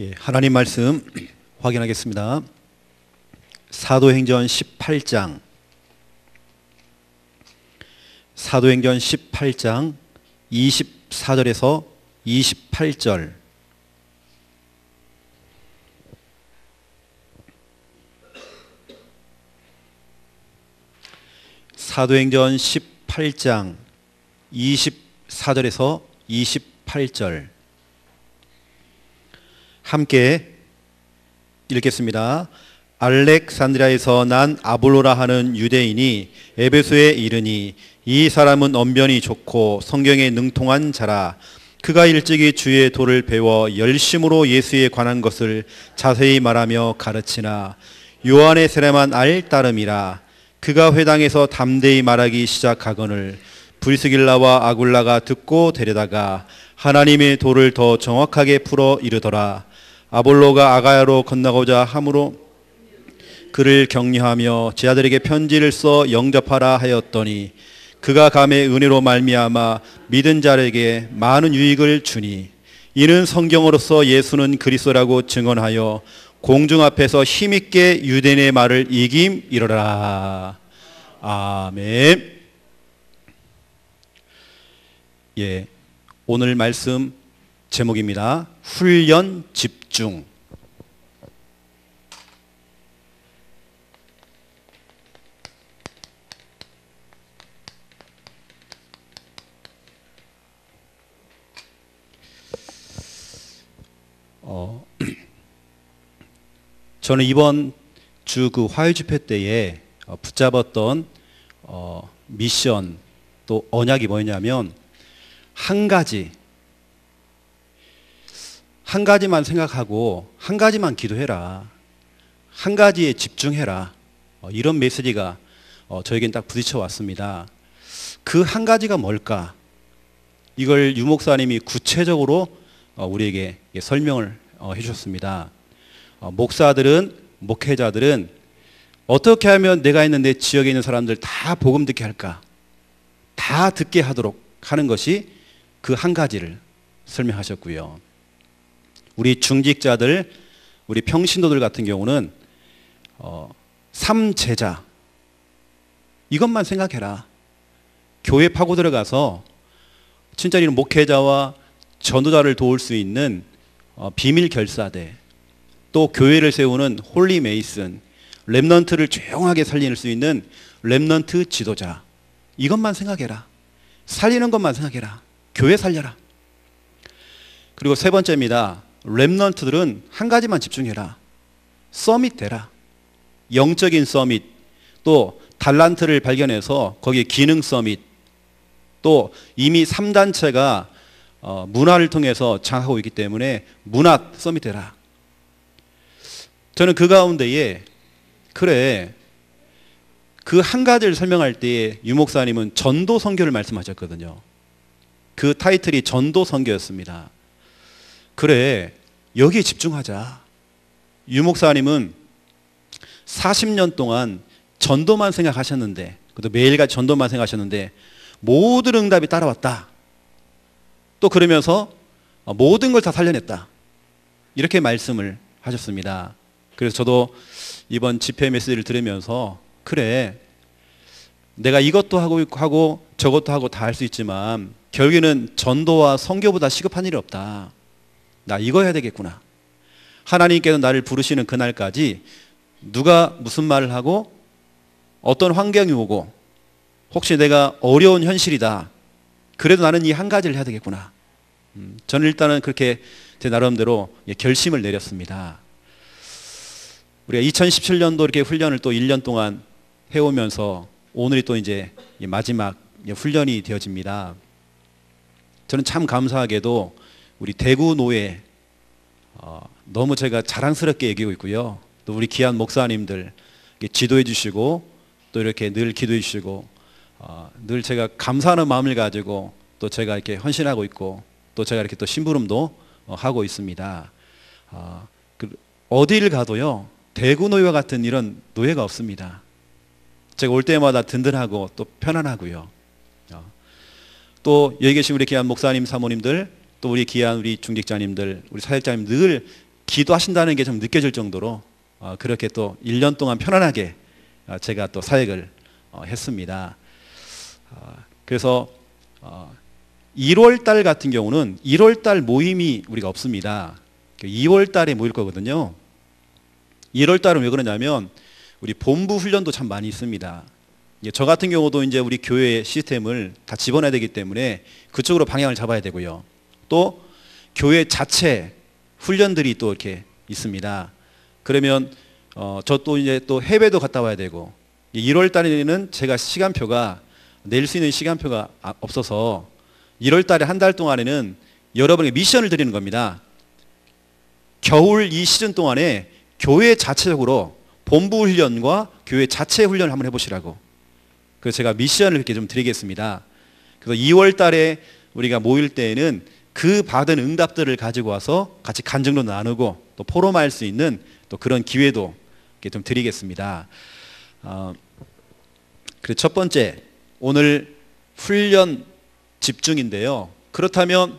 예, 하나님 말씀 확인하겠습니다. 사도행전 18장 24절에서 28절. 사도행전 18장 24절에서 28절 함께 읽겠습니다. 알렉산드리아에서 난 아볼로라 하는 유대인이 에베소에 이르니 이 사람은 언변이 좋고 성경에 능통한 자라. 그가 일찍이 주의 도를 배워 열심으로 예수에 관한 것을 자세히 말하며 가르치나 요한의 세례만 알 따름이라. 그가 회당에서 담대히 말하기 시작하거늘 브리스길라와 아굴라가 듣고 데려다가 하나님의 도를 더 정확하게 풀어 이르더라. 아볼로가 아가야로 건너고자 함으로 그를 격려하며 제 아들에게 편지를 써 영접하라 하였더니 그가 감의 은혜로 말미암아 믿은 자에게 많은 유익을 주니 이는 성경으로서 예수는 그리스도라고 증언하여 공중 앞에서 힘있게 유대인의 말을 이김이로라. 아멘. 예, 오늘 말씀 제목입니다. 훈련 집중. 저는 이번 주 그 화요 집회 때에 붙잡았던 미션 또 언약이 뭐냐면 한 가지만 생각하고 한 가지만 기도해라. 한 가지에 집중해라. 이런 메시지가 저에겐 딱 부딪혀 왔습니다. 그 한 가지가 뭘까? 이걸 유 목사님이 구체적으로 우리에게 설명을 해주셨습니다. 목사들은, 목회자들은 어떻게 하면 내가 있는 내 지역에 있는 사람들 다 복음 듣게 할까? 다 듣게 하도록 하는 것이 그 한 가지를 설명하셨고요. 우리 중직자들, 우리 평신도들 같은 경우는 삼제자 이것만 생각해라. 교회 파고 들어가서 진짜 이런 목회자와 전도자를 도울 수 있는 비밀 결사대, 또 교회를 세우는 홀리 메이슨, 렘넌트를 조용하게 살릴 수 있는 렘넌트 지도자, 이것만 생각해라. 살리는 것만 생각해라. 교회 살려라. 그리고 세 번째입니다. 렘넌트들은 한 가지만 집중해라. 서밋 되라. 영적인 서밋, 또 달란트를 발견해서 거기에 기능 서밋, 또 이미 3단체가 문화를 통해서 장하고 있기 때문에 문화 서밋 되라. 저는 그 가운데에 그래, 그 한 가지를 설명할 때에 유 목사님은 전도 선교를 말씀하셨거든요. 그 타이틀이 전도 선교였습니다. 그래, 여기에 집중하자. 유 목사님은 40년 동안 전도만 생각하셨는데, 그것도 매일같이 전도만 생각하셨는데 모든 응답이 따라왔다. 또 그러면서 모든 걸 다 살려냈다. 이렇게 말씀을 하셨습니다. 그래서 저도 이번 집회 메시지를 들으면서 그래, 내가 이것도 하고 저것도 하고 다 할 수 있지만 결국에는 전도와 선교보다 시급한 일이 없다. 나 이거 해야 되겠구나. 하나님께서 나를 부르시는 그날까지 누가 무슨 말을 하고 어떤 환경이 오고 혹시 내가 어려운 현실이다. 그래도 나는 이 한 가지를 해야 되겠구나. 저는 일단은 그렇게 제 나름대로 결심을 내렸습니다. 우리가 2017년도 이렇게 훈련을 또 1년 동안 해오면서 오늘이 또 이제 마지막 훈련이 되어집니다. 저는 참 감사하게도 우리 대구 노회 너무 제가 자랑스럽게 얘기하고 있고요. 또 우리 귀한 목사님들 지도해 주시고 또 이렇게 늘 기도해 주시고 늘 제가 감사하는 마음을 가지고 또 제가 이렇게 헌신하고 있고 또 제가 이렇게 또 심부름도 하고 있습니다. 어디를 가도요 대구 노예와 같은 이런 노예가 없습니다. 제가 올 때마다 든든하고 또 편안하고요. 또 여기 계신 우리 귀한 목사님 사모님들, 또 우리 귀한 우리 중직자님들, 우리 사역자님 늘 기도하신다는 게 좀 느껴질 정도로 그렇게 또 1년 동안 편안하게 제가 또 사역을 했습니다. 그래서 1월 달 같은 경우는 1월 달 모임이 우리가 없습니다. 2월 달에 모일 거거든요. 1월 달은 왜 그러냐면 우리 본부 훈련도 참 많이 있습니다. 저 같은 경우도 이제 우리 교회 시스템을 다 집어넣어야 되기 때문에 그쪽으로 방향을 잡아야 되고요. 또 교회 자체 훈련들이 또 이렇게 있습니다. 그러면 저 또 이제 또 해외도 갔다 와야 되고 1월 달에는 제가 시간표가 낼 수 있는 시간표가 없어서 1월 달에 한 달 동안에는 여러분에게 미션을 드리는 겁니다. 겨울 이 시즌 동안에 교회 자체적으로 본부 훈련과 교회 자체 훈련을 한번 해보시라고. 그래서 제가 미션을 이렇게 좀 드리겠습니다. 그래서 2월 달에 우리가 모일 때에는 그 받은 응답들을 가지고 와서 같이 간증도 나누고 또 포럼할 수 있는 또 그런 기회도 이렇게 좀 드리겠습니다. 그리고 첫 번째, 오늘 훈련 집중인데요. 그렇다면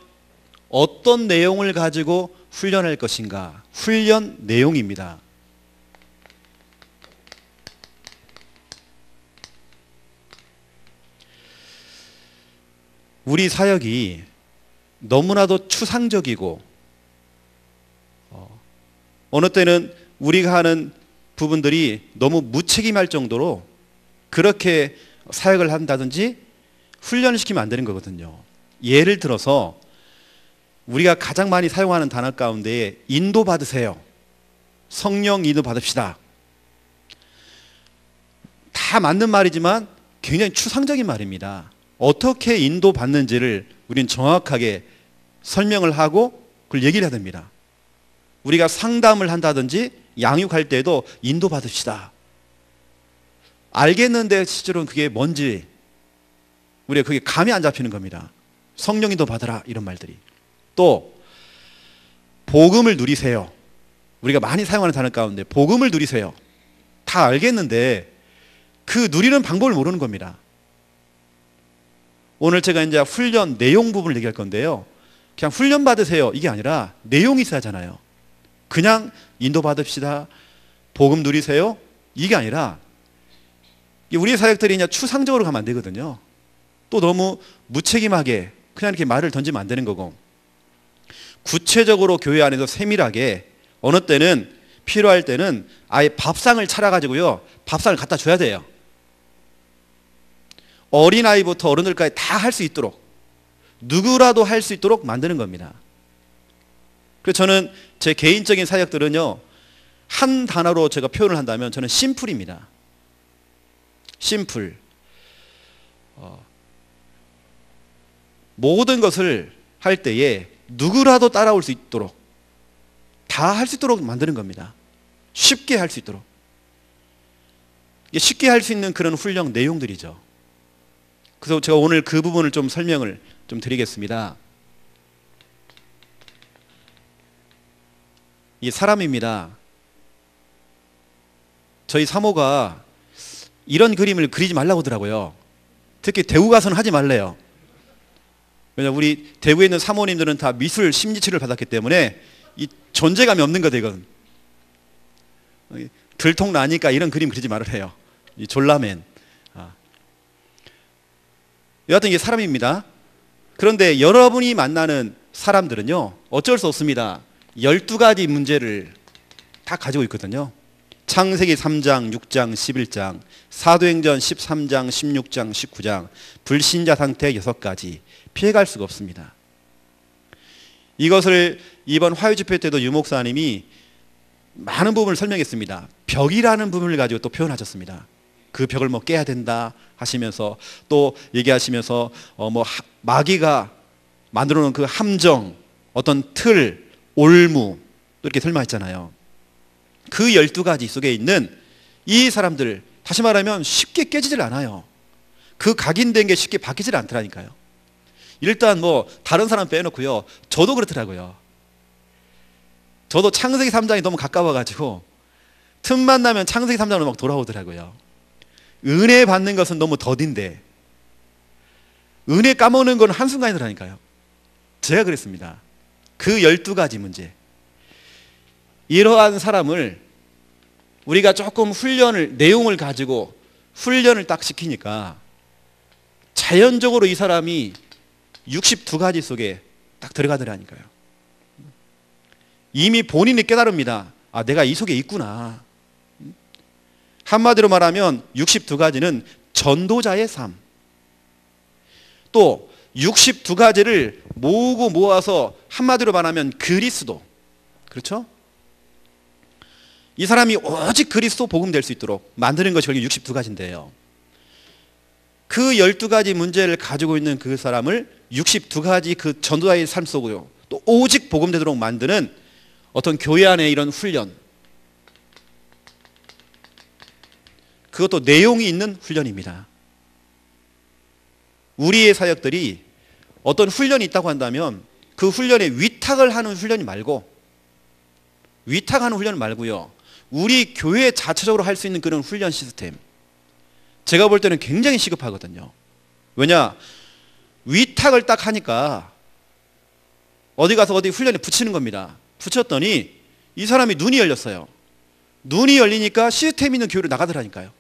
어떤 내용을 가지고 훈련할 것인가? 훈련 내용입니다. 우리 사역이 너무나도 추상적이고 어느 때는 우리가 하는 부분들이 너무 무책임할 정도로 그렇게 사역을 한다든지 훈련을 시키면 안 되는 거거든요. 예를 들어서 우리가 가장 많이 사용하는 단어 가운데 인도 받으세요. 성령 인도 받읍시다. 다 맞는 말이지만 굉장히 추상적인 말입니다. 어떻게 인도 받는지를 우리는 정확하게 설명을 하고 그걸 얘기를 해야 됩니다. 우리가 상담을 한다든지 양육할 때도 인도 받읍시다. 알겠는데 실제로는 그게 뭔지 우리가 그게 감이 안 잡히는 겁니다. 성령 인도 받으라 이런 말들이. 또 복음을 누리세요. 우리가 많이 사용하는 단어 가운데 복음을 누리세요. 다 알겠는데 그 누리는 방법을 모르는 겁니다. 오늘 제가 이제 훈련 내용 부분을 얘기할 건데요. 그냥 훈련 받으세요 이게 아니라 내용이 있어야 하잖아요. 그냥 인도 받읍시다, 복음 누리세요 이게 아니라 우리의 사역들이 그냥 추상적으로 가면 안 되거든요. 또 너무 무책임하게 그냥 이렇게 말을 던지면 안 되는 거고, 구체적으로 교회 안에서 세밀하게 어느 때는 필요할 때는 아예 밥상을 차려가지고요 밥상을 갖다 줘야 돼요. 어린아이부터 어른들까지 다 할 수 있도록, 누구라도 할 수 있도록 만드는 겁니다. 그래서 저는 제 개인적인 사역들은요 한 단어로 제가 표현을 한다면 저는 심플입니다. 심플. 모든 것을 할 때에 누구라도 따라올 수 있도록, 다 할 수 있도록 만드는 겁니다. 쉽게 할 수 있도록. 쉽게 할 수 있는 그런 훈련 내용들이죠. 그래서 제가 오늘 그 부분을 좀 설명을 좀 드리겠습니다. 이 사람입니다. 저희 사모가 이런 그림을 그리지 말라고 하더라고요. 특히 대구 가서는 하지 말래요. 왜냐하면 우리 대구에 있는 사모님들은 다 미술 심리치료를 받았기 때문에 이 존재감이 없는 거다 이건. 들통 나니까 이런 그림 그리지 말으래요. 이 졸라맨. 여하튼 이게 사람입니다. 그런데 여러분이 만나는 사람들은요 어쩔 수 없습니다. 12가지 문제를 다 가지고 있거든요. 창세기 3장, 6장, 11장, 사도행전 13장, 16장, 19장, 불신자 상태 6가지 피해갈 수가 없습니다. 이것을 이번 화요집회 때도 유 목사님이 많은 부분을 설명했습니다. 벽이라는 부분을 가지고 또 표현하셨습니다. 그 벽을 뭐 깨야 된다 하시면서 또 얘기하시면서 마귀가 만들어 놓은 그 함정, 어떤 틀, 올무 또 이렇게 설명했잖아요. 그 12가지 속에 있는 이 사람들, 다시 말하면 쉽게 깨지질 않아요. 그 각인된 게 쉽게 바뀌질 않더라니까요. 일단 뭐 다른 사람 빼놓고요 저도 그렇더라고요. 저도 창세기 3장이 너무 가까워가지고 틈만 나면 창세기 3장으로 막 돌아오더라고요. 은혜 받는 것은 너무 더딘데 은혜 까먹는 건 한순간이더라니까요. 제가 그랬습니다. 그 12가지 문제. 이러한 사람을 우리가 조금 내용을 가지고 훈련을 딱 시키니까 자연적으로 이 사람이 62가지 속에 딱 들어가더라니까요. 이미 본인이 깨달습니다. 아, 내가 이 속에 있구나. 한마디로 말하면 62가지는 전도자의 삶. 또 62가지를 모으고 모아서 한마디로 말하면 그리스도. 그렇죠? 이 사람이 오직 그리스도 복음 될 수 있도록 만드는 것이 결국 62가지인데요. 그 12가지 문제를 가지고 있는 그 사람을 62가지 그 전도자의 삶 속으로 또 오직 복음 되도록 만드는 어떤 교회 안에 이런 훈련, 그것도 내용이 있는 훈련입니다. 우리의 사역들이 어떤 훈련이 있다고 한다면 그 훈련에 위탁을 하는 훈련이 말고, 위탁하는 훈련 말고요, 우리 교회 자체적으로 할 수 있는 그런 훈련 시스템, 제가 볼 때는 굉장히 시급하거든요. 왜냐, 위탁을 딱 하니까 어디 가서 어디 훈련에 붙이는 겁니다. 붙였더니 이 사람이 눈이 열렸어요. 눈이 열리니까 시스템 있는 교회로 나가더라니까요.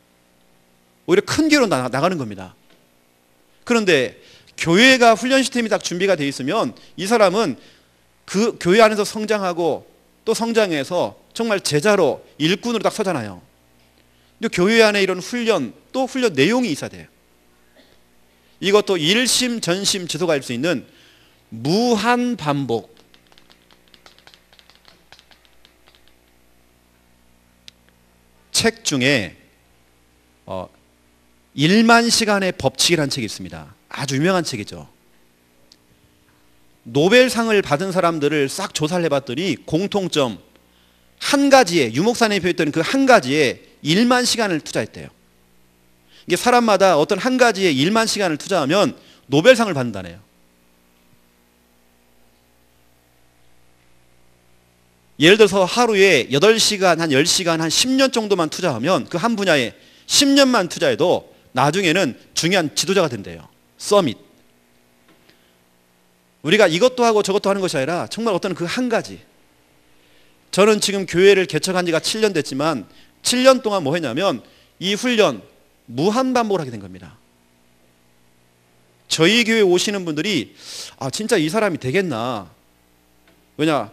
오히려 큰 교회로 나가는 겁니다. 그런데 교회가 훈련 시스템이 딱 준비가 되어 있으면 이 사람은 그 교회 안에서 성장하고 또 성장해서 정말 제자로 일꾼으로 딱 서잖아요. 근데 교회 안에 이런 훈련, 또 훈련 내용이 있어야 돼요. 이것도 일심 전심 지속할 수 있는 무한 반복. 책 중에 1만 시간의 법칙이라는 책이 있습니다. 아주 유명한 책이죠. 노벨상을 받은 사람들을 싹 조사를 해봤더니 공통점 한 가지에, 유목사님이 표했던 그 한 가지에 1만 시간을 투자했대요. 이게 사람마다 어떤 한 가지에 1만 시간을 투자하면 노벨상을 받는다네요. 예를 들어서 하루에 8시간, 한 10시간, 한 10년 정도만 투자하면 그 한 분야에 10년만 투자해도 나중에는 중요한 지도자가 된대요. 서밋. 우리가 이것도 하고 저것도 하는 것이 아니라 정말 어떤 그 한 가지. 저는 지금 교회를 개척한 지가 7년 됐지만 7년 동안 뭐 했냐면 이 훈련 무한반복을 하게 된 겁니다. 저희 교회 오시는 분들이 아, 진짜 이 사람이 되겠나. 왜냐,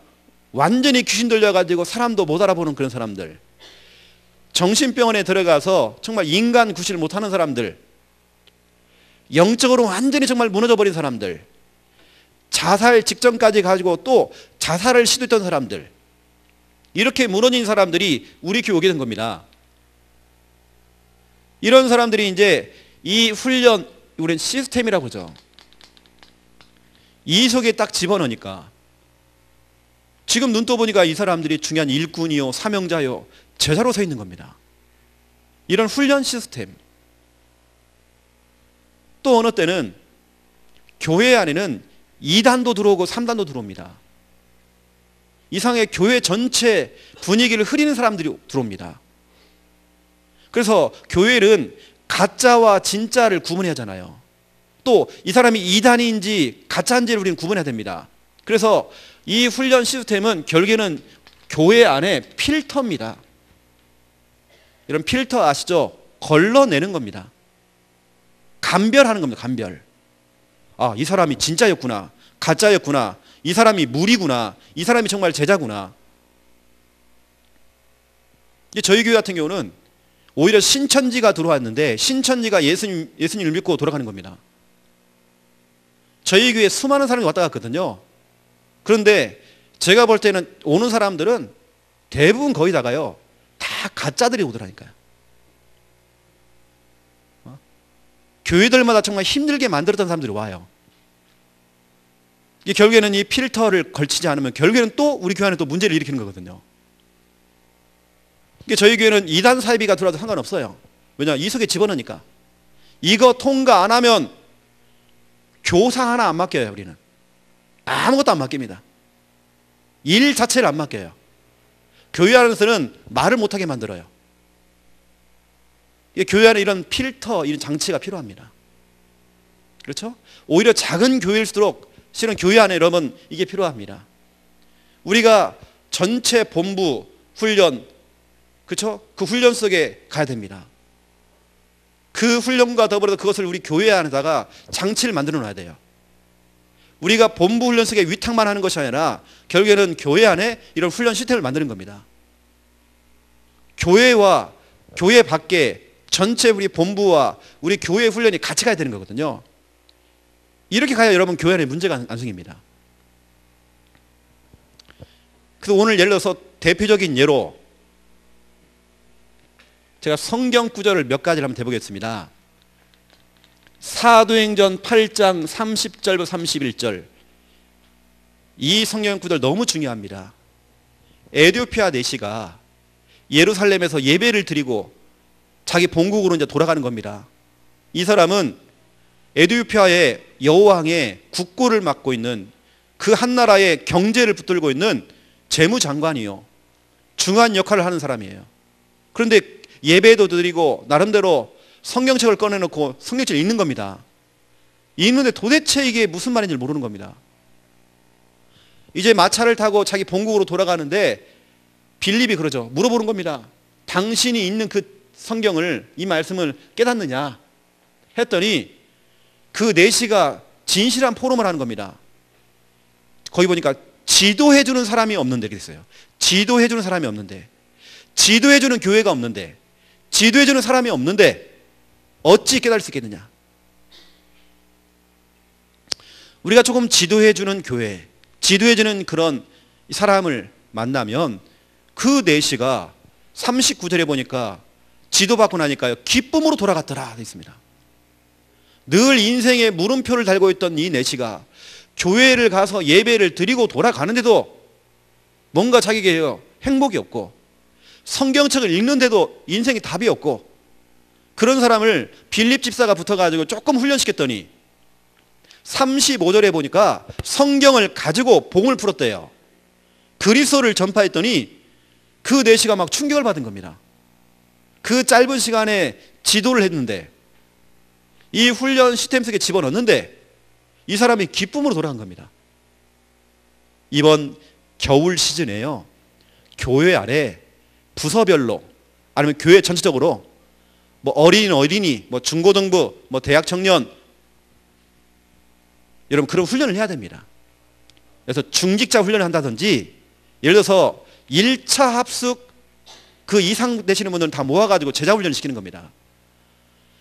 완전히 귀신 들려가지고 사람도 못 알아보는 그런 사람들, 정신병원에 들어가서 정말 인간 구실을 못하는 사람들, 영적으로 완전히 정말 무너져버린 사람들, 자살 직전까지 가지고 또 자살을 시도했던 사람들, 이렇게 무너진 사람들이 우리 교회 오게 된 겁니다. 이런 사람들이 이제 이 훈련, 우리는 시스템이라고 하죠. 이 속에 딱 집어넣으니까 지금 눈 떠보니까 이 사람들이 중요한 일꾼이요, 사명자요, 제자로 서 있는 겁니다. 이런 훈련 시스템. 또 어느 때는 교회 안에는 2단도 들어오고 3단도 들어옵니다. 이상하게 교회 전체 분위기를 흐리는 사람들이 들어옵니다. 그래서 교회는 가짜와 진짜를 구분해야 하잖아요. 또 이 사람이 2단인지 가짜인지를 우리는 구분해야 됩니다. 그래서 이 훈련 시스템은 결국에는 교회 안에 필터입니다. 이런 필터 아시죠? 걸러내는 겁니다. 감별하는 겁니다. 감별. 아, 이 사람이 진짜였구나, 가짜였구나, 이 사람이 무리구나, 이 사람이 정말 제자구나. 저희 교회 같은 경우는 오히려 신천지가 들어왔는데 신천지가 예수님을 믿고 돌아가는 겁니다. 저희 교회에 수많은 사람이 왔다 갔거든요. 그런데 제가 볼 때는 오는 사람들은 대부분 거의 다가요, 다 가짜들이 오더라니까요. 교회들마다 정말 힘들게 만들었던 사람들이 와요. 이게 결국에는 이 필터를 걸치지 않으면 결국에는 또 우리 교회 안에 또 문제를 일으키는 거거든요. 이게 저희 교회는 2단 사이비가 들어와도 상관없어요. 왜냐, 이 속에 집어넣으니까. 이거 통과 안 하면 교사 하나 안 맡겨요. 우리는 아무것도 안 맡깁니다. 일 자체를 안 맡겨요. 교회 안에서는 말을 못하게 만들어요. 교회 안에 이런 필터, 이런 장치가 필요합니다. 그렇죠? 오히려 작은 교회일수록 실은 교회 안에 여러분 이게 필요합니다. 우리가 전체 본부 훈련, 그렇죠? 그 훈련 속에 가야 됩니다. 그 훈련과 더불어서 그것을 우리 교회 안에다가 장치를 만들어 놔야 돼요. 우리가 본부 훈련 속에 위탁만 하는 것이 아니라 결국에는 교회 안에 이런 훈련 시스템을 만드는 겁니다. 교회와 교회 밖에 전체 우리 본부와 우리 교회 훈련이 같이 가야 되는 거거든요. 이렇게 가야 여러분 교회 안에 문제가 안 생깁니다. 그래서 오늘 예를 들어서 대표적인 예로 제가 성경 구절을 몇 가지를 한번 대보겠습니다. 사도행전 8장 30절부터 31절. 이 성경 구절 너무 중요합니다. 에티오피아 내시가 예루살렘에서 예배를 드리고 자기 본국으로 이제 돌아가는 겁니다. 이 사람은 에티오피아의 여호왕의 국고를 맡고 있는 그 한 나라의 경제를 붙들고 있는 재무장관이요. 중요한 역할을 하는 사람이에요. 그런데 예배도 드리고 나름대로 성경책을 꺼내놓고 성경책을 읽는 겁니다. 읽는데 도대체 이게 무슨 말인지 모르는 겁니다. 이제 마차를 타고 자기 본국으로 돌아가는데 빌립이 그러죠. 물어보는 겁니다. 당신이 읽는 그 성경을, 이 말씀을 깨닫느냐 했더니 그 내시가 진실한 포럼을 하는 겁니다. 거기 보니까 지도해주는 사람이 없는데 이렇게 있어요. 지도해주는 사람이 없는데, 지도해주는 교회가 없는데, 지도해주는 사람이 없는데 어찌 깨달을 수 있겠느냐. 우리가 조금 지도해주는 교회, 지도해주는 그런 사람을 만나면 그 내시가 39절에 보니까 지도받고 나니까요 기쁨으로 돌아갔더라 되어 있습니다. 늘 인생의 물음표를 달고 있던 이 내시가 교회를 가서 예배를 드리고 돌아가는데도 뭔가 자기에게 행복이 없고 성경책을 읽는데도 인생에 답이 없고, 그런 사람을 빌립 집사가 붙어가지고 조금 훈련시켰더니 35절에 보니까 성경을 가지고 복음을 풀었대요. 그리스도를 전파했더니 그 내시가 막 충격을 받은 겁니다. 그 짧은 시간에 지도를 했는데, 이 훈련 시스템 속에 집어넣는데 이 사람이 기쁨으로 돌아간 겁니다. 이번 겨울 시즌에요, 교회 아래 부서별로 아니면 교회 전체적으로 뭐 어린이, 뭐 중고등부, 뭐 대학 청년, 여러분 그런 훈련을 해야 됩니다. 그래서 중직자 훈련을 한다든지, 예를 들어서 1차 합숙 그 이상 되시는 분들은 다 모아가지고 제자 훈련을 시키는 겁니다.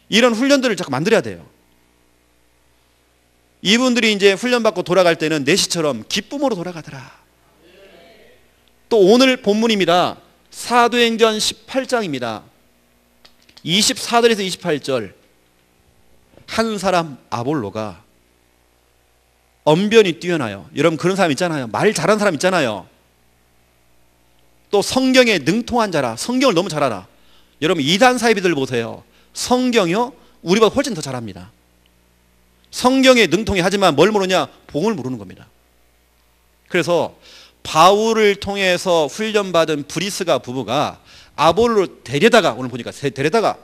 이런 훈련들을 자꾸 만들어야 돼요. 이분들이 이제 훈련받고 돌아갈 때는 내시처럼 기쁨으로 돌아가더라. 또 오늘 본문입니다. 사도행전 18장입니다. 24절에서 28절. 한 사람 아볼로가 언변이 뛰어나요. 여러분 그런 사람 있잖아요. 말 잘하는 사람 있잖아요. 또 성경에 능통한 자라. 성경을 너무 잘 알아. 여러분 이단 사이비들 보세요. 성경이요 우리보다 훨씬 더 잘합니다. 성경에 능통해. 하지만 뭘 모르냐? 복음을 모르는 겁니다. 그래서 바울을 통해서 훈련받은 브리스가 부부가 아볼로를 데려다가, 오늘 보니까 데려다가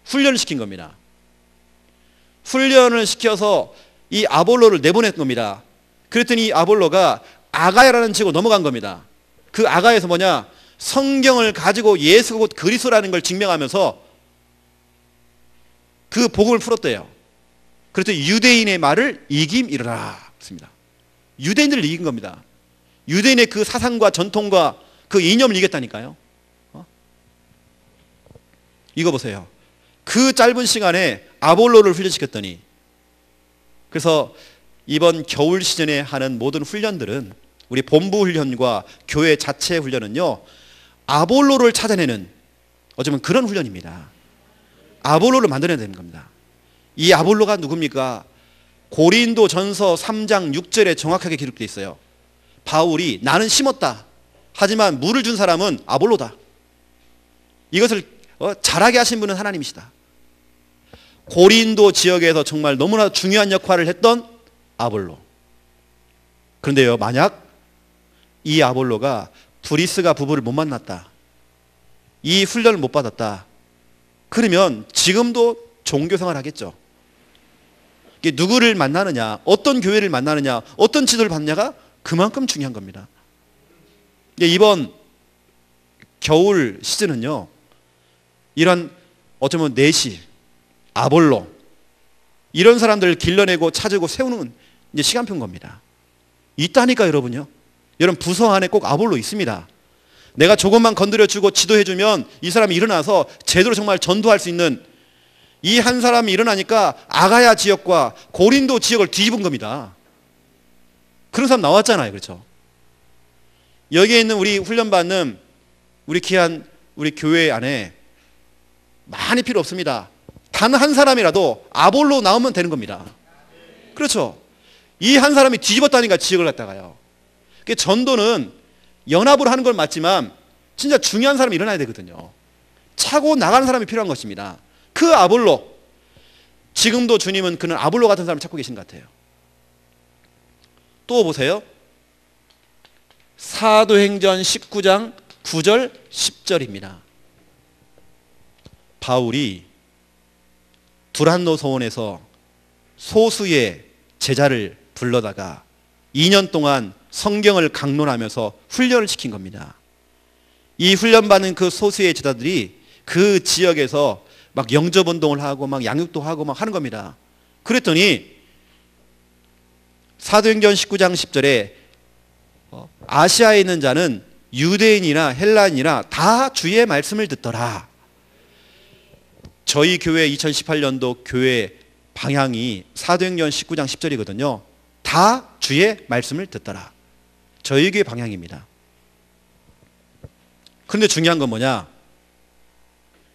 훈련을 시킨 겁니다. 훈련을 시켜서 이 아볼로를 내보낸 겁니다. 그랬더니 이 아볼로가 아가야라는 지역으로 넘어간 겁니다. 그 아가야에서 뭐냐? 성경을 가지고 예수가 곧 그리스도라는 걸 증명하면서 그 복음을 풀었대요. 그랬더니 유대인의 말을 이김이라 했습니다. 유대인들을 이긴 겁니다. 유대인의 그 사상과 전통과 그 이념을 이겼다니까요. 이거 보세요. 그 짧은 시간에 아볼로를 훈련시켰더니, 그래서 이번 겨울 시즌에 하는 모든 훈련들은, 우리 본부 훈련과 교회 자체 훈련은요 아볼로를 찾아내는 어쩌면 그런 훈련입니다. 아볼로를 만들어야 되는 겁니다. 이 아볼로가 누굽니까? 고린도 전서 3장 6절에 정확하게 기록되어 있어요. 바울이 나는 심었다. 하지만 물을 준 사람은 아볼로다. 이것을 잘하게 하신 분은 하나님이시다. 고린도 지역에서 정말 너무나 중요한 역할을 했던 아볼로. 그런데요, 만약 이 아볼로가 브리스가 부부를 못 만났다, 이 훈련을 못 받았다, 그러면 지금도 종교생활 하겠죠. 누구를 만나느냐, 어떤 교회를 만나느냐, 어떤 지도를 받느냐가 그만큼 중요한 겁니다. 이번 겨울 시즌은요, 이런 어쩌면 내시, 아볼로 이런 사람들을 길러내고 찾고 세우는 이제 시간표인 겁니다. 있다니까 여러분요. 여러분 부서 안에 꼭 아볼로 있습니다. 내가 조금만 건드려주고 지도해주면 이 사람이 일어나서 제대로 정말 전도할 수 있는, 이 한 사람이 일어나니까 아가야 지역과 고린도 지역을 뒤집은 겁니다. 그런 사람 나왔잖아요. 그렇죠? 여기에 있는 우리 훈련받는 우리 귀한 우리 교회 안에 많이 필요 없습니다. 단 한 사람이라도 아볼로 나오면 되는 겁니다. 그렇죠? 이 한 사람이 뒤집었다니까 지역을 갖다가요. 전도는 연합으로 하는 건 맞지만 진짜 중요한 사람이 일어나야 되거든요. 차고 나가는 사람이 필요한 것입니다. 그 아볼로, 지금도 주님은 그는 아볼로 같은 사람을 찾고 계신 것 같아요. 또 보세요. 사도행전 19장 9절 10절입니다. 바울이 두란노 소원에서 소수의 제자를 불러다가 2년 동안 성경을 강론하면서 훈련을 시킨 겁니다. 이 훈련받는 그 소수의 제자들이 그 지역에서 막 영접운동을 하고 막 양육도 하고 막 하는 겁니다. 그랬더니 사도행전 19장 10절에 아시아에 있는 자는 유대인이나 헬라인이나 다 주의 말씀을 듣더라. 저희 교회 2018년도 교회 방향이 사도행전 19장 10절이거든요. 다 주의 말씀을 듣더라. 저희 교회 방향입니다. 그런데 중요한 건 뭐냐?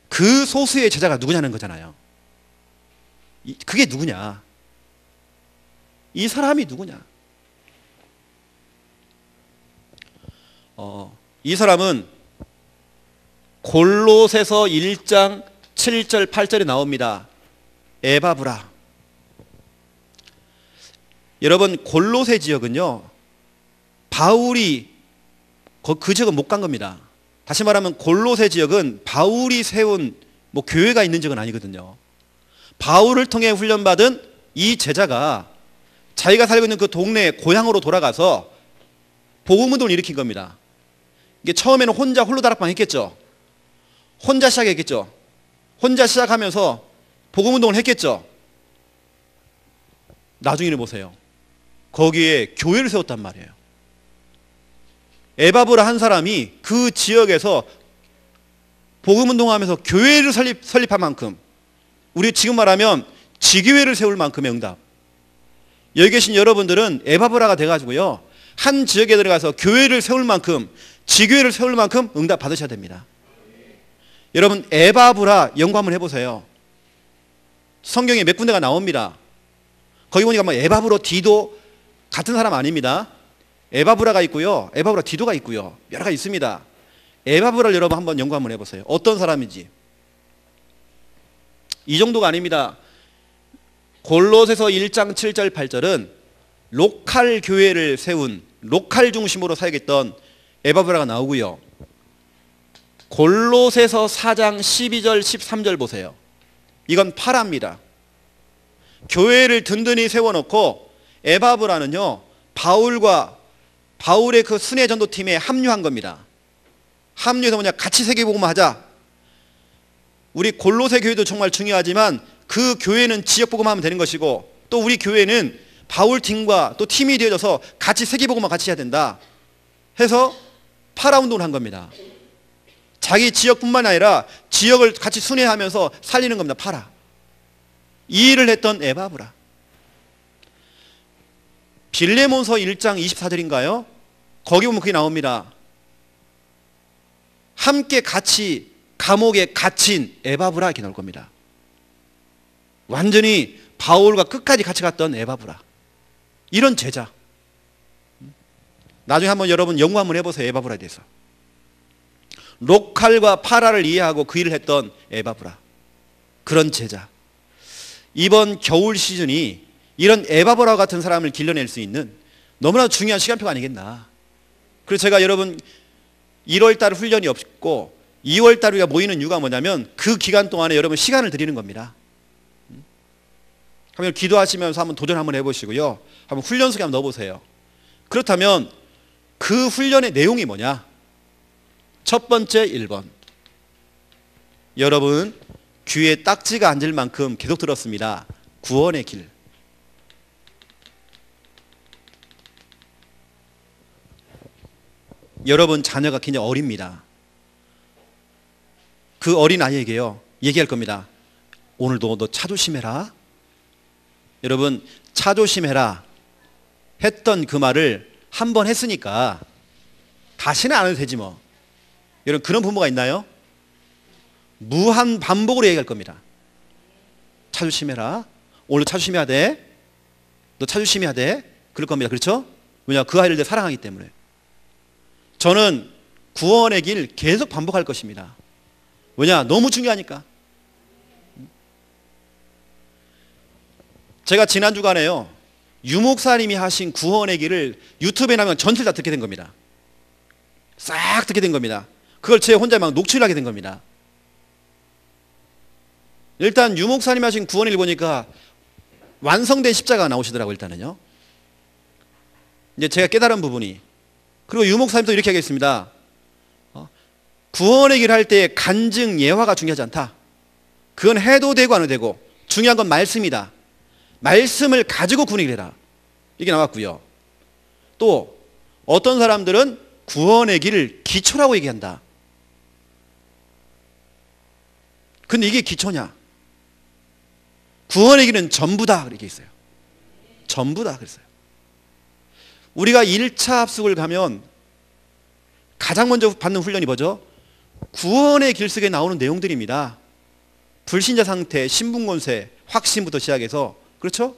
그 소수의 제자가 누구냐는 거잖아요. 그게 누구냐? 이 사람이 누구냐? 이 사람은 골로새서 1장 7절 8절에 나옵니다. 에바브라. 여러분 골로새 지역은요, 바울이 그 지역은 못 간 겁니다. 다시 말하면 골로새 지역은 바울이 세운 교회가 있는 지역은 아니거든요. 바울을 통해 훈련받은 이 제자가 자기가 살고 있는 그 동네 고향으로 돌아가서 복음운동을 일으킨 겁니다. 이게 처음에는 홀로 다락방 했겠죠. 혼자 시작했겠죠. 혼자 시작하면서 복음운동을 했겠죠. 나중에는 보세요. 거기에 교회를 세웠단 말이에요. 에바브라 한 사람이 그 지역에서 복음운동하면서 교회를 설립한 만큼, 우리 지금 말하면 지교회를 세울 만큼의 응답. 여기 계신 여러분들은 에바브라가 돼가지고요, 한 지역에 들어가서 교회를 세울 만큼, 지교회를 세울 만큼 응답 받으셔야 됩니다. 여러분 에바브라 연구 한번 해보세요. 성경에 몇 군데가 나옵니다. 거기 보니까 에바브로 디도 같은 사람 아닙니다. 에바브라가 있고요, 에바브라 디도가 있고요, 여러 가지 있습니다. 에바브라를 여러분 한번 연구 한번 해보세요. 어떤 사람인지. 이 정도가 아닙니다. 골로새서 1장 7절 8절은 로컬 교회를 세운, 로컬 중심으로 사역했던 에바브라가 나오고요. 골로새서 4장 12절 13절 보세요. 이건 파라입니다. 교회를 든든히 세워놓고 에바브라는요, 바울의 그 순회 전도팀에 합류한 겁니다. 합류해서 같이 세계복음을 하자. 우리 골로새 교회도 정말 중요하지만 그 교회는 지역복음하면 되는 것이고, 또 우리 교회는 바울팀과 또 팀이 되어져서 같이 세계복음을 같이 해야 된다 해서 파라운동을 한 겁니다. 자기 지역뿐만 아니라 지역을 같이 순회하면서 살리는 겁니다. 파라. 이 일을 했던 에바브라. 빌레몬서 1장 24절인가요? 거기 보면 그게 나옵니다. 함께 같이 감옥에 갇힌 에바브라 이렇게 나올 겁니다. 완전히 바울과 끝까지 같이 갔던 에바브라. 이런 제자. 나중에 한번 여러분 연구 한번 해보세요. 에바브라에 대해서. 로컬과 파라를 이해하고 그 일을 했던 에바브라. 그런 제자. 이번 겨울 시즌이 이런 에바브라 같은 사람을 길러낼 수 있는 너무나 중요한 시간표가 아니겠나. 그래서 제가 여러분 1월달 훈련이 없고 2월달 우리가 모이는 이유가 뭐냐면 그 기간 동안에 여러분 시간을 드리는 겁니다. 한번 기도하시면서 한번 도전 한번 해보시고요. 한번 훈련 속에 한번 넣어보세요. 그렇다면 그 훈련의 내용이 뭐냐? 첫 번째 1번. 여러분 귀에 딱지가 앉을 만큼 계속 들었습니다. 구원의 길. 여러분 자녀가 굉장히 어립니다. 그 어린 아이에게요 얘기할 겁니다. 오늘도 너 차 조심해라. 여러분 차 조심해라 했던 그 말을 한 번 했으니까 다시는 안 해도 되지 뭐. 여러분 그런 부모가 있나요? 무한 반복으로 얘기할 겁니다. 차 조심해라. 오늘 차 조심해야 돼. 너 차 조심해야 돼. 그럴 겁니다. 그렇죠? 왜냐 그 아이를 내가 사랑하기 때문에. 저는 구원의 길 계속 반복할 것입니다. 왜냐 너무 중요하니까. 제가 지난 주간에요 유목사님이 하신 구원의 길을 유튜브에 나면 전체를 다 듣게 된 겁니다. 싹 듣게 된 겁니다. 그걸 제 혼자 막 녹취를 하게 된 겁니다. 일단 유목사님이 하신 구원의 길 보니까 완성된 십자가가 나오시더라고요. 일단은요 이제 제가 깨달은 부분이. 그리고 유목사님도 이렇게 하겠습니다. 구원의 길 할 때 간증 예화가 중요하지 않다. 그건 해도 되고 안 해도 되고 중요한 건 말씀이다. 말씀을 가지고 구원의 길 해라. 이게 나왔고요. 또 어떤 사람들은 구원의 길을 기초라고 얘기한다. 근데 이게 기초냐? 구원의 길은 전부다 이렇게 있어요. 전부다 그랬어요. 우리가 1차 합숙을 가면 가장 먼저 받는 훈련이 뭐죠? 구원의 길 속에 나오는 내용들입니다. 불신자 상태, 신분권세, 확신부터 시작해서. 그렇죠?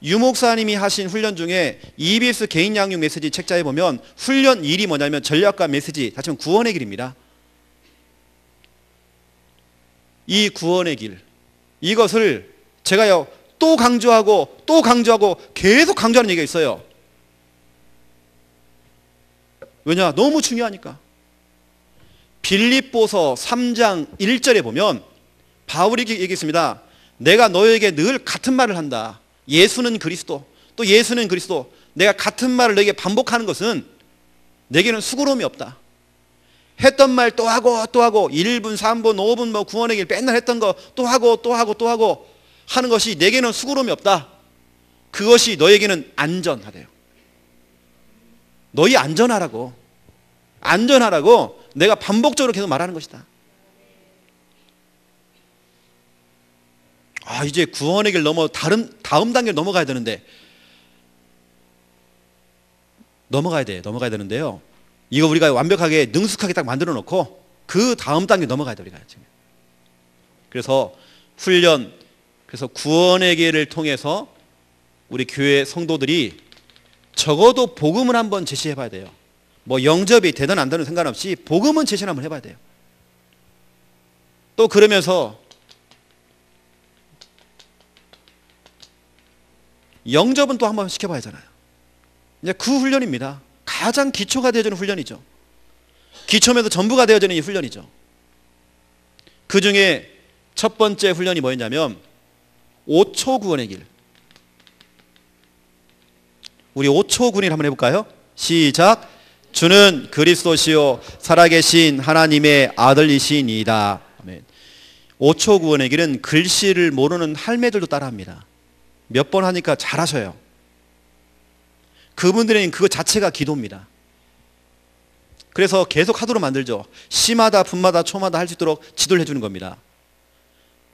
유목사님이 하신 훈련 중에 EBS 개인 양육 메시지 책자에 보면 훈련 1이 뭐냐면 전략과 메시지, 다시 말하면 구원의 길입니다. 이 구원의 길, 이것을 제가요 또 강조하고 또 강조하고 계속 강조하는 얘기가 있어요. 왜냐? 너무 중요하니까. 빌립보서 3장 1절에 보면 바울이 얘기했습니다. 내가 너에게 늘 같은 말을 한다. 예수는 그리스도, 또 예수는 그리스도. 내가 같은 말을 너에게 반복하는 것은 내게는 수고로움이 없다. 했던 말 또 하고 또 하고 1분, 3분, 5분 뭐 구원의 길 맨날 했던 거 또 하고 또 하고 또 하고 하는 것이 내게는 수고로움이 없다. 그것이 너에게는 안전하대요. 너희 안전하라고. 안전하라고 내가 반복적으로 계속 말하는 것이다. 이제 구원의 길 넘어 다음 단계를 넘어가야 되는데 넘어가야 되는데요. 이거 우리가 완벽하게 능숙하게 딱 만들어 놓고 그 다음 단계 넘어가야 돼 우리가 지금. 그래서 훈련, 그래서 구원의 길을 통해서 우리 교회 성도들이 적어도 복음을 한번 제시해 봐야 돼요. 뭐 영접이 되든 안 되든 상관없이 복음은 제시를 한번 해봐야 돼요. 또 그러면서 영접은 또 한번 시켜봐야 하잖아요. 이제 그 훈련입니다. 가장 기초가 되어지는 훈련이죠. 기초면서 전부가 되어지는 이 훈련이죠. 그 중에 첫 번째 훈련이 뭐였냐면 5초 구원의 길. 우리 5초 구원을 한번 해볼까요? 시작. 주는 그리스도시요 살아계신 하나님의 아들이시니이다. 아멘. 5초 구원의 길은 글씨를 모르는 할매들도 따라합니다. 몇 번 하니까 잘하셔요. 그분들은 그거 자체가 기도입니다. 그래서 계속 하도록 만들죠. 시마다 분마다 초마다 할 수 있도록 지도를 해주는 겁니다.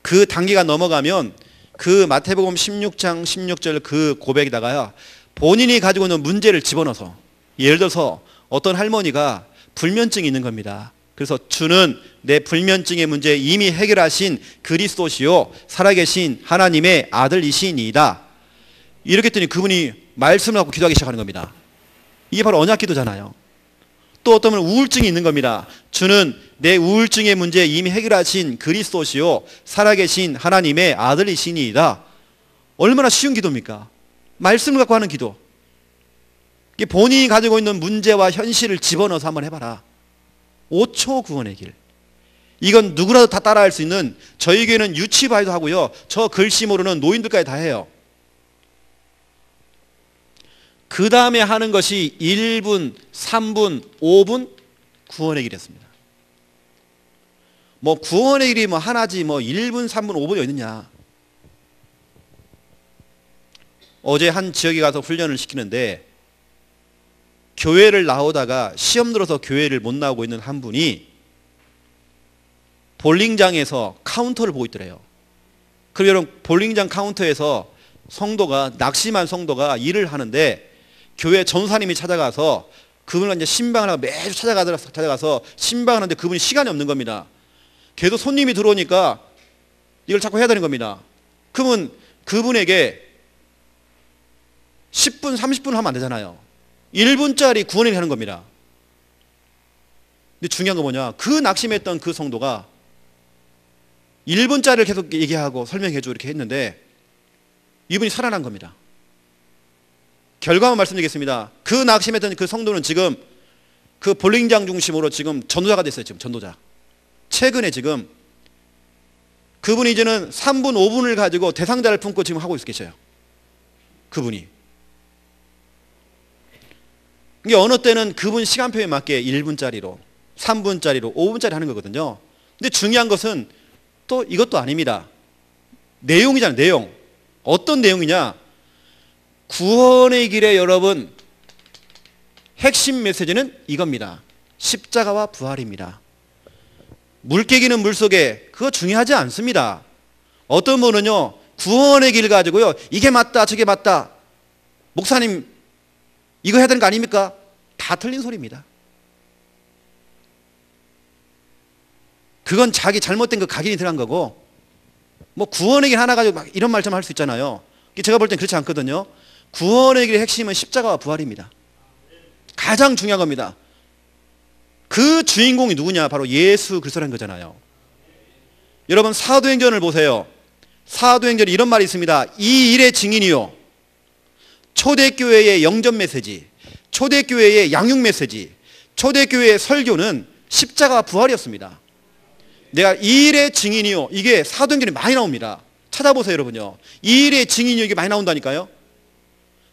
그 단계가 넘어가면 그 마태복음 16장 16절 그 고백에다가요 본인이 가지고 있는 문제를 집어넣어서, 예를 들어서 어떤 할머니가 불면증이 있는 겁니다. 그래서 주는 내 불면증의 문제 이미 해결하신 그리스도시요 살아계신 하나님의 아들이시니이다. 이렇게 했더니 그분이 말씀을 하고 기도하기 시작하는 겁니다. 이게 바로 언약 기도잖아요. 또 어떤 분은 우울증이 있는 겁니다. 주는 내 우울증의 문제 이미 해결하신 그리스도시요 살아계신 하나님의 아들이시니이다. 얼마나 쉬운 기도입니까? 말씀을 갖고 하는 기도. 본인이 가지고 있는 문제와 현실을 집어넣어서 한번 해봐라. 5초 구원의 길. 이건 누구라도 다 따라할 수 있는, 저희에게는 유치바이도 하고요 저 글씨 모르는 노인들까지 다 해요. 그 다음에 하는 것이 1분, 3분, 5분 구원의 길이었습니다. 뭐 구원의 길이 뭐 하나지 뭐 1분, 3분, 5분이 어딨냐. 어제 한 지역에 가서 훈련을 시키는데 교회를 나오다가 시험 들어서 교회를 못 나오고 있는 한 분이 볼링장에서 카운터를 보고 있더래요. 그리고 여러분 볼링장 카운터에서 성도가 낙심한 성도가 일을 하는데 교회 전사님이 찾아가서 그분을 이제 신방을 하고 매주 찾아가서 신방을 하는데 그분이 시간이 없는 겁니다. 계속 손님이 들어오니까 이걸 자꾸 해야 되는 겁니다. 그러면 그분에게 10분, 30분 하면 안 되잖아요. 1분짜리 구원을 하는 겁니다. 근데 중요한 건 뭐냐? 그 낙심했던 그 성도가 1분짜리를 계속 얘기하고 설명해줘 이렇게 했는데 이분이 살아난 겁니다. 결과만 말씀드리겠습니다. 그 낙심했던 그 성도는 지금 그 볼링장 중심으로 지금 전도자가 됐어요. 지금 전도자. 최근에 지금 그분이 이제는 3분, 5분을 가지고 대상자를 품고 지금 하고 계셔요. 그분이. 이게 어느 때는 그분 시간표에 맞게 1분짜리로, 3분짜리로, 5분짜리 하는 거거든요. 근데 중요한 것은 또 이것도 아닙니다. 내용이잖아요. 내용. 어떤 내용이냐? 구원의 길에 여러분 핵심 메시지는 이겁니다. 십자가와 부활입니다. 물개기는 물속에 그거 중요하지 않습니다. 어떤 분은요 구원의 길 가지고요 이게 맞다 저게 맞다 목사님 이거 해야 되는 거 아닙니까? 다 틀린 소리입니다. 그건 자기 잘못된 그 각인이 들어간 거고 뭐 구원의 길 하나 가지고 막 이런 말 좀 할 수 있잖아요. 제가 볼 땐 그렇지 않거든요. 구원의 길의 핵심은 십자가와 부활입니다. 가장 중요한 겁니다. 그 주인공이 누구냐? 바로 예수 그리스도라는 거잖아요. 여러분 사도행전을 보세요. 사도행전에 이런 말이 있습니다. 이 일의 증인이요 초대교회의 영전 메시지, 초대교회의 양육 메시지, 초대교회의 설교는 십자가와 부활이었습니다. 내가 이 일의 증인이요 이게 사도행전에 많이 나옵니다. 찾아보세요 여러분요. 이 일의 증인이요 이게 많이 나온다니까요.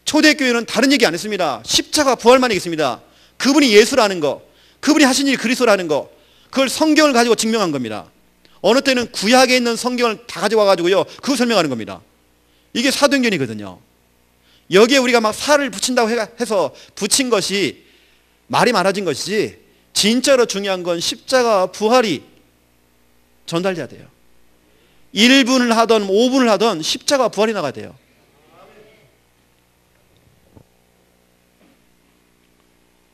초대교회는 다른 얘기 안 했습니다. 십자가 부활만 얘기했습니다. 그분이 예수라는 거, 그분이 하신 일이 그리스도라는 거, 그걸 성경을 가지고 증명한 겁니다. 어느 때는 구약에 있는 성경을 다 가져와가지고요 그거 설명하는 겁니다. 이게 사도행전이거든요. 여기에 우리가 막 살을 붙인다고 해서 붙인 것이 말이 많아진 것이지 진짜로 중요한 건 십자가와 부활이 전달돼야 돼요. 1분을 하던 5분을 하던 십자가와 부활이 나가야 돼요.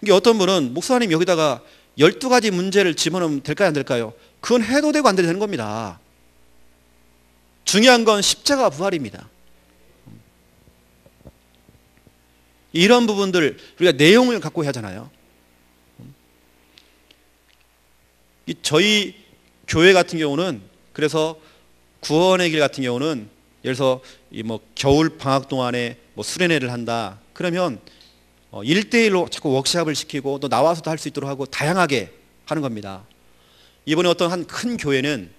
이게 어떤 분은 목사님 여기다가 12가지 문제를 집어넣으면 될까요 안 될까요? 그건 해도 되고 안 돼도 되는 겁니다. 중요한 건 십자가와 부활입니다. 이런 부분들 우리가 내용을 갖고 해야 하잖아요. 저희 교회 같은 경우는 그래서 구원의 길 같은 경우는 예를 들어서 뭐 겨울 방학 동안에 뭐 수련회를 한다 그러면 1대1로 자꾸 워크숍을 시키고 또 나와서도 할 수 있도록 하고 다양하게 하는 겁니다. 이번에 어떤 한 큰 교회는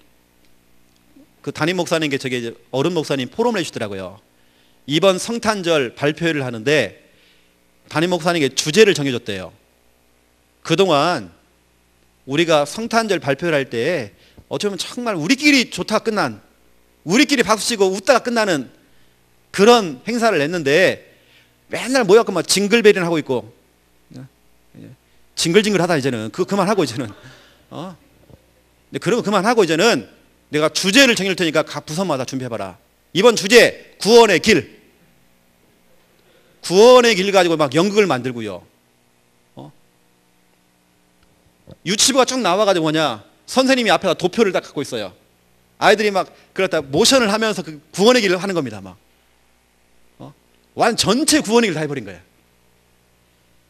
그 담임 목사님께 저기 어른 목사님 포럼을 해주시더라고요. 이번 성탄절 발표회를 하는데 담임 목사님께 주제를 정해줬대요. 그동안 우리가 성탄절 발표를 할 때 어쩌면 정말 우리끼리 좋다가 끝난, 우리끼리 박수치고 웃다가 끝나는 그런 행사를 냈는데 맨날 모여갖고 막 징글벨이나 하고 있고 징글징글하다 이제는 그거 그만하고 이제는 근데 그런 거 그만하고 이제는 내가 주제를 정할 테니까 각 부서마다 준비해봐라. 이번 주제 구원의 길, 구원의 길 가지고 막 연극을 만들고요. 유치부가 쭉 나와가지고 뭐냐 선생님이 앞에다 도표를 딱 갖고 있어요. 아이들이 막 그렇다 모션을 하면서 그 구원의 길을 하는 겁니다. 막 전체 구원의 길을 다 해버린 거예요.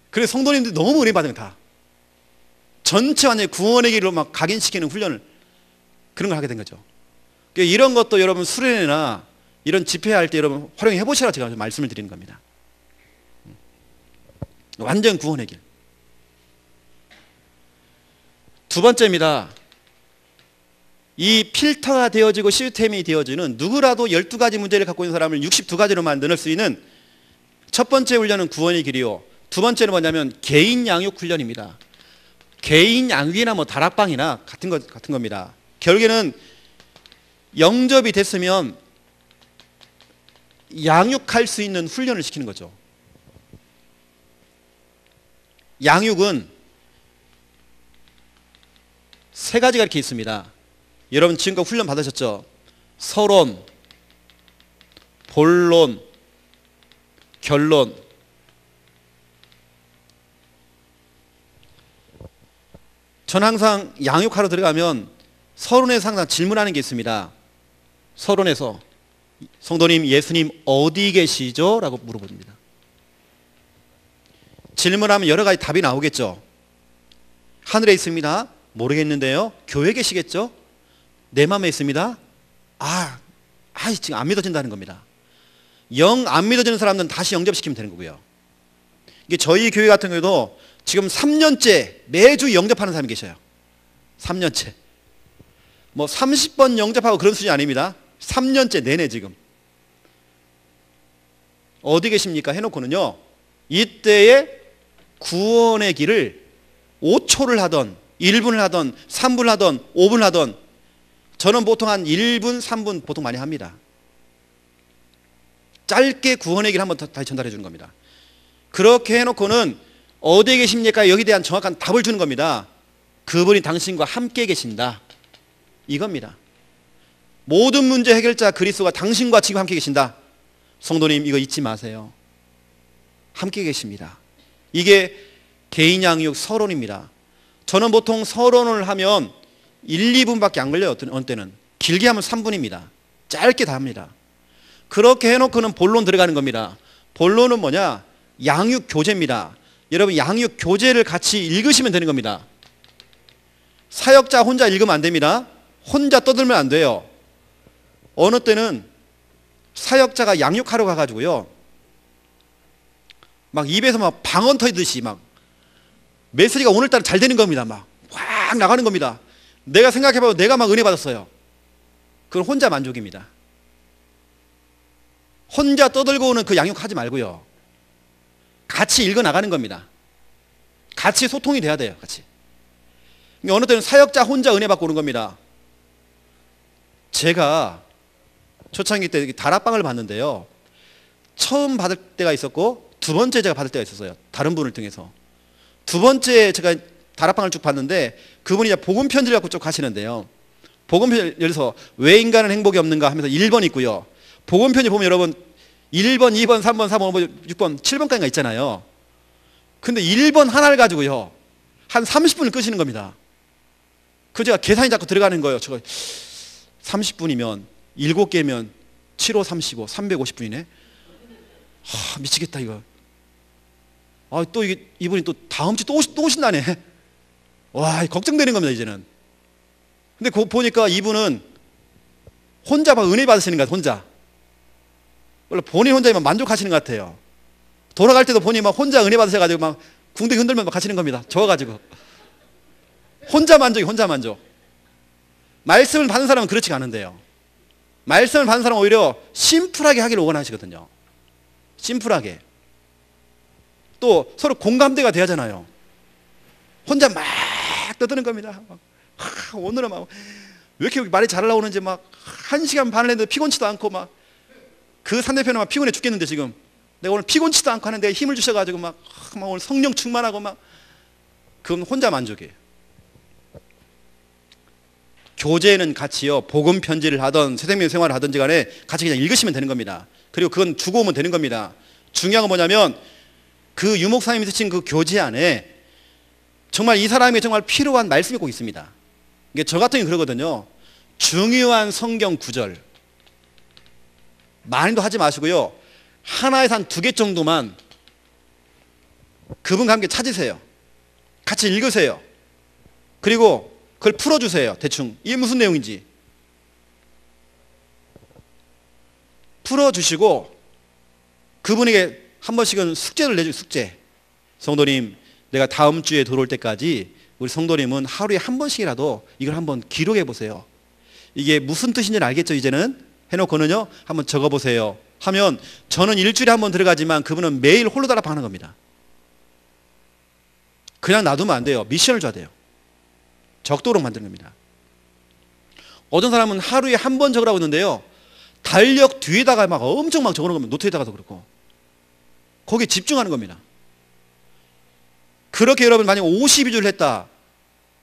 그래서 성도님들이 너무 은혜 받으면 다 전체 완전히 구원의 길로 막 각인시키는 훈련을 그런 걸 하게 된 거죠. 그러니까 이런 것도 여러분 수련회나 이런 집회할 때 여러분 활용해 보시라고 제가 말씀을 드리는 겁니다. 완전 구원의 길. 두 번째입니다. 이 필터가 되어지고 시스템이 되어지는 누구라도 12가지 문제를 갖고 있는 사람을 62가지로 만들 수 있는 첫 번째 훈련은 구원의 길이요. 두 번째는 뭐냐면 개인 양육 훈련입니다. 개인 양육이나 뭐 다락방이나 같은 겁니다. 결국에는 영접이 됐으면 양육할 수 있는 훈련을 시키는 거죠. 양육은 세 가지가 이렇게 있습니다. 여러분 지금까지 훈련 받으셨죠? 서론, 본론, 결론. 전 항상 양육하러 들어가면 서론에서 항상 질문하는 게 있습니다. 서론에서 성도님, 예수님 어디 계시죠? 라고 물어봅니다. 질문하면 여러 가지 답이 나오겠죠. 하늘에 있습니다. 모르겠는데요. 교회에 계시겠죠? 내 마음에 있습니다. 지금 안 믿어진다는 겁니다. 영 안 믿어지는 사람들은 다시 영접시키면 되는 거고요. 이게 저희 교회 같은 경우도 지금 3년째 매주 영접하는 사람이 계셔요. 3년째. 뭐 30번 영접하고 그런 수준이 아닙니다. 3년째 내내 지금. 어디 계십니까? 해놓고는요. 이때에 구원의 길을 5초를 하던 1분을 하던 3분을 하던 5분을 하던 저는 보통 한 1분 3분 보통 많이 합니다. 짧게 구원의 길을 한번 다시 전달해 주는 겁니다. 그렇게 해놓고는 어디에 계십니까? 여기에 대한 정확한 답을 주는 겁니다. 그분이 당신과 함께 계신다. 이겁니다. 모든 문제 해결자 그리스도가 당신과 지금 함께 계신다. 성도님 이거 잊지 마세요. 함께 계십니다. 이게 개인 양육 서론입니다. 저는 보통 서론을 하면 1, 2분밖에 안 걸려요. 어떤 때는 길게 하면 3분입니다. 짧게 다 합니다. 그렇게 해놓고는 본론 들어가는 겁니다. 본론은 뭐냐? 양육 교재입니다. 여러분 양육 교재를 같이 읽으시면 되는 겁니다. 사역자 혼자 읽으면 안 됩니다. 혼자 떠들면 안 돼요. 어느 때는 사역자가 양육하러 가가지고요 막 입에서 막 방언 터지듯이 막 메시지가 오늘따라 잘 되는 겁니다. 막 확 나가는 겁니다. 내가 생각해봐도 내가 막 은혜 받았어요. 그건 혼자 만족입니다. 혼자 떠들고 오는 그 양육하지 말고요 같이 읽어 나가는 겁니다. 같이 소통이 돼야 돼요. 같이. 어느 때는 사역자 혼자 은혜 받고 오는 겁니다. 제가 초창기 때 다락방을 받는데요 처음 받을 때가 있었고 두 번째 제가 받을 때가 있었어요. 다른 분을 통해서. 두 번째 제가 다락방을 쭉 봤는데 그분이 이제 복음 편지를 갖고 쭉 가시는데요. 복음 편지 예를 들어서 왜 인간은 행복이 없는가 하면서 1번 있고요. 복음 편지 보면 여러분 1번, 2번, 3번, 4번, 5번, 6번, 7번까지가 있잖아요. 근데 1번 하나를 가지고요 한 30분을 끄시는 겁니다. 그 제가 계산이 자꾸 들어가는 거예요. 저거 30분이면 7개면 7, 5, 35, 350분이네. 미치겠다 이거. 또 이분이 또 다음 주 또 오신다네. 와, 걱정되는 겁니다 이제는. 근데 그거 보니까 이분은 혼자 막 은혜 받으시는 것 같아요. 혼자. 원래 본인 혼자만 만족하시는 것 같아요. 돌아갈 때도 본인이 막 혼자 은혜 받으셔가지고 막 궁둥이 흔들면 막 가시는 겁니다. 저어가지고. 혼자 만족. 말씀을 받은 사람은 그렇지가 않은데요. 말씀을 받은 사람은 오히려 심플하게 하기를 원하시거든요. 심플하게. 또 서로 공감대가 돼야 하잖아요. 혼자 막 떠드는 겁니다. 오늘은 막 왜 이렇게 말이 잘 나오는지 막 1시간 반을 했는데 피곤치도 않고 막 그 상대편은 막 피곤해 죽겠는데 지금 내가 오늘 피곤치도 않고 하는데 힘을 주셔가지고 막 오늘 성령 충만하고 막 그건 혼자 만족이에요. 교재는 같이요 복음 편지를 하던 새생명 생활을 하든지 간에 같이 그냥 읽으시면 되는 겁니다. 그리고 그건 주고 오면 되는 겁니다. 중요한 건 뭐냐면 그 유목사님이 쓰신 그 교재 안에 정말 이 사람이 정말 필요한 말씀이 꼭 있습니다. 이게 저 같은 경우 그러거든요. 중요한 성경 구절 많이도 하지 마시고요 하나에서 한 2개 정도만 그분과 함께 찾으세요. 같이 읽으세요. 그리고 그걸 풀어주세요. 대충 이게 무슨 내용인지 풀어주시고 그분에게 한 번씩은 숙제를 내주세요. 숙제. 성도님 내가 다음 주에 들어올 때까지 우리 성도님은 하루에 한 번씩이라도 이걸 한번 기록해 보세요. 이게 무슨 뜻인지는 알겠죠? 이제는 해놓고는요 한번 적어보세요 하면 저는 일주일에 한 번 들어가지만 그분은 매일 홀로 달아방하는 겁니다. 그냥 놔두면 안 돼요. 미션을 줘야 돼요. 적도록 만드는 겁니다. 어떤 사람은 하루에 한 번 적으라고 했는데요, 달력 뒤에다가 막 엄청 막 적어놓은 겁니다. 노트에다가도 그렇고. 거기에 집중하는 겁니다. 그렇게 여러분 만약 52주를 했다,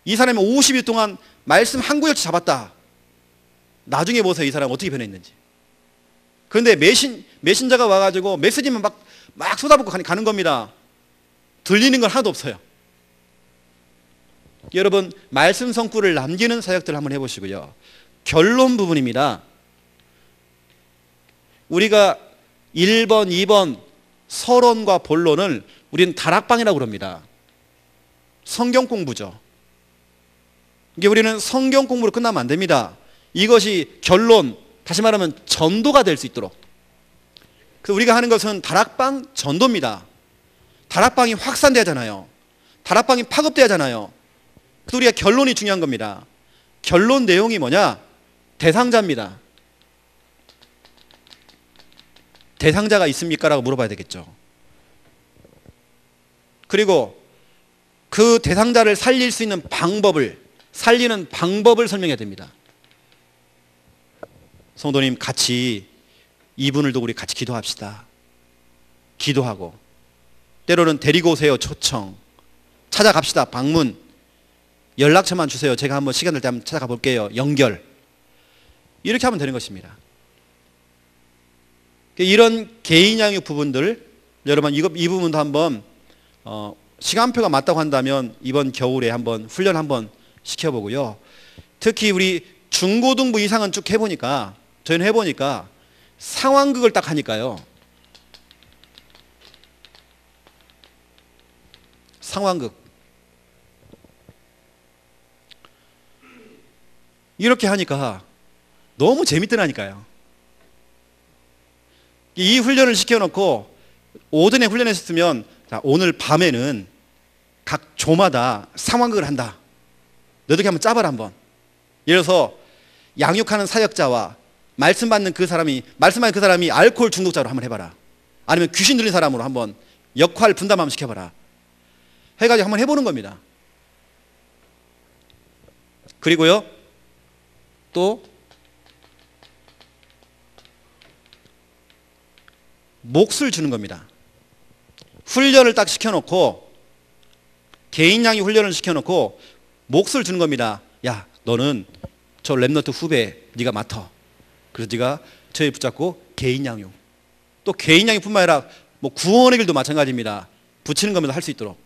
이 사람이 50일 동안 말씀 한 구절치 잡았다, 나중에 보세요 이 사람 어떻게 변했는지. 그런데 메신저가 와가지고 메시지만 막 쏟아붓고 가는 겁니다. 들리는 건 하나도 없어요. 여러분 말씀 성구를 남기는 사역들 한번 해보시고요. 결론 부분입니다. 우리가 1번, 2번 서론과 본론을 우리는 다락방이라고 그럽니다. 성경 공부죠. 이게 우리는 성경 공부로 끝나면 안 됩니다. 이것이 결론, 다시 말하면 전도가 될 수 있도록. 그래서 우리가 하는 것은 다락방 전도입니다. 다락방이 확산돼야 하잖아요. 다락방이 파급돼야 하잖아요. 그래서 우리가 결론이 중요한 겁니다. 결론 내용이 뭐냐? 대상자입니다. 대상자가 있습니까? 라고 물어봐야 되겠죠. 그리고 그 대상자를 살릴 수 있는 살리는 방법을 설명해야 됩니다. 성도님 같이 이분을 두고 우리 같이 기도합시다. 기도하고 때로는 데리고 오세요. 초청. 찾아갑시다. 방문. 연락처만 주세요. 제가 한번 시간 될 때 한번 찾아가 볼게요. 연결. 이렇게 하면 되는 것입니다. 이런 개인 양육 부분들, 여러분 이 부분도 한번 시간표가 맞다고 한다면 이번 겨울에 한번 훈련 한번 시켜보고요. 특히 우리 중고등부 이상은 쭉 해보니까, 저희는 해보니까 상황극을 딱 하니까요. 상황극. 이렇게 하니까 너무 재밌더라니까요. 이 훈련을 시켜놓고 오전에 훈련했으면, 자, 오늘 밤에는 각 조마다 상황극을 한다. 너희들이 한번 짜봐라 한번. 예를 들어서 양육하는 사역자와 말씀 받는 그 사람이 알코올 중독자로 한번 해봐라. 아니면 귀신 들린 사람으로 한번 역할 분담 한번 시켜봐라. 해가지고 한번 해보는 겁니다. 그리고요, 또 몫을 주는 겁니다. 훈련을 딱 시켜놓고, 개인 양육 훈련을 시켜놓고 몫을 주는 겁니다. 야, 너는 저 랩너트 후배 네가 맡아. 그래서 네가 저희 붙잡고 개인 양육. 또 개인 양육뿐만 아니라 뭐 구원의 길도 마찬가지입니다. 붙이는 겁니다. 할 수 있도록.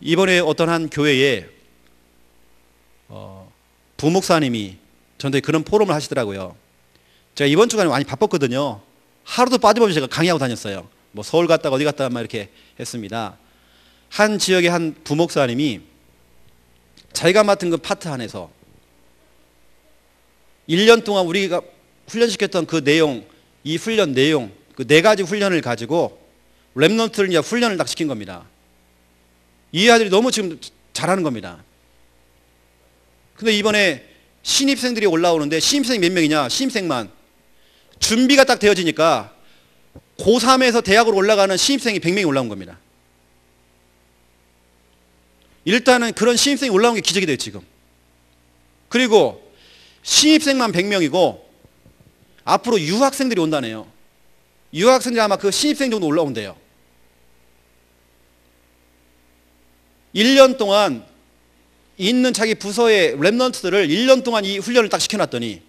이번에 어떤 한 교회에 부목사님이 저한테 그런 포럼을 하시더라고요. 제가 이번 주간에 많이 바빴거든요. 하루도 빠짐없이 제가 강의하고 다녔어요. 뭐 서울 갔다가 어디 갔다가 막 이렇게 했습니다. 한 지역의 한 부목사님이 자기가 맡은 그 파트 안에서 1년 동안 우리가 훈련시켰던 그 내용, 이 훈련 내용, 그 4가지 훈련을 가지고 랩넌트를 이제 훈련을 딱 시킨 겁니다. 이 아들이 너무 지금 잘하는 겁니다. 근데 이번에 신입생들이 올라오는데, 신입생이 몇 명이냐? 신입생만. 준비가 딱 되어지니까 고3에서 대학으로 올라가는 신입생이 100명이 올라온 겁니다. 일단은 그런 신입생이 올라온 게 기적이 돼요 지금. 그리고 신입생만 100명이고 앞으로 유학생들이 온다네요. 유학생들이 아마 그 신입생 정도 올라온대요. 1년 동안 있는 자기 부서의 랩넌트들을 1년 동안 이 훈련을 딱 시켜놨더니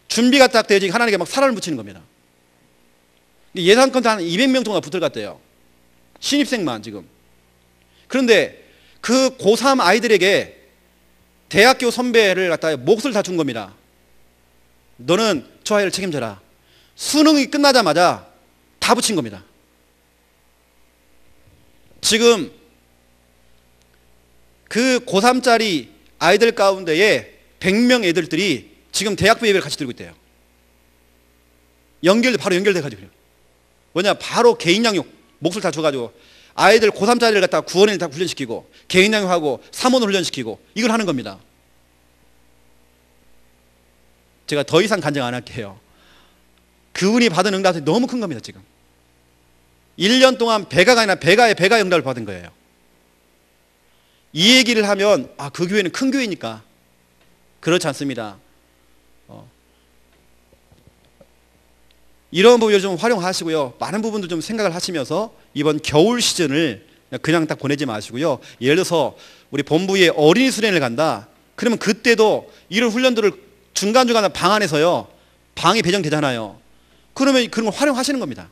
준비가 딱 되어지니 하나님께 막 사람을 붙이는 겁니다. 예상컨대 한 200명 정도 붙을 것 같대요. 신입생만 지금. 그런데 그 고3 아이들에게 대학교 선배를 갖다가 몫을 다 준 겁니다. 너는 저 아이를 책임져라. 수능이 끝나자마자 다 붙인 겁니다. 지금 그 고3짜리 아이들 가운데에 100명 애들들이 지금 대학부 예배를 같이 들고 있대요. 바로 연결돼가지고. 뭐냐, 바로 개인 양육 몫을 다 줘가지고 아이들 고3짜리를 갖다가 구원을 다 훈련시키고 개인 양육하고 사모를 훈련시키고 이걸 하는 겁니다. 제가 더 이상 간증 안 할게요. 그분이 받은 응답이 너무 큰 겁니다. 지금 1년 동안 배가가 아니라 배가의 배가 응답을 받은 거예요. 이 얘기를 하면 그 교회는 큰 교회니까. 그렇지 않습니다. 이런 부분을 좀 활용하시고요. 많은 부분도 좀 생각을 하시면서 이번 겨울 시즌을 그냥 딱 보내지 마시고요. 예를 들어서 우리 본부에 어린이 수련회를 간다. 그러면 그때도 이런 훈련들을 중간중간 방 안에서요. 방이 배정되잖아요. 그러면 그런 걸 활용하시는 겁니다.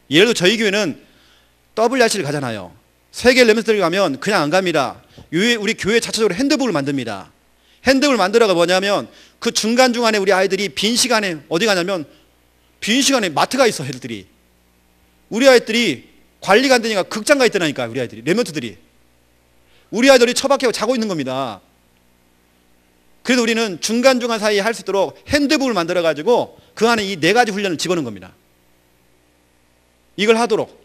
예를 들어 저희 교회는 WRC를 가잖아요. 세계 렘넌트들 가면 그냥 안 갑니다. 우리 교회 자체적으로 핸드북을 만듭니다. 핸드북을 만들어가 뭐냐면 그 중간중간에 우리 아이들이 빈 시간에 어디 가냐면 빈 시간에 마트 가 있어. 애들이 우리 아이들이 관리가 안 되니까 극장 가 있더라니까. 우리 아이들이 렘넌트들이 우리 아이들이 처박혀 자고 있는 겁니다. 그래서 우리는 중간중간 사이에 할 수 있도록 핸드북을 만들어 가지고 그 안에 이 4가지 훈련을 집어넣은 겁니다. 이걸 하도록.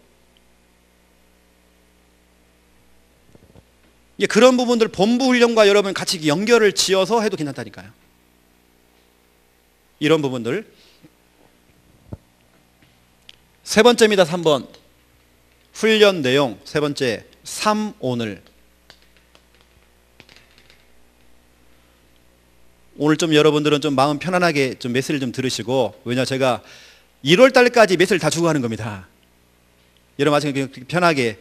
그런 부분들 본부 훈련과 여러분 같이 연결을 지어서 해도 괜찮다니까요. 이런 부분들. 세 번째입니다. 3번. 훈련 내용. 세 번째. 3오늘. 오늘 좀 여러분들은 좀 마음 편안하게 좀 메시지를 좀 들으시고, 왜냐 제가 1월 달까지 메시지를 다 주고 하는 겁니다. 여러분 아직 편하게.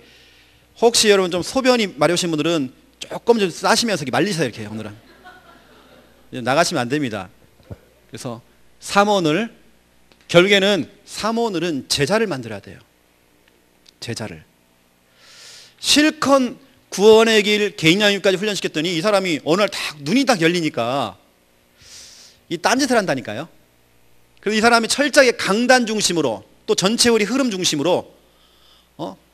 혹시 여러분 좀 소변이 마려우신 분들은 조금 좀 싸시면서 이렇게 말리세요. 이렇게 오늘은 나가시면 안 됩니다. 그래서 3오늘 결국에는 3오늘은 제자를 만들어야 돼요. 제자를. 실컷 구원의 길 개인 양육까지 훈련시켰더니 이 사람이 어느 날 딱 눈이 딱 열리니까 이 딴짓을 한다니까요. 그래서 이 사람이 철저하게 강단 중심으로 또 전체 우리 흐름 중심으로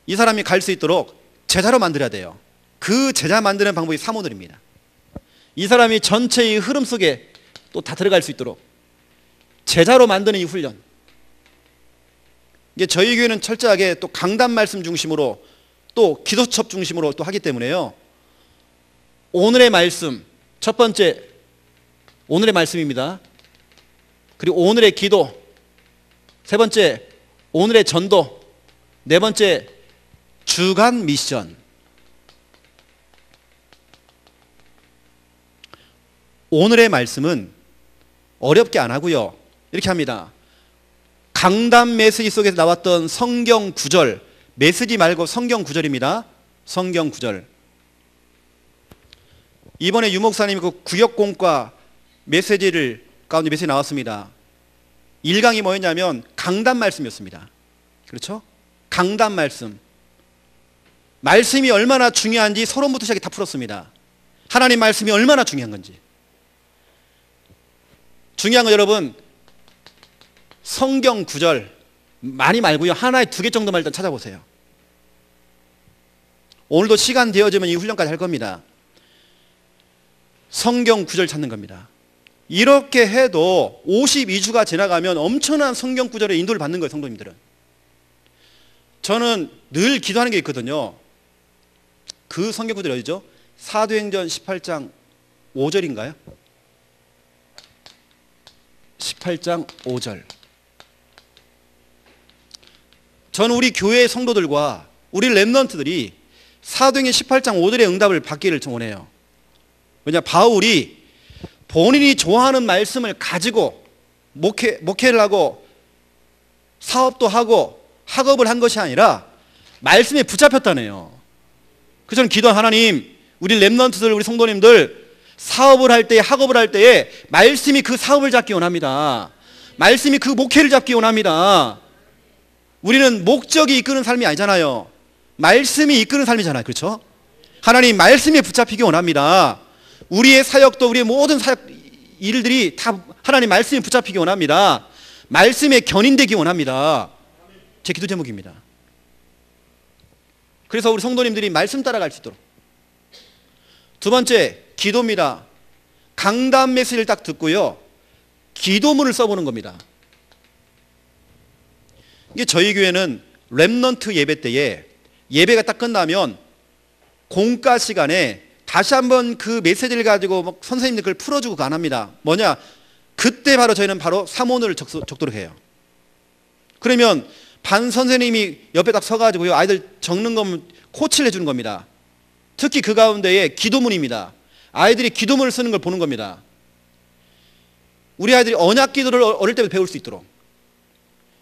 이 사람이 갈 수 있도록 제자로 만들어야 돼요. 그 제자 만드는 방법이 3오늘입니다. 이 사람이 전체의 흐름 속에 또 다 들어갈 수 있도록 제자로 만드는 이 훈련. 이게 저희 교회는 철저하게 또 강단 말씀 중심으로 또 기도첩 중심으로 또 하기 때문에요. 오늘의 말씀, 첫 번째 오늘의 말씀입니다. 그리고 오늘의 기도, 세 번째 오늘의 전도, 네 번째 주간 미션. 오늘의 말씀은 어렵게 안 하고요. 이렇게 합니다. 강단 메시지 속에서 나왔던 성경 구절, 메시지 말고 성경 구절입니다. 성경 구절. 이번에 유 목사님이 그 구역공과 메시지를 가운데 메시지 나왔습니다. 1강이 뭐였냐면 강단 말씀이었습니다. 그렇죠? 강단 말씀. 말씀이 얼마나 중요한지 서론부터 시작해 다 풀었습니다. 하나님 말씀이 얼마나 중요한 건지. 중요한 건 여러분 성경 구절 많이 말고요. 하나에 2개 정도만 일단 찾아보세요. 오늘도 시간 되어지면 이 훈련까지 할 겁니다. 성경 구절 찾는 겁니다. 이렇게 해도 52주가 지나가면 엄청난 성경 구절의 인도를 받는 거예요. 성도님들은. 저는 늘 기도하는 게 있거든요. 그 성경 구절이 어디죠? 사도행전 18장 5절인가요? 18장 5절. 저는 우리 교회 성도들과 우리 렘넌트들이 사도행전 18장 5절의 응답을 받기를 원해요. 왜냐, 바울이 본인이 좋아하는 말씀을 가지고 목회를 하고 사업도 하고 학업을 한 것이 아니라 말씀에 붙잡혔다네요. 그래서 저는 기도한 하나님, 우리 렘넌트들, 우리 성도님들 사업을 할 때, 학업을 할 때에 말씀이 그 사업을 잡기 원합니다. 말씀이 그 목회를 잡기 원합니다. 우리는 목적이 이끄는 삶이 아니잖아요. 말씀이 이끄는 삶이잖아요. 그렇죠? 하나님, 말씀에 붙잡히기 원합니다. 우리의 사역도, 우리의 모든 사역 일들이 다 하나님 말씀에 붙잡히기 원합니다. 말씀에 견인되기 원합니다. 제 기도 제목입니다. 그래서 우리 성도님들이 말씀 따라갈 수 있도록. 두 번째, 기도입니다. 강단 메시지를 딱 듣고요, 기도문을 써보는 겁니다. 이게 저희 교회는 렘넌트 예배 때에 예배가 딱 끝나면 공과 시간에 다시 한번 그 메시지를 가지고 막 선생님들 그걸 풀어주고 안 합니다. 뭐냐? 그때 바로 저희는 바로 3오늘을 적도록 해요. 그러면 반 선생님이 옆에 딱 서가지고요, 아이들 적는 거면 코치를 해주는 겁니다. 특히 그 가운데에 기도문입니다. 아이들이 기도문을 쓰는 걸 보는 겁니다. 우리 아이들이 언약 기도를 어릴 때부터 배울 수 있도록,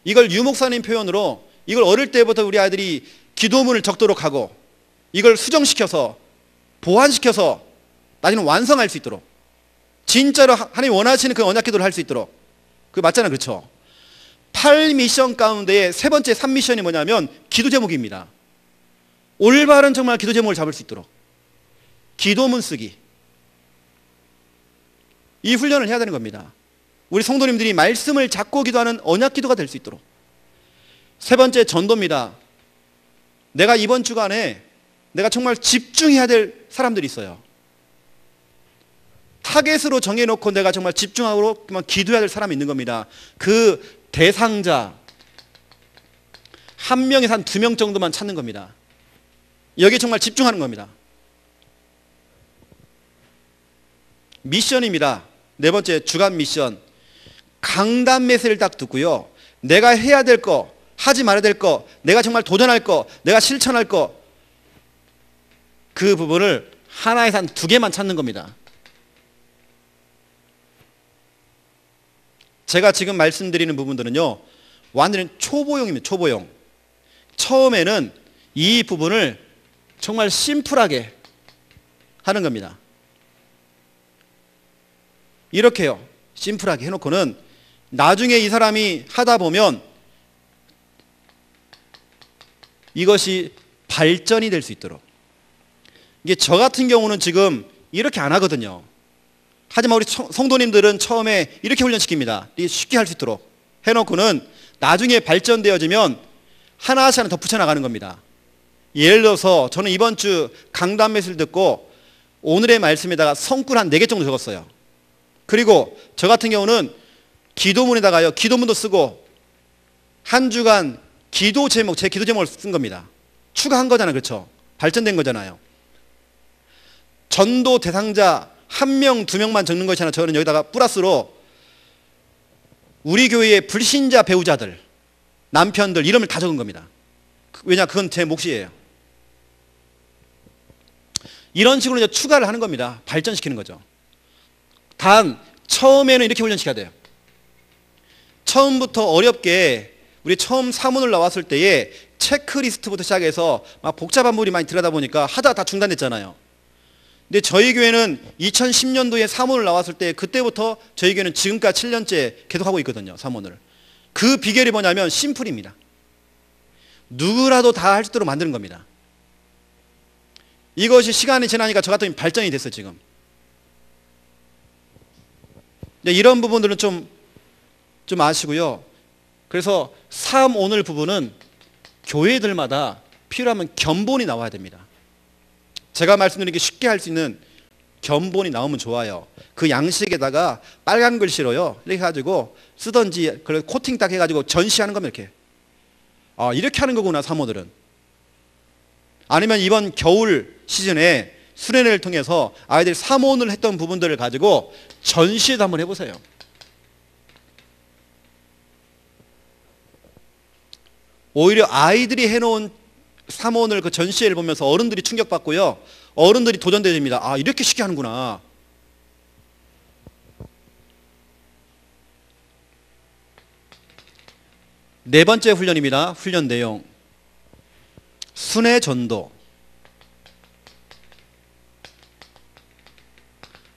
이걸 유 목사님 표현으로 이걸 어릴 때부터 우리 아이들이 기도문을 적도록 하고, 이걸 수정시켜서 보완시켜서 나중에 완성할 수 있도록, 진짜로 하나님 원하시는 그 언약 기도를 할 수 있도록. 그게 맞잖아요, 그렇죠? 8미션 가운데에 세 번째 3미션이 뭐냐면 기도 제목입니다. 올바른 정말 기도 제목을 잡을 수 있도록 기도문 쓰기, 이 훈련을 해야 되는 겁니다. 우리 성도님들이 말씀을 잡고 기도하는 언약 기도가 될 수 있도록. 세 번째 전도입니다. 내가 이번 주간에 내가 정말 집중해야 될 사람들이 있어요. 타겟으로 정해놓고 내가 정말 집중하고 기도해야 될 사람이 있는 겁니다. 그 대상자 한 명에서 한 2명 정도만 찾는 겁니다. 여기에 정말 집중하는 겁니다. 미션입니다. 네 번째 주간 미션. 강단 메시지를 딱 듣고요, 내가 해야 될 거, 하지 말아야 될 거, 내가 정말 도전할 거, 내가 실천할 거, 그 부분을 하나에서 한 2개만 찾는 겁니다. 제가 지금 말씀드리는 부분들은요, 완전히 초보용입니다. 초보용. 처음에는 이 부분을 정말 심플하게 하는 겁니다. 이렇게요, 심플하게 해놓고는 나중에 이 사람이 하다 보면 이것이 발전이 될 수 있도록. 이게 저 같은 경우는 지금 이렇게 안 하거든요. 하지만 우리 성도님들은 처음에 이렇게 훈련시킵니다. 이게 쉽게 할 수 있도록 해놓고는 나중에 발전되어지면 하나씩 하나 더 붙여나가는 겁니다. 예를 들어서 저는 이번 주 강단 메시지를 듣고 오늘의 말씀에다가 성꿀 한 4개 정도 적었어요. 그리고 저 같은 경우는 기도문에다가요, 기도문도 쓰고 한 주간 기도 제목, 제 기도 제목을 쓴 겁니다. 추가한 거잖아요, 그렇죠? 발전된 거잖아요. 전도 대상자 1명, 2명만 적는 것이 아니라 저는 여기다가 플러스로 우리 교회의 불신자 배우자들, 남편들 이름을 다 적은 겁니다. 왜냐, 그건 제 몫이에요. 이런 식으로 이제 추가를 하는 겁니다. 발전시키는 거죠. 단 처음에는 이렇게 훈련시켜야 돼요. 처음부터 어렵게 우리 처음 사문을 나왔을 때에 체크리스트부터 시작해서 막 복잡한 부분이 많이 들어가다 보니까 하다가 다 중단됐잖아요. 근데 저희 교회는 2010년도에 사문을 나왔을 때 그때부터 저희 교회는 지금까지 7년째 계속하고 있거든요, 사문을. 그 비결이 뭐냐면 심플입니다. 누구라도 다 할 수 있도록 만드는 겁니다. 이것이 시간이 지나니까 저 같은 경우는 발전이 됐어요, 지금. 이런 부분들은 좀 아시고요. 그래서 오늘 부분은 교회들마다 필요하면 견본이 나와야 됩니다. 제가 말씀드린 게 쉽게 할 수 있는 견본이 나오면 좋아요. 그 양식에다가 빨간 글씨로요, 이렇게 해가지고 쓰던지, 그리고 코팅 딱 해가지고 전시하는 겁니다, 이렇게. 아, 이렇게 하는 거구나, 사모들은. 아니면 이번 겨울 시즌에 수련회를 통해서 아이들이 사모를 했던 부분들을 가지고 전시회도 한번 해보세요. 오히려 아이들이 해놓은 사모를 그 전시회를 보면서 어른들이 충격받고요, 어른들이 도전됩니다. 아, 이렇게 쉽게 하는구나. 네 번째 훈련입니다. 훈련 내용. 순회 전도.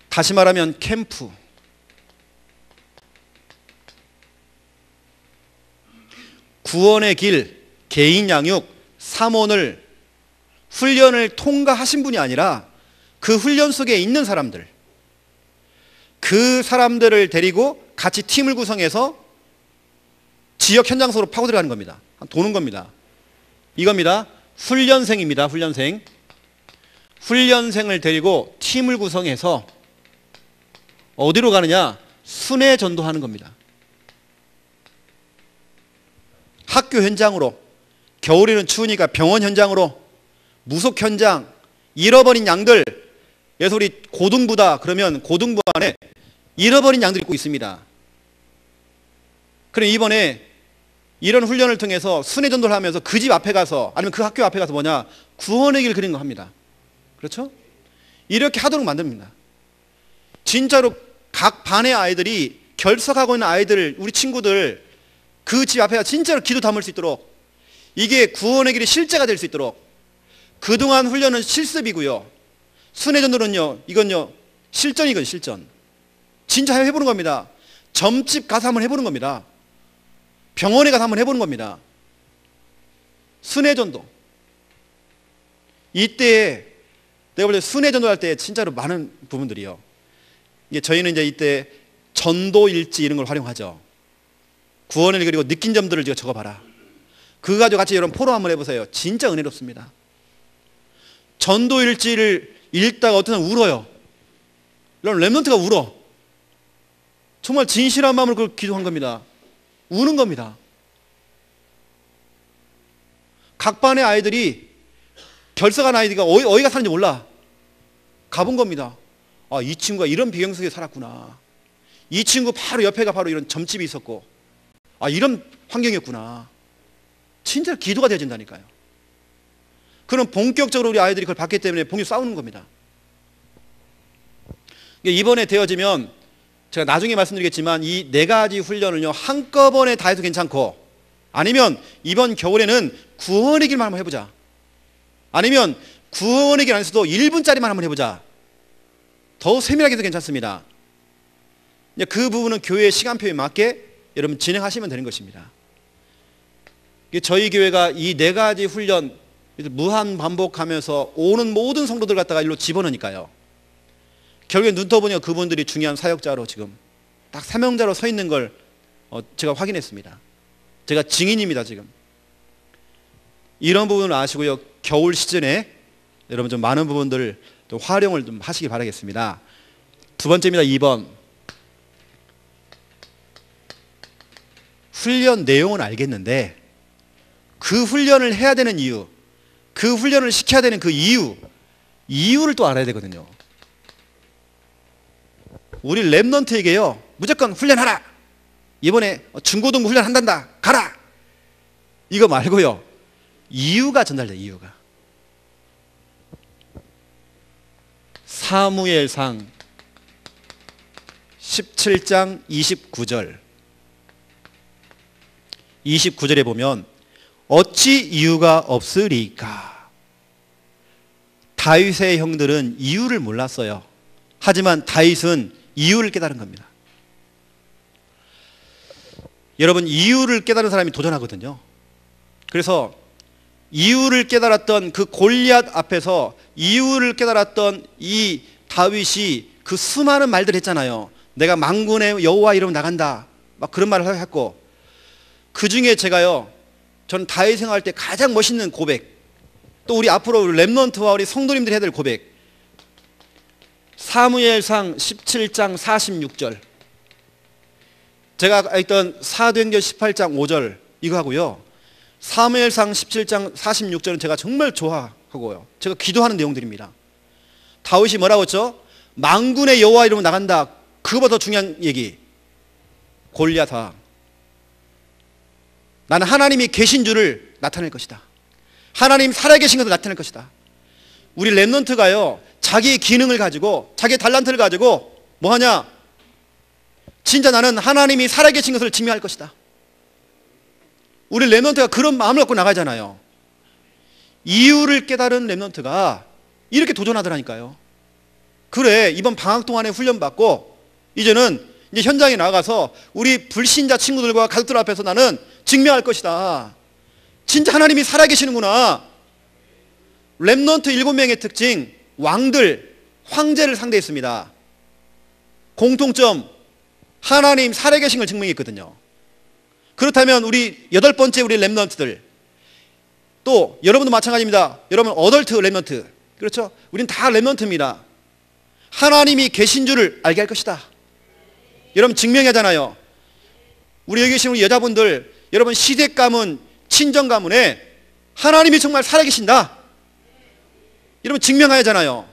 다시 말하면 캠프. 구원의 길, 개인 양육, 사모를 훈련을 통과하신 분이 아니라 그 훈련 속에 있는 사람들, 그 사람들을 데리고 같이 팀을 구성해서 지역 현장 속으로 파고 들어가는 겁니다. 도는 겁니다. 이겁니다. 훈련생입니다. 훈련생. 훈련생을 데리고 팀을 구성해서 어디로 가느냐? 순회 전도하는 겁니다. 학교 현장으로, 겨울에는 추우니까 병원 현장으로, 무속 현장, 잃어버린 양들. 그래서 우리 고등부다 그러면 고등부 안에 잃어버린 양들이 꼭 있습니다. 그럼 이번에 이런 훈련을 통해서 순회 전도를 하면서 그 집 앞에 가서, 아니면 그 학교 앞에 가서 뭐냐? 구원의 길 그리는 거 합니다. 그렇죠? 이렇게 하도록 만듭니다. 진짜로 각 반의 아이들이 결석하고 있는 아이들, 우리 친구들 그 집 앞에가 진짜로 기도 담을 수 있도록, 이게 구원의 길이 실제가 될 수 있도록. 그동안 훈련은 실습이고요. 순회전도는요, 이건요, 실전이거든요, 실전. 진짜 해보는 겁니다. 점집 가서 한번 해보는 겁니다. 병원에 가서 한번 해보는 겁니다. 순회전도. 이때 내가 볼 때 순회전도 할 때 진짜로 많은 부분들이요. 이게 저희는 이제 이때 전도일지 이런 걸 활용하죠. 구원을 그리고 느낀 점들을 제가 적어봐라. 그거 가지고 같이 여러분 포럼 한번 해보세요. 진짜 은혜롭습니다. 전도일지를 읽다가 어떤 사람 울어요. 여러분 렘넌트가 울어. 정말 진실한 마음으로 그걸 기도한 겁니다. 우는 겁니다. 각 반의 아이들이 결석한 아이들이 어디가 사는지 몰라. 가본 겁니다. 아, 이 친구가 이런 배경 속에 살았구나. 이 친구 바로 옆에가 바로 이런 점집이 있었고, 아, 이런 환경이었구나. 진짜 기도가 되어진다니까요. 그럼 본격적으로 우리 아이들이 그걸 받기 때문에 본격 싸우는 겁니다. 이번에 되어지면 제가 나중에 말씀드리겠지만 이 4가지 훈련을요 한꺼번에 다 해도 괜찮고, 아니면 이번 겨울에는 구원의 길만 한번 해보자, 아니면 구원의 길 안에서도 1분짜리만 한번 해보자. 더 세밀하게 해도 괜찮습니다. 그 부분은 교회의 시간표에 맞게 여러분 진행하시면 되는 것입니다. 저희 교회가 이 4가지 훈련 무한 반복하면서 오는 모든 성도들 갖다가 일로 집어넣으니까요. 결국에 눈 떠보니 그분들이 중요한 사역자로 지금 딱 사명자로 서 있는 걸 제가 확인했습니다. 제가 증인입니다. 지금 이런 부분을 아시고요, 겨울 시즌에 여러분 좀 많은 부분들 좀 활용을 좀 하시기 바라겠습니다. 두 번째입니다. 2번. 훈련 내용은 알겠는데 그 훈련을 해야 되는 이유, 그 훈련을 시켜야 되는 그 이유를 또 알아야 되거든요. 우리 랩넌트에게요 무조건 훈련하라, 이번에 중고등부 훈련한단다, 가라, 이거 말고요 이유가 전달돼요. 이유가. 사무엘상 17장 29절에 보면 어찌 이유가 없으리까. 다윗의 형들은 이유를 몰랐어요. 하지만 다윗은 이유를 깨달은 겁니다. 여러분 이유를 깨달은 사람이 도전하거든요. 그래서 이유를 깨달았던 그 골리앗 앞에서 이유를 깨달았던 이 다윗이 그 수많은 말들 했잖아요. 내가 만군의 여호와 이름 나간다, 막 그런 말을 했고, 그 중에 제가요, 저는 다윗 생활할 때 가장 멋있는 고백, 또 우리 앞으로 랩넌트와 우리 성도님들이 해야 될 고백, 사무엘상 17장 46절, 제가 읽던 사도행전 18장 5절 이거 하고요, 사무엘상 17장 46절은 제가 정말 좋아하고요, 제가 기도하는 내용들입니다. 다윗이 뭐라고 했죠? 만군의 여호와 이름으로 나간다. 그거보다 더 중요한 얘기, 골리앗아, 나는 하나님이 계신 줄을 나타낼 것이다. 하나님 살아계신 것을 나타낼 것이다. 우리 랩넌트가요 자기의 기능을 가지고, 자기의 달란트를 가지고 뭐하냐, 진짜 나는 하나님이 살아계신 것을 증명할 것이다. 우리 랩넌트가 그런 마음을 갖고 나가잖아요. 이유를 깨달은 랩넌트가 이렇게 도전하더라니까요. 그래, 이번 방학 동안에 훈련받고 이제는 이제 현장에 나가서 우리 불신자 친구들과 가족들 앞에서 나는 증명할 것이다. 진짜 하나님이 살아계시는구나. 랩넌트 7명의 특징, 왕들, 황제를 상대했습니다. 공통점, 하나님 살아계신 걸 증명했거든요. 그렇다면 우리 8번째 우리 랩넌트들, 또 여러분도 마찬가지입니다. 여러분 어덜트 랩넌트, 그렇죠? 우린 다 랩넌트입니다. 하나님이 계신 줄을 알게 할 것이다. 여러분 증명하잖아요. 우리 여기 계신 우리 여자분들, 여러분 시댁 가문, 친정 가문에 하나님이 정말 살아계신다, 여러분 증명하잖아요.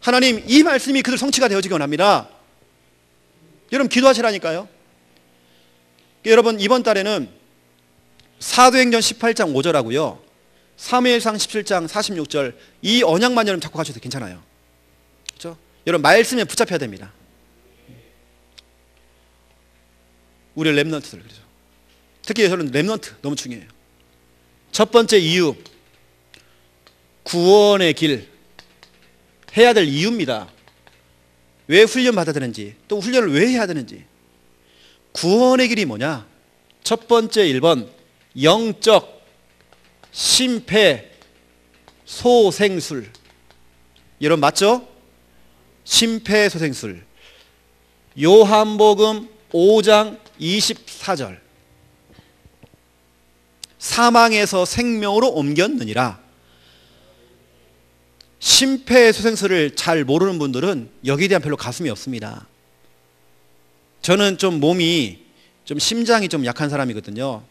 하나님 이 말씀이 그들 성취가 되어지기 원합니다. 여러분 기도하시라니까요. 여러분 이번 달에는 사도행전 18장 5절하고요 사무엘상 17장 46절 이 언약만 여러분 잡고 가셔도 괜찮아요. 그렇죠? 여러분 말씀에 붙잡혀야 됩니다. 우리 렘넌트들 그렇죠. 특히 저는 렘넌트 너무 중요해요. 첫 번째 이유 구원의 길 해야 될 이유입니다. 왜 훈련 받아야 되는지 또 훈련을 왜 해야 되는지. 구원의 길이 뭐냐? 첫 번째 1번 영적 심폐소생술. 여러분 맞죠? 심폐소생술. 요한복음 5장 24절 사망에서 생명으로 옮겼느니라. 심폐소생술을 잘 모르는 분들은 여기에 대한 별로 가슴이 없습니다. 저는 좀 몸이 좀 심장이 좀 약한 사람이거든요.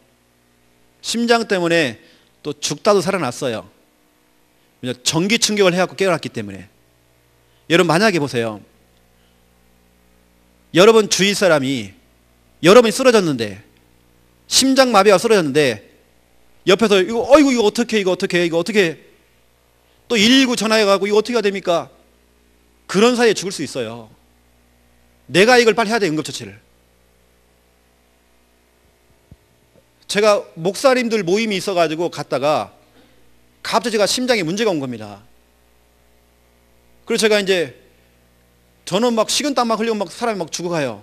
심장 때문에 또 죽다도 살아났어요. 전기 충격을 해갖고 깨어났기 때문에. 여러분 만약에 보세요. 여러분 주위 사람이 여러분이 쓰러졌는데 심장마비가 쓰러졌는데 옆에서 이거 어떻게 또 119 전화해가고 이거 어떻게 해야 됩니까? 그런 사이에 죽을 수 있어요. 내가 이걸 빨리 해야 돼. 응급처치를. 제가 목사님들 모임이 있어가지고 갔다가 갑자기 제가 심장에 문제가 온 겁니다. 그래서 제가 이제 저는 막 식은땀 막 흘리고 막 사람이 막 죽어가요.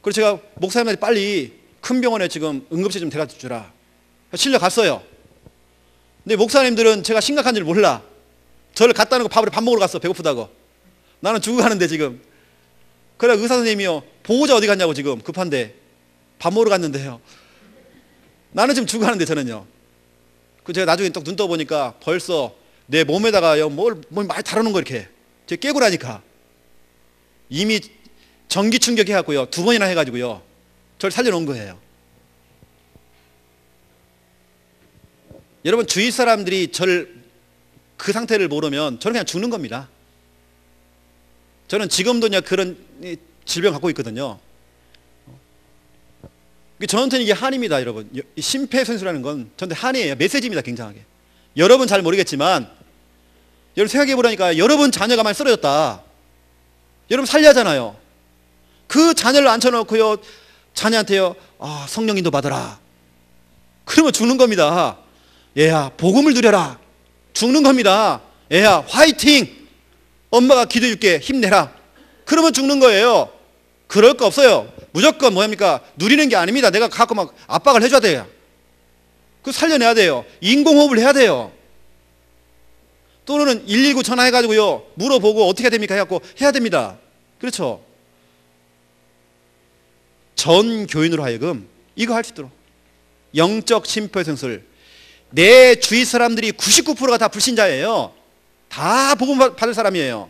그래서 제가 목사님한테 빨리 큰 병원에 지금 응급실 좀 데려다 주라. 실려갔어요. 근데 목사님들은 제가 심각한 줄 몰라. 저를 갖다 놓고 밥 먹으러 갔어. 배고프다고. 나는 죽어가는데 지금. 그래 의사 선생님이요. 보호자 어디 갔냐고 지금 급한데 밥 먹으러 갔는데요. 나는 지금 죽어가는데 저는요. 그 제가 나중에 딱 눈 떠보니까 벌써 내 몸에다가 뭘 많이 다루는 거 이렇게 제가 깨고 나니까 이미 전기 충격해갖고요 2번이나 해가지고요 저를 살려놓은 거예요. 여러분 주위 사람들이 저를 그 상태를 모르면 저는 그냥 죽는 겁니다. 저는 지금도 그런 질병 갖고 있거든요. 저한테는 이게 한입니다. 여러분 심폐소생술이라는 건 저한테 한이에요. 메시지입니다. 굉장하게. 여러분 잘 모르겠지만 여러분 생각해 보라니까 여러분 자녀가 많이 쓰러졌다. 여러분 살려야 하잖아요. 그 자녀를 앉혀놓고요 자녀한테요 성령인도 받아라. 그러면 죽는 겁니다. 얘야 복음을 누려라. 죽는 겁니다. 얘야 화이팅. 엄마가 기도해 줄게 힘내라. 그러면 죽는 거예요. 그럴 거 없어요. 무조건 뭐합니까? 누리는 게 아닙니다. 내가 갖고 막 압박을 해줘야 돼요. 그 살려내야 돼요. 인공호흡을 해야 돼요. 또는 119 전화해가지고요 물어보고 어떻게 해야 됩니까? 해갖고 해야 됩니다. 그렇죠? 전 교인으로 하여금 이거 할 수 있도록 영적 심폐소생술. 내 주위 사람들이 99%가 다 불신자예요. 다 복음 받을 사람이에요.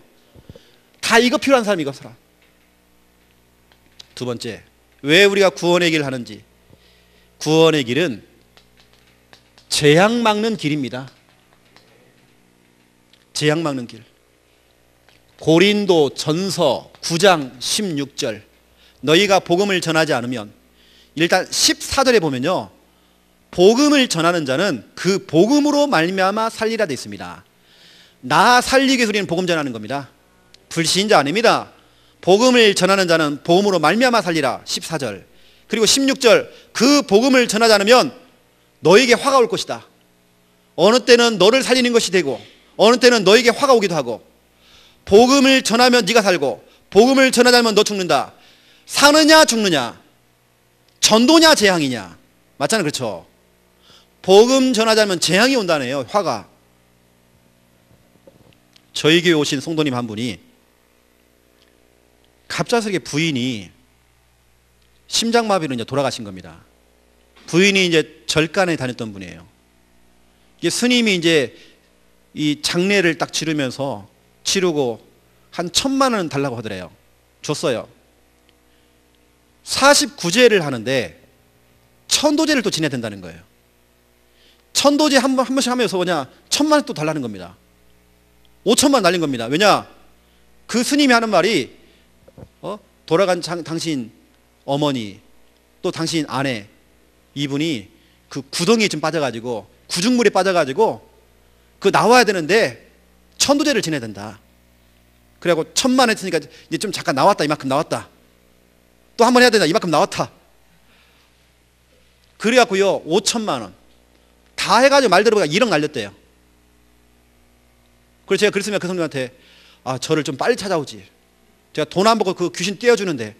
다 이거 필요한 사람이 이거 사람. 두 번째, 왜 우리가 구원의 길을 하는지. 구원의 길은 재앙 막는 길입니다. 재앙 막는 길. 고린도 전서 9장 16절. 너희가 복음을 전하지 않으면, 일단 14절에 보면요 복음을 전하는 자는 그 복음으로 말미암아 살리라 되어 있습니다. 나 살리기 위해서 우리는 복음 전하는 겁니다. 불신자 아닙니다. 복음을 전하는 자는 복음으로 말미암아 살리라 14절. 그리고 16절 그 복음을 전하지 않으면 너에게 화가 올 것이다. 어느 때는 너를 살리는 것이 되고 어느 때는 너에게 화가 오기도 하고. 복음을 전하면 네가 살고 복음을 전하지 않으면 너 죽는다. 사느냐 죽느냐, 전도냐 재앙이냐. 맞잖아요. 그렇죠? 복음 전하지 않으면 재앙이 온다네요. 화가. 저희 교회 오신 성도님 한 분이 갑작스럽게 부인이 심장마비로 이제 돌아가신 겁니다. 부인이 이제 절간에 다녔던 분이에요. 이게 스님이 이제 이 장례를 딱 치르고 한 1,000만 원 달라고 하더래요. 줬어요. 49제를 하는데 천도제를 또 지내야 된다는 거예요. 천도제 한 번씩 하면서 뭐냐 1,000만 원 또 달라는 겁니다. 5천만 원 날린 겁니다. 왜냐? 그 스님이 하는 말이 돌아간 당신 어머니 또 당신 아내 이분이 그 구덩이에 좀 빠져가지고 구중물에 빠져가지고 그 나와야 되는데 천도제를 지내야 된다. 그래갖고 1,000만 했으니까 이제 좀 잠깐 나왔다. 이만큼 나왔다. 또 한 번 해야 된다. 이만큼 나왔다. 그래갖고요 5,000만 원 다 해가지고 말 들어보니까 1억 날렸대요. 그래서 제가 그랬으면 그 성도한테 저를 좀 빨리 찾아오지. 제가 돈 안 받고 그 귀신 떼어주는데.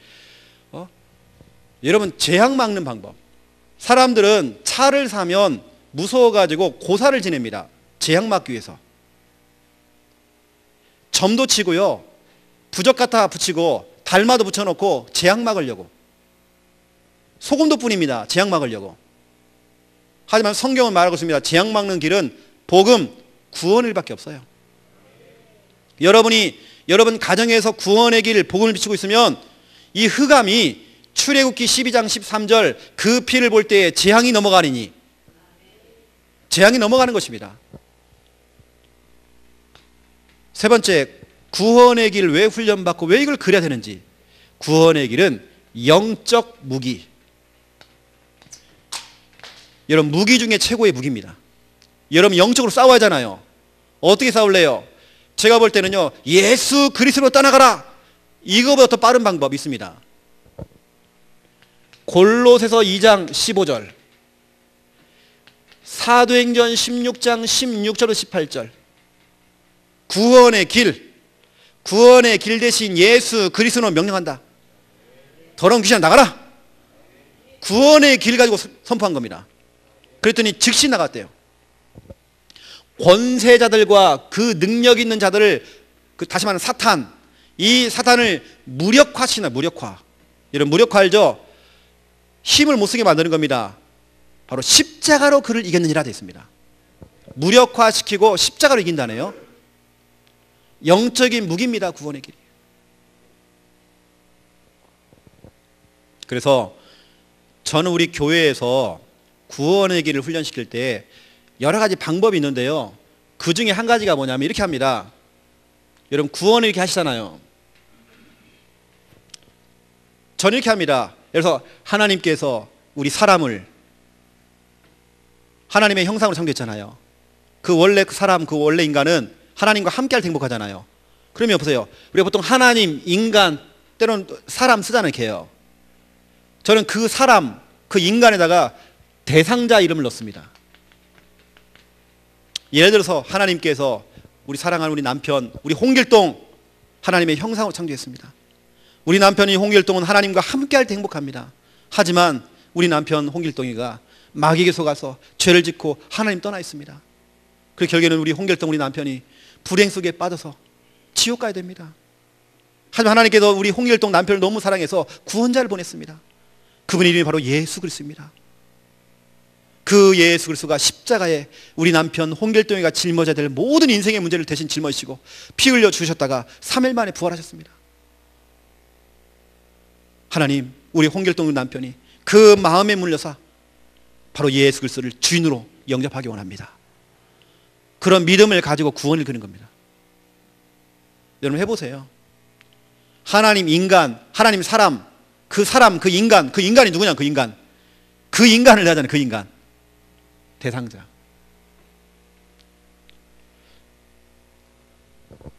여러분, 재앙 막는 방법. 사람들은 차를 사면 무서워가지고 고사를 지냅니다. 재앙 막기 위해서. 점도 치고요, 부적 갖다 붙이고 달마도 붙여놓고 재앙 막으려고. 소금도 뿌립니다. 재앙 막으려고. 하지만 성경은 말하고 있습니다. 재앙 막는 길은 복음, 구원의 길밖에 없어요. 여러분 가정에서 구원의 길, 복음을 비추고 있으면 이 흑암이 출애굽기 12장 13절 그 피를 볼 때에 재앙이 넘어가리니, 재앙이 넘어가는 것입니다. 세 번째, 구원의 길 왜 훈련받고 왜 이걸 그려야 되는지. 구원의 길은 영적 무기. 여러분, 무기 중에 최고의 무기입니다. 여러분, 영적으로 싸워야 하잖아요. 어떻게 싸울래요? 제가 볼 때는요, 예수 그리스도로 떠나가라, 이거보다 더 빠른 방법이 있습니다. 골로새서 2장 15절, 사도행전 16장 16절로 18절. 구원의 길 대신 예수 그리스도로 명령한다. 더러운 귀신아 나가라. 구원의 길 가지고 선포한 겁니다. 그랬더니 즉시 나갔대요. 권세자들과 그 능력 있는 자들을, 다시 말하는 사탄, 이 사탄을 무력화시키나, 무력화. 여러분, 무력화 알죠? 힘을 못 쓰게 만드는 겁니다. 바로 십자가로 그를 이겼느니라 되어 있습니다. 무력화시키고 십자가로 이긴다네요. 영적인 무기입니다. 구원의 길이. 그래서 저는 우리 교회에서 구원의 길을 훈련시킬 때 여러 가지 방법이 있는데요, 그 중에 한 가지가 뭐냐면 이렇게 합니다. 여러분, 구원을 이렇게 하시잖아요. 저는 이렇게 합니다. 그래서 하나님께서 우리 사람을 하나님의 형상으로 창조했잖아요. 그 원래 그 사람, 그 원래 인간은 하나님과 함께할 때 행복하잖아요. 그러면 보세요, 우리가 보통 하나님, 인간, 때로는 사람 쓰잖아요. 이렇게요. 저는 그 사람, 그 인간에다가 대상자 이름을 넣습니다. 예를 들어서 하나님께서 우리 사랑하는 우리 남편, 우리 홍길동, 하나님의 형상으로 창조했습니다. 우리 남편이 홍길동은 하나님과 함께할 때 행복합니다. 하지만 우리 남편 홍길동이가 마귀에게 속아서 죄를 짓고 하나님 떠나 있습니다. 그 결국에는 우리 홍길동, 우리 남편이 불행 속에 빠져서 지옥 가야 됩니다. 하지만 하나님께서 우리 홍길동 남편을 너무 사랑해서 구원자를 보냈습니다. 그분 이름이 바로 예수 그리스도입니다. 그 예수 그리스도가 십자가에 우리 남편 홍길동이가 짊어져야 될 모든 인생의 문제를 대신 짊어지시고 피 흘려 주셨다가 3일 만에 부활하셨습니다. 하나님, 우리 홍길동 남편이 그 마음에 물려서 바로 예수 그리스도를 주인으로 영접하기 원합니다. 그런 믿음을 가지고 구원을 그는 겁니다. 여러분 해보세요. 하나님, 인간, 하나님, 사람, 그 인간이 누구냐? 그 인간을 하잖아요. 그 인간, 대상자.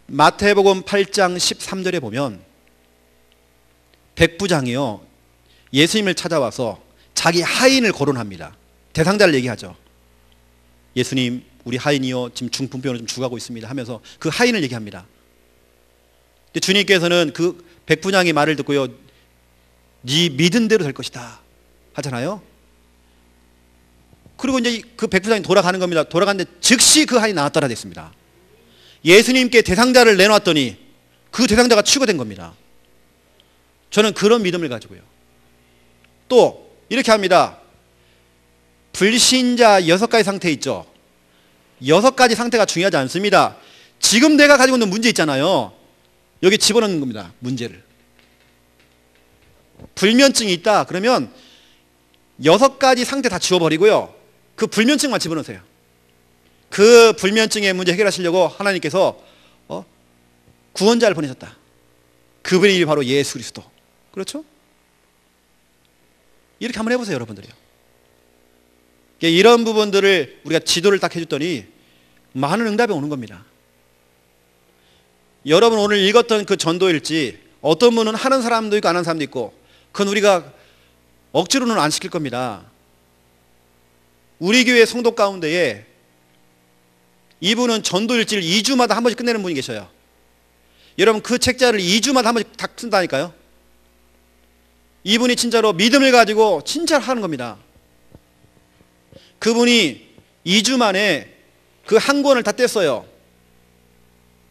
마태복음 8장 13절에 보면 백부장이요, 예수님을 찾아와서 자기 하인을 거론합니다. 대상자를 얘기하죠. 예수님, 우리 하인이요 지금 중풍병으로 좀 죽어가고 있습니다 하면서 그 하인을 얘기합니다. 근데 주님께서는 그 백부장의 말을 듣고요, 네 믿은 대로 될 것이다 하잖아요. 그리고 이제 그 백부장이 돌아가는 겁니다. 돌아갔는데 즉시 그 하인이 나왔더라 됐습니다. 예수님께 대상자를 내놨더니 그 대상자가 치유된 겁니다. 저는 그런 믿음을 가지고요. 또 이렇게 합니다. 불신자 6가지 상태 있죠. 6가지 상태가 중요하지 않습니다. 지금 내가 가지고 있는 문제 있잖아요. 여기 집어넣는 겁니다. 문제를. 불면증이 있다 그러면 6가지 상태 다 지워버리고요, 그 불면증만 집어넣으세요. 그 불면증의 문제 해결하시려고 하나님께서 구원자를 보내셨다. 그분의 이름이 바로 예수 그리스도. 그렇죠? 이렇게 한번 해보세요, 여러분들이요. 이런 부분들을 우리가 지도를 딱 해줬더니 많은 응답이 오는 겁니다. 여러분 오늘 읽었던 그 전도일지 어떤 분은 하는 사람도 있고 안 하는 사람도 있고 그건 우리가 억지로는 안 시킬 겁니다. 우리 교회 성도 가운데에 이분은 전도일지를 2주마다 한 번씩 끝내는 분이 계셔요. 여러분 그 책자를 2주마다 한 번씩 다 쓴다니까요. 이분이 진짜로 믿음을 가지고 진짜 하는 겁니다. 그분이 2주 만에 그 한 권을 다 뗐어요.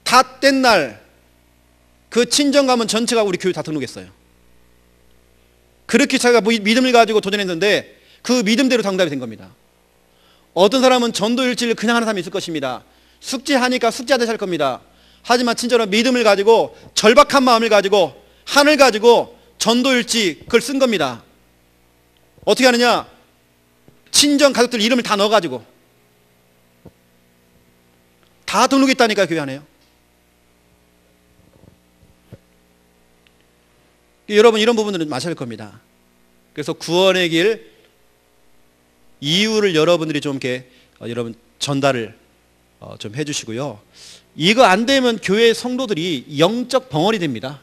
다 뗀 날 그 친정 가문 전체가 우리 교회 다 등록했어요. 그렇게 자기가 믿음을 가지고 도전했는데 그 믿음대로 당답이 된 겁니다. 어떤 사람은 전도일지를 그냥 하는 사람이 있을 것입니다. 숙제하니까 숙제하듯이 할 겁니다. 하지만 진짜로 믿음을 가지고 절박한 마음을 가지고 한을 가지고 전도일지 그걸 쓴 겁니다. 어떻게 하느냐? 친정 가족들 이름을 다 넣어가지고 다 등록했다니까요. 교회 안에요. 여러분 이런 부분들은 마셔야 할 겁니다. 그래서 구원의 길 이유를 여러분들이 좀 이렇게 여러분 전달을 좀 해주시고요. 이거 안 되면 교회 성도들이 영적 벙어리 됩니다.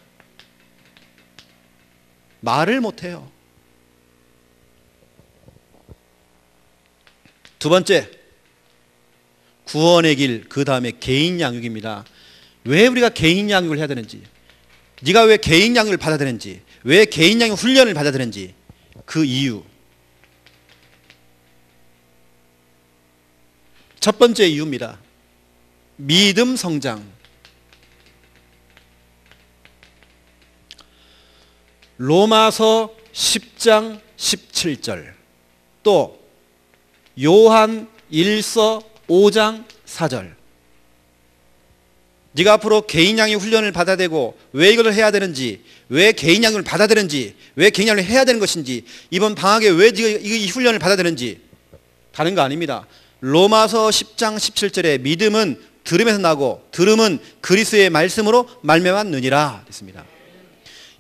말을 못해요. 두 번째, 구원의 길, 그 다음에 개인 양육입니다. 왜 우리가 개인 양육을 해야 되는지, 네가 왜 개인 양육을 받아야 되는지, 왜 개인 양육 훈련을 받아야 되는지 그 이유. 첫 번째 이유입니다. 믿음 성장. 로마서 10장 17절 또 요한 1서 5장 4절. 네가 앞으로 개인 양육 훈련을 받아야 되고 왜 이걸 해야 되는지, 왜 개인 양육을 받아야 되는지, 왜 개인 양육을 해야 되는 것인지, 이번 방학에 왜 이 훈련을 받아야 되는지 다른 거 아닙니다. 로마서 10장 17절에 믿음은 들음에서 나고 들음은 그리스도의 말씀으로 말미암았느니라 했습니다.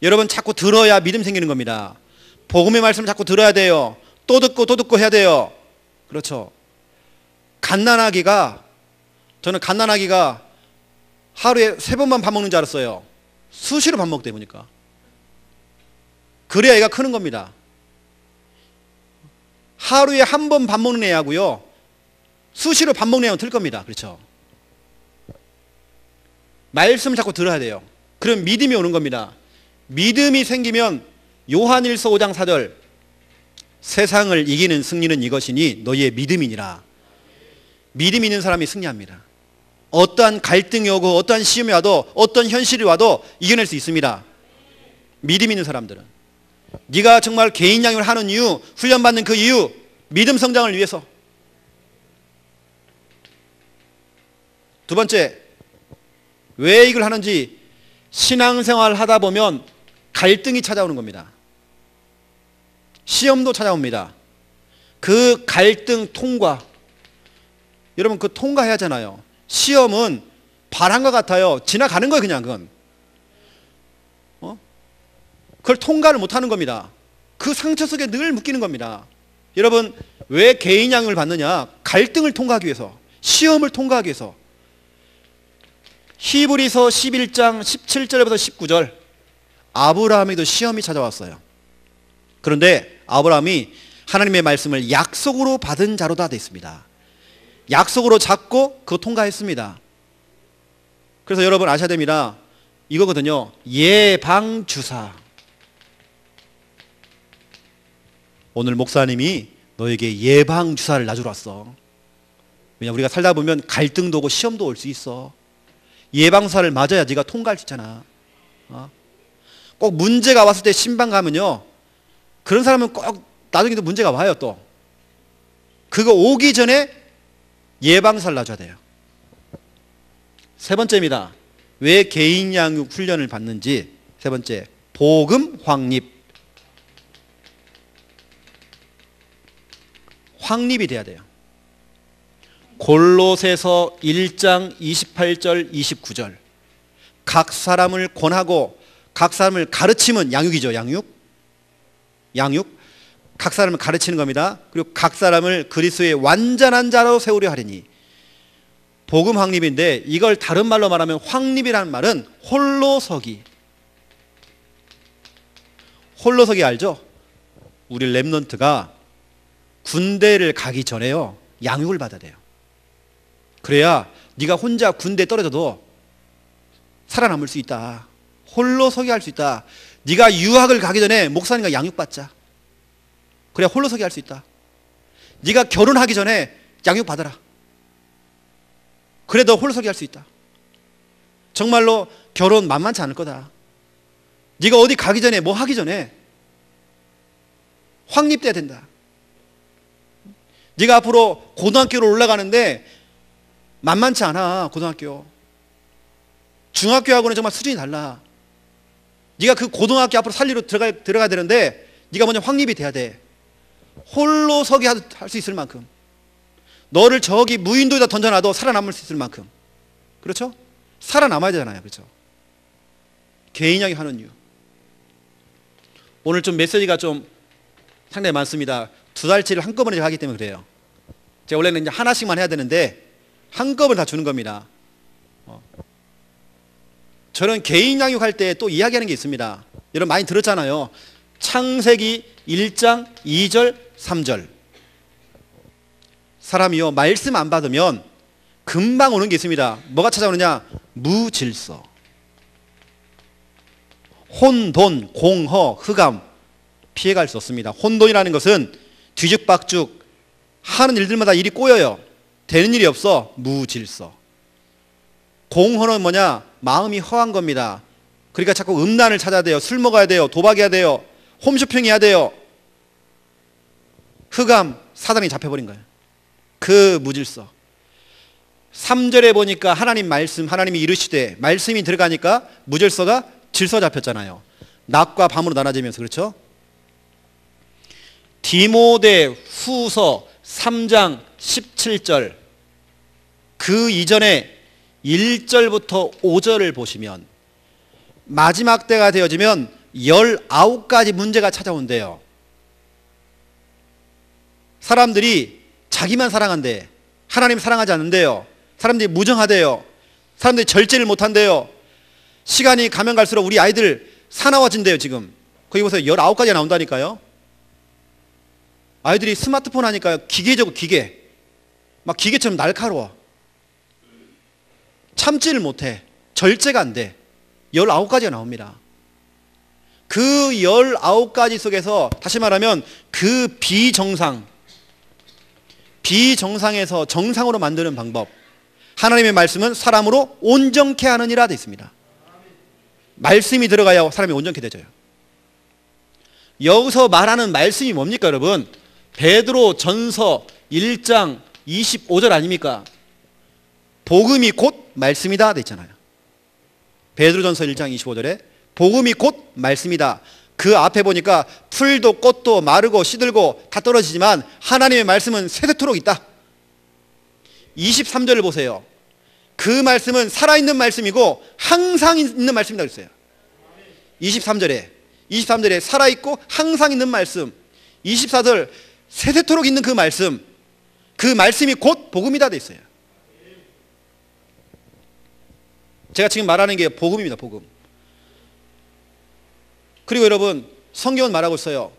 여러분 자꾸 들어야 믿음 생기는 겁니다. 복음의 말씀을 자꾸 들어야 돼요. 또 듣고 해야 돼요. 그렇죠. 저는 갓난아기가 하루에 3번만 밥 먹는 줄 알았어요. 수시로 밥 먹다 보니까. 그래야 애가 크는 겁니다. 하루에 한 번 밥 먹는 애하고요, 수시로 밥 먹는 애하고는 틀릴 겁니다. 그렇죠. 말씀을 자꾸 들어야 돼요. 그럼 믿음이 오는 겁니다. 믿음이 생기면 요한 1서 5장 4절 세상을 이기는 승리는 이것이니 너희의 믿음이니라. 믿음 있는 사람이 승리합니다. 어떠한 갈등이 오고 어떠한 시험이 와도 어떤 현실이 와도 이겨낼 수 있습니다. 믿음 있는 사람들은. 네가 정말 개인 양육을 하는 이유, 훈련받는 그 이유, 믿음 성장을 위해서. 두 번째, 왜 이걸 하는지, 신앙생활 하다 보면 갈등이 찾아오는 겁니다. 시험도 찾아옵니다. 그 갈등 통과, 여러분 그 통과해야 하잖아요. 시험은 바람과 같아요. 지나가는 거예요. 그냥 그건. 그걸 통과를 못하는 겁니다. 그 상처 속에 늘 묶이는 겁니다. 여러분 왜 개인 양육을 받느냐? 갈등을 통과하기 위해서, 시험을 통과하기 위해서. 히브리서 11장 17절부터 19절 아브라함에도 시험이 찾아왔어요. 그런데 아브라함이 하나님의 말씀을 약속으로 받은 자로다 되어 있습니다. 약속으로 잡고 그거 통과했습니다. 그래서 여러분 아셔야 됩니다. 이거거든요. 예방주사. 오늘 목사님이 너에게 예방주사를 놔주러 왔어. 왜냐 우리가 살다 보면 갈등도 오고 시험도 올 수 있어. 예방주사를 맞아야 네가 통과할 수 있잖아. 꼭 문제가 왔을 때 신방 가면요, 그런 사람은 꼭 나중에도 문제가 와요. 또 그거 오기 전에 예방주사를 놔줘야 돼요. 세 번째입니다. 왜 개인 양육 훈련을 받는지. 세 번째, 복음 확립. 확립이 돼야 돼요. 골로새서 1장 28절 29절 각 사람을 권하고 각 사람을 가르침은 양육이죠. 양육. 각 사람을 가르치는 겁니다. 그리고 각 사람을 그리스도의 완전한 자로 세우려 하리니. 복음 확립인데 이걸 다른 말로 말하면 확립이라는 말은 홀로서기. 홀로서기 알죠? 우리 렘넌트가 군대를 가기 전에요 양육을 받아야 돼요. 그래야 네가 혼자 군대에 떨어져도 살아남을 수 있다. 홀로서기 할 수 있다. 네가 유학을 가기 전에 목사님과 양육받자. 그래야 홀로서기 할 수 있다. 네가 결혼하기 전에 양육받아라. 그래 너 홀로서기 할 수 있다. 정말로 결혼 만만치 않을 거다. 네가 어디 가기 전에 뭐 하기 전에 확립돼야 된다. 네가 앞으로 고등학교로 올라가는데 만만치 않아. 고등학교 중학교하고는 정말 수준이 달라. 네가 그 고등학교 앞으로 살리로 들어가야 되는데 네가 먼저 확립이 돼야 돼. 홀로 서기 할 수 있을 만큼, 너를 저기 무인도에다 던져놔도 살아남을 수 있을 만큼. 그렇죠? 살아남아야 되잖아요. 그렇죠? 개인형이 하는 이유. 오늘 좀 메시지가 좀 상당히 많습니다. 2달치를 한꺼번에 하기 때문에 그래요. 제가 원래는 이제 하나씩만 해야 되는데 한꺼번에 다 주는 겁니다. 저는 개인 양육할 때 또 이야기하는 게 있습니다. 여러분 많이 들었잖아요. 창세기 1장 2절 3절. 사람이요 말씀 안 받으면 금방 오는 게 있습니다. 뭐가 찾아오느냐? 무질서, 혼돈, 공허, 흑암. 피해갈 수 없습니다. 혼돈이라는 것은 뒤죽박죽 하는 일들마다 일이 꼬여요. 되는 일이 없어. 무질서. 공허는 뭐냐? 마음이 허한 겁니다. 그러니까 자꾸 음란을 찾아야 돼요. 술 먹어야 돼요. 도박해야 돼요. 홈쇼핑 해야 돼요. 흑암, 사단이 잡혀버린 거예요. 그 무질서. 3절에 보니까 하나님 말씀, 하나님이 이르시되, 말씀이 들어가니까 무질서가 질서 잡혔잖아요. 낮과 밤으로 나눠지면서. 그렇죠? 디모데 후서 3장 17절, 그 이전에 1절부터 5절을 보시면 마지막 때가 되어지면 19가지 문제가 찾아온대요. 사람들이 자기만 사랑한대. 하나님 사랑하지 않는데요. 사람들이 무정하대요. 사람들이 절제를 못한대요. 시간이 가면 갈수록 우리 아이들 사나워진대요. 지금 거기 보세요. 19가지가 나온다니까요. 아이들이 스마트폰 하니까 기계적으로 기계, 막 기계처럼 날카로워. 참지를 못해. 절제가 안 돼. 19가지가 나옵니다. 그 19가지 속에서 다시 말하면 그 비정상에서 정상으로 만드는 방법. 하나님의 말씀은 사람으로 온전케 하느니라 되어 있습니다. 말씀이 들어가야 사람이 온전케 되져요. 여기서 말하는 말씀이 뭡니까 여러분? 베드로 전서 1장 25절 아닙니까? 복음이 곧 말씀이다 되어 있잖아요. 베드로 전서 1장 25절에 복음이 곧 말씀이다. 그 앞에 보니까 풀도 꽃도 마르고 시들고 다 떨어지지만 하나님의 말씀은 세세토록 있다. 23절을 보세요. 그 말씀은 살아있는 말씀이고 항상 있는 말씀이라고 했어요. 23절에 살아있고 항상 있는 말씀. 24절 세세토록 있는 그 말씀. 그 말씀이 곧 복음이다 돼 있어요. 제가 지금 말하는 게 복음입니다. 복음. 그리고 여러분 성경은 말하고 있어요.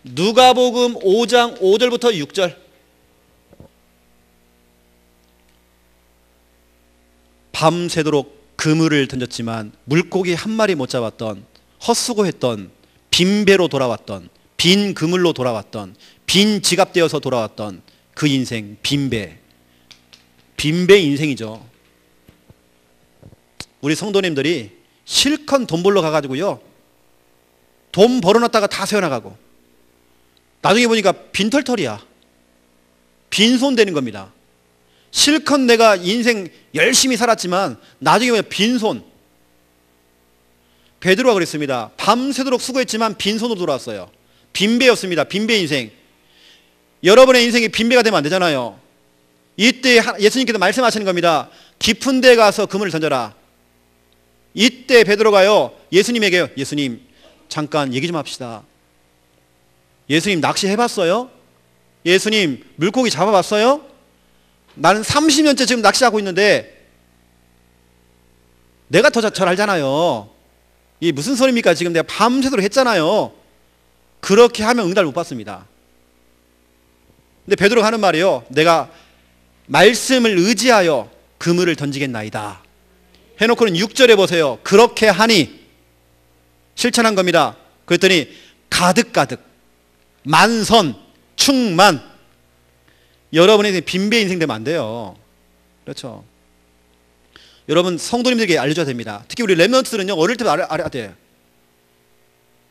누가복음 5장 5절부터 6절. 밤새도록 그물을 던졌지만 물고기 한 마리 못 잡았던, 헛수고했던, 빈 배로 돌아왔던, 빈 그물로 돌아왔던, 빈 지갑 되어서 돌아왔던 그 인생, 빈배 인생이죠. 우리 성도님들이 실컷 돈 벌러 가가지고요, 돈 벌어놨다가 다 세워나가고 나중에 보니까 빈털털이야. 빈손 되는 겁니다. 실컷 내가 인생 열심히 살았지만 나중에 보면 빈손. 베드로가 그랬습니다. 밤새도록 수고했지만 빈손으로 돌아왔어요. 빈배였습니다. 빈배 인생. 여러분의 인생이 빈배가 되면 안 되잖아요. 이때 예수님께서 말씀하시는 겁니다. 깊은 데 가서 그물을 던져라. 이때 베드로가요 예수님에게, 예수님 잠깐 얘기 좀 합시다. 예수님 낚시 해봤어요? 예수님 물고기 잡아봤어요? 나는 30년째 지금 낚시하고 있는데 내가 더 잘 알잖아요. 이게 무슨 소리입니까? 지금 내가 밤새도록 했잖아요. 그렇게 하면 응답을 못 받습니다. 근데 베드로가 하는 말이에요. 내가 말씀을 의지하여 그물을 던지겠나이다. 해놓고는 6절에 보세요. 그렇게 하니 실천한 겁니다. 그랬더니 가득가득 만선 충만. 여러분의 빈배 인생 되면 안 돼요. 그렇죠. 여러분 성도님들에게 알려줘야 됩니다. 특히 우리 렘넌트들은요, 어릴 때부터 알아야 돼요.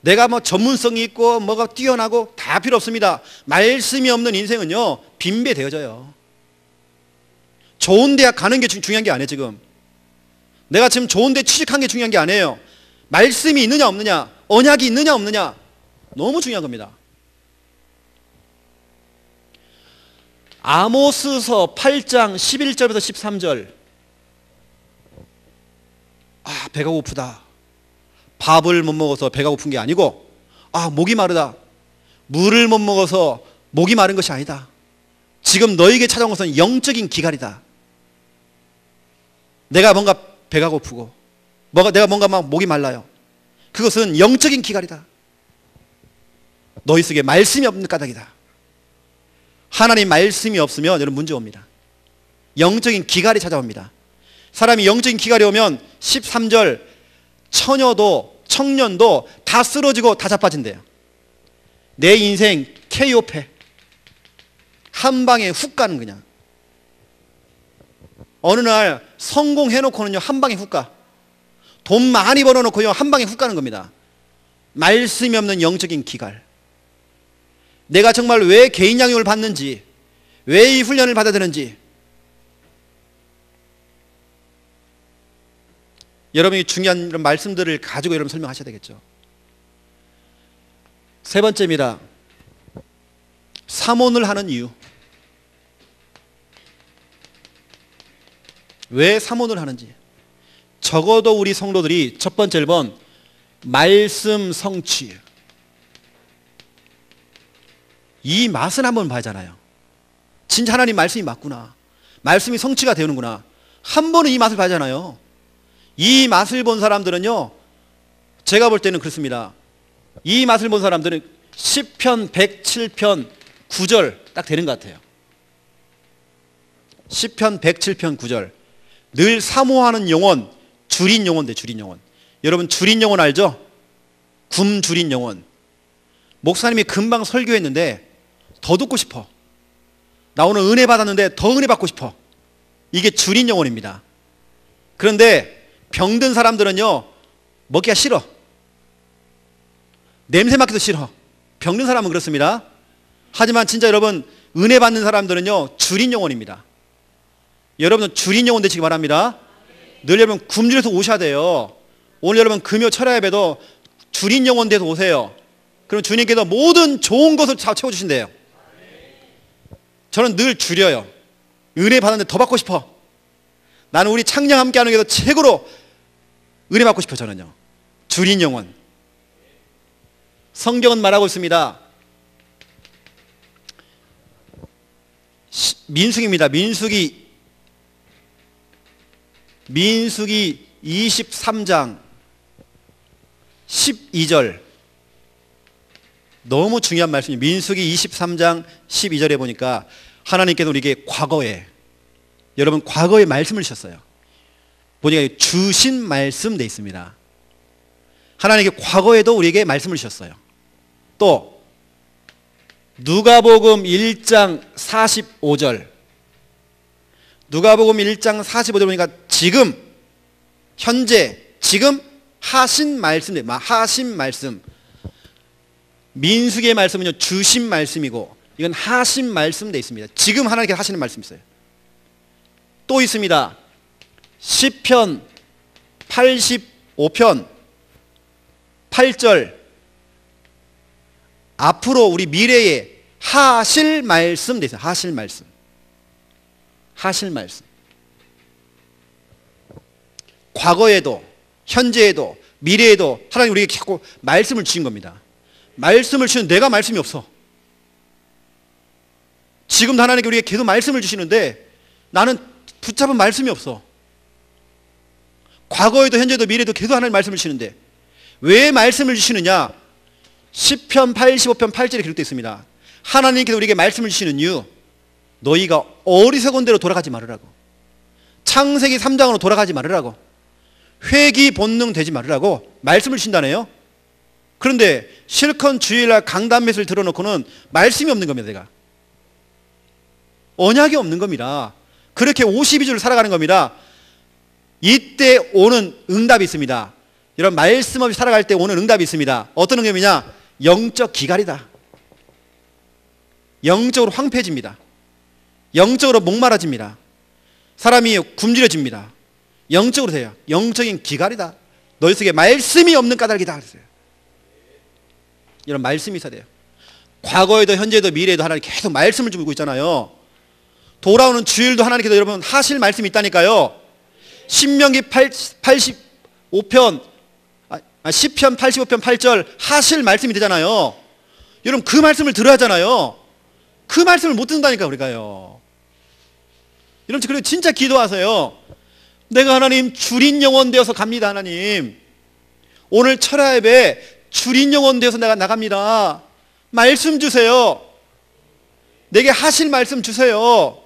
내가 뭐 전문성이 있고 뭐가 뛰어나고 다 필요 없습니다. 말씀이 없는 인생은요 빈배 되어져요. 좋은 대학 가는 게 중요한 게 아니에요. 지금 내가 지금 좋은 데 취직한 게 중요한 게 아니에요. 말씀이 있느냐 없느냐, 언약이 있느냐 없느냐, 너무 중요한 겁니다. 아모스서 8장 11절부터 13절. 배가 고프다. 밥을 못 먹어서 배가 고픈 게 아니고, 목이 마르다. 물을 못 먹어서 목이 마른 것이 아니다. 지금 너에게 찾아온 것은 영적인 기갈이다. 내가 뭔가 배가 고프고 내가 뭔가 막 목이 말라요. 그것은 영적인 기갈이다. 너희 속에 말씀이 없는 까닭이다. 하나님 말씀이 없으면 여러분 문제 옵니다. 영적인 기갈이 찾아옵니다. 사람이 영적인 기갈이 오면 13절 처녀도 청년도 다 쓰러지고 다 자빠진대요. 내 인생 KO패. 한 방에 훅 가는 그냥. 어느 날 성공해놓고는요 한 방에 훅 가. 돈 많이 벌어놓고요 한 방에 훅 가는 겁니다. 말씀이 없는 영적인 기갈. 내가 정말 왜 개인 양육을 받는지, 왜 이 훈련을 받아야 되는지, 여러분이 중요한 이런 말씀들을 가지고 여러분 설명하셔야 되겠죠. 세 번째입니다. 삼원을 하는 이유. 왜 삼원을 하는지. 적어도 우리 성도들이 첫 번째 1번 말씀 성취. 이 맛은 한번 봐야잖아요. 진짜 하나님 말씀이 맞구나. 말씀이 성취가 되는구나. 한 번은 이 맛을 봐야잖아요. 이 맛을 본 사람들은요, 제가 볼 때는 그렇습니다. 이 맛을 본 사람들은 시편 107편 9절 딱 되는 것 같아요. 시편 107편 9절. 늘 사모하는 영혼, 줄인 영혼 돼, 줄인 영혼. 여러분 줄인 영혼 알죠? 굶 줄인 영혼. 목사님이 금방 설교했는데 더 듣고 싶어. 나 오늘 은혜 받았는데 더 은혜 받고 싶어. 이게 줄인 영혼입니다. 그런데 병든 사람들은요 먹기가 싫어. 냄새 맡기도 싫어. 병든 사람은 그렇습니다. 하지만 진짜 여러분 은혜 받는 사람들은요 줄인 영혼입니다. 여러분은 줄인 영혼 되시기 바랍니다. 늘 여러분 굶주려서 오셔야 돼요. 오늘 여러분 금요 철야 예배도 줄인 영혼 돼서 오세요. 그럼 주님께서 모든 좋은 것을 다 채워주신대요. 저는 늘 줄여요. 은혜 받았는데 더 받고 싶어. 나는 우리 창녕 함께하는 게 더 최고로 은혜 받고 싶어. 저는요 줄인 영혼. 성경은 말하고 있습니다. 민수기입니다. 민수기 23장 12절. 너무 중요한 말씀이에요. 민수기 23장 12절에 보니까 하나님께서 우리에게 과거에, 여러분 과거에 말씀을 주셨어요. 보니까 주신 말씀 돼 있습니다. 하나님께 과거에도 우리에게 말씀을 주셨어요. 또 누가복음 1장 45절. 누가복음 1장 45절 보니까 지금 현재 지금 하신 말씀, 하신 말씀. 민수기의 말씀은요 주신 말씀이고 이건 하신 말씀 돼 있습니다. 지금 하나님께서 하시는 말씀 있어요. 또 있습니다. 시편 85편 8절. 앞으로 우리 미래에 하실 말씀 돼 있어요. 하실 말씀. 하실 말씀. 과거에도 현재에도 미래에도 하나님 우리에게 자꾸 말씀을 주신 겁니다. 말씀을 주시는 내가 말씀이 없어. 지금도 하나님께 우리에게 계속 말씀을 주시는데 나는 붙잡은 말씀이 없어. 과거에도 현재도 미래도 계속 하나님 말씀을 주시는데 왜 말씀을 주시느냐? 시편 85편 8절에 기록되어 있습니다. 하나님께서 우리에게 말씀을 주시는 이유, 너희가 어리석은 대로 돌아가지 말으라고. 창세기 3장으로 돌아가지 말으라고. 회귀 본능 되지 말으라고 말씀을 주신다네요. 그런데 실컷 주일날 강단맷을 들어놓고는 말씀이 없는 겁니다. 내가 언약이 없는 겁니다. 그렇게 52주를 살아가는 겁니다. 이때 오는 응답이 있습니다. 여러분, 말씀 없이 살아갈 때 오는 응답이 있습니다. 어떤 응답이냐? 영적 기갈이다. 영적으로 황폐해집니다. 영적으로 목마라집니다. 사람이 굶주려집니다. 영적으로 돼요. 영적인 기갈이다. 너희 속에 말씀이 없는 까닭이다 그랬어요. 이런 말씀이 있어야 돼요. 과거에도 현재도 미래에도 하나님 계속 말씀을 주고 있잖아요. 돌아오는 주일도 하나님께서 여러분 하실 말씀이 있다니까요. 신명기 85편 시편 85편 8절 하실 말씀이 되잖아요. 여러분 그 말씀을 들어야 하잖아요. 그 말씀을 못 듣는다니까 우리가요. 여러분 그리고 진짜 기도하세요. 내가 하나님 주린 영혼 되어서 갑니다. 하나님 오늘 철야 예배 주린 영혼 되어서 내가 나갑니다. 말씀 주세요. 내게 하실 말씀 주세요.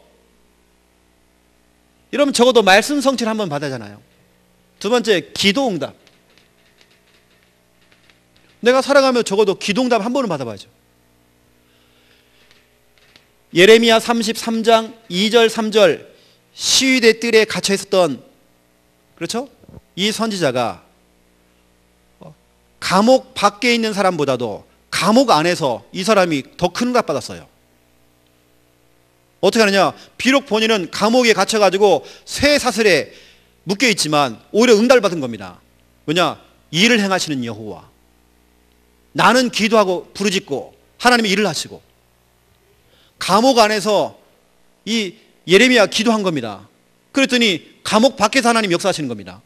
여러분 적어도 말씀 성취를 한번 받아야잖아요. 두 번째, 기도 응답. 내가 살아가며 적어도 기도 응답 한 번은 받아봐야죠. 예레미야 33장 2절 3절 시위대 뜰에 갇혀 있었던, 그렇죠? 이 선지자가 감옥 밖에 있는 사람보다도 감옥 안에서 이 사람이 더 큰 응답 받았어요. 어떻게 하느냐? 비록 본인은 감옥에 갇혀가지고 쇠사슬에 묶여있지만 오히려 응답을 받은 겁니다. 왜냐? 일을 행하시는 여호와. 나는 기도하고 부르짖고 하나님이 일을 하시고. 감옥 안에서 이 예레미야 기도한 겁니다. 그랬더니 감옥 밖에서 하나님 역사하시는 겁니다.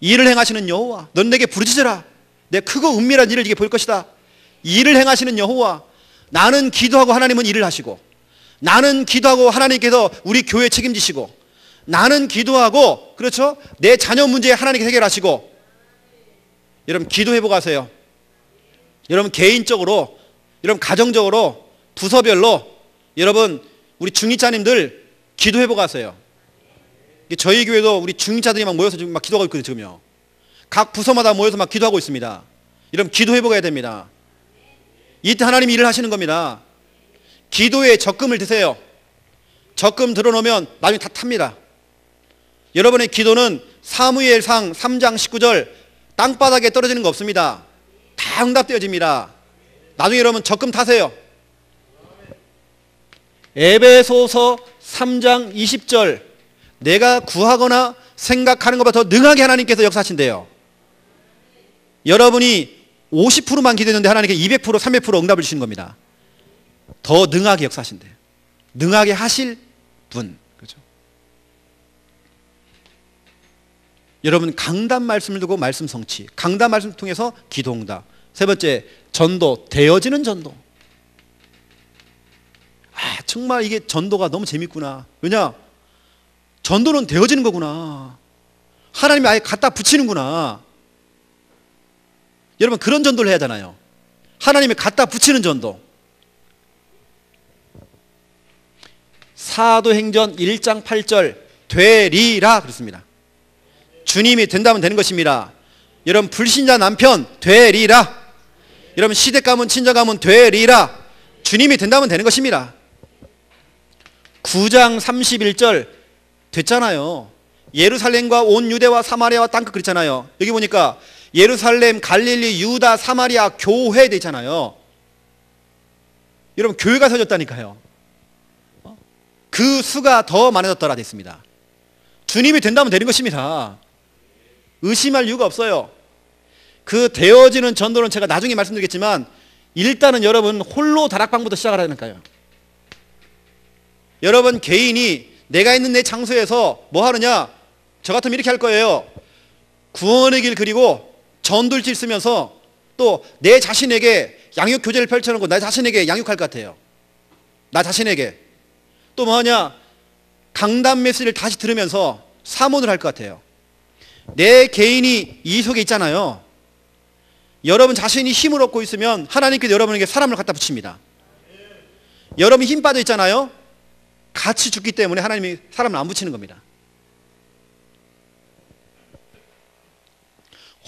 일을 행하시는 여호와, 넌 내게 부르짖으라. 내 크고 은밀한 일을 네게 볼 것이다. 일을 행하시는 여호와. 나는 기도하고 하나님은 일을 하시고, 나는 기도하고 하나님께서 우리 교회 책임지시고, 나는 기도하고, 그렇죠? 내 자녀 문제 하나님께 해결하시고. 여러분 기도해보고 하세요. 여러분 개인적으로, 여러분 가정적으로, 부서별로 여러분 우리 중직자님들 기도해보고 하세요. 저희 교회도 우리 중직자들이 막 모여서 지금 막 기도하고 있거든요. 지금요. 각 부서마다 모여서 막 기도하고 있습니다. 여러분 기도해보고 해야 됩니다. 이때 하나님이 일을 하시는 겁니다. 기도에 적금을 드세요. 적금 들어놓으면 나중에 다 탑니다. 여러분의 기도는 사무엘상 3장 19절 땅바닥에 떨어지는 거 없습니다. 다 응답되어집니다. 나중에 여러분 적금 타세요. 에베소서 3장 20절 내가 구하거나 생각하는 것보다 더 능하게 하나님께서 역사하신대요. 여러분이 50%만 기도했는데 하나님께 200% 300% 응답을 주시는 겁니다. 더 능하게 역사하신대요. 능하게 하실 분. 그렇죠? 여러분 강단 말씀을 두고 말씀 성취, 강단 말씀을 통해서 기도 응답. 세 번째, 전도, 되어지는 전도. 정말 이게 전도가 너무 재밌구나. 왜냐? 전도는 되어지는 거구나. 하나님이 아예 갖다 붙이는구나. 여러분 그런 전도를 해야 하잖아요. 하나님이 갖다 붙이는 전도. 사도행전 1장 8절 되리라 그랬습니다. 주님이 된다면 되는 것입니다. 여러분 불신자 남편 되리라. 여러분 시댁 가문 친정 가문 되리라. 주님이 된다면 되는 것입니다. 9장 31절 됐잖아요. 예루살렘과 온 유대와 사마리아와 땅끝 그랬잖아요. 여기 보니까 예루살렘, 갈릴리, 유다, 사마리아 교회 되잖아요. 여러분 교회가 세워졌다니까요. 그 수가 더 많아졌더라 됐습니다. 주님이 된다면 되는 것입니다. 의심할 이유가 없어요. 그 되어지는 전도는 제가 나중에 말씀드리겠지만 일단은 여러분 홀로 다락방부터 시작하라니까요. 여러분 개인이 내가 있는 내 장소에서 뭐 하느냐? 저 같으면 이렇게 할 거예요. 구원의 길 그리고 전도일지 쓰면서 또 내 자신에게 양육 교제를 펼쳐놓고 나 자신에게 양육할 것 같아요. 나 자신에게. 또 뭐냐, 강단 메시지를 다시 들으면서 사모를 할 것 같아요. 내 개인이 이 속에 있잖아요. 여러분 자신이 힘을 얻고 있으면 하나님께서 여러분에게 사람을 갖다 붙입니다. 여러분이 힘 빠져 있잖아요. 같이 죽기 때문에 하나님이 사람을 안 붙이는 겁니다.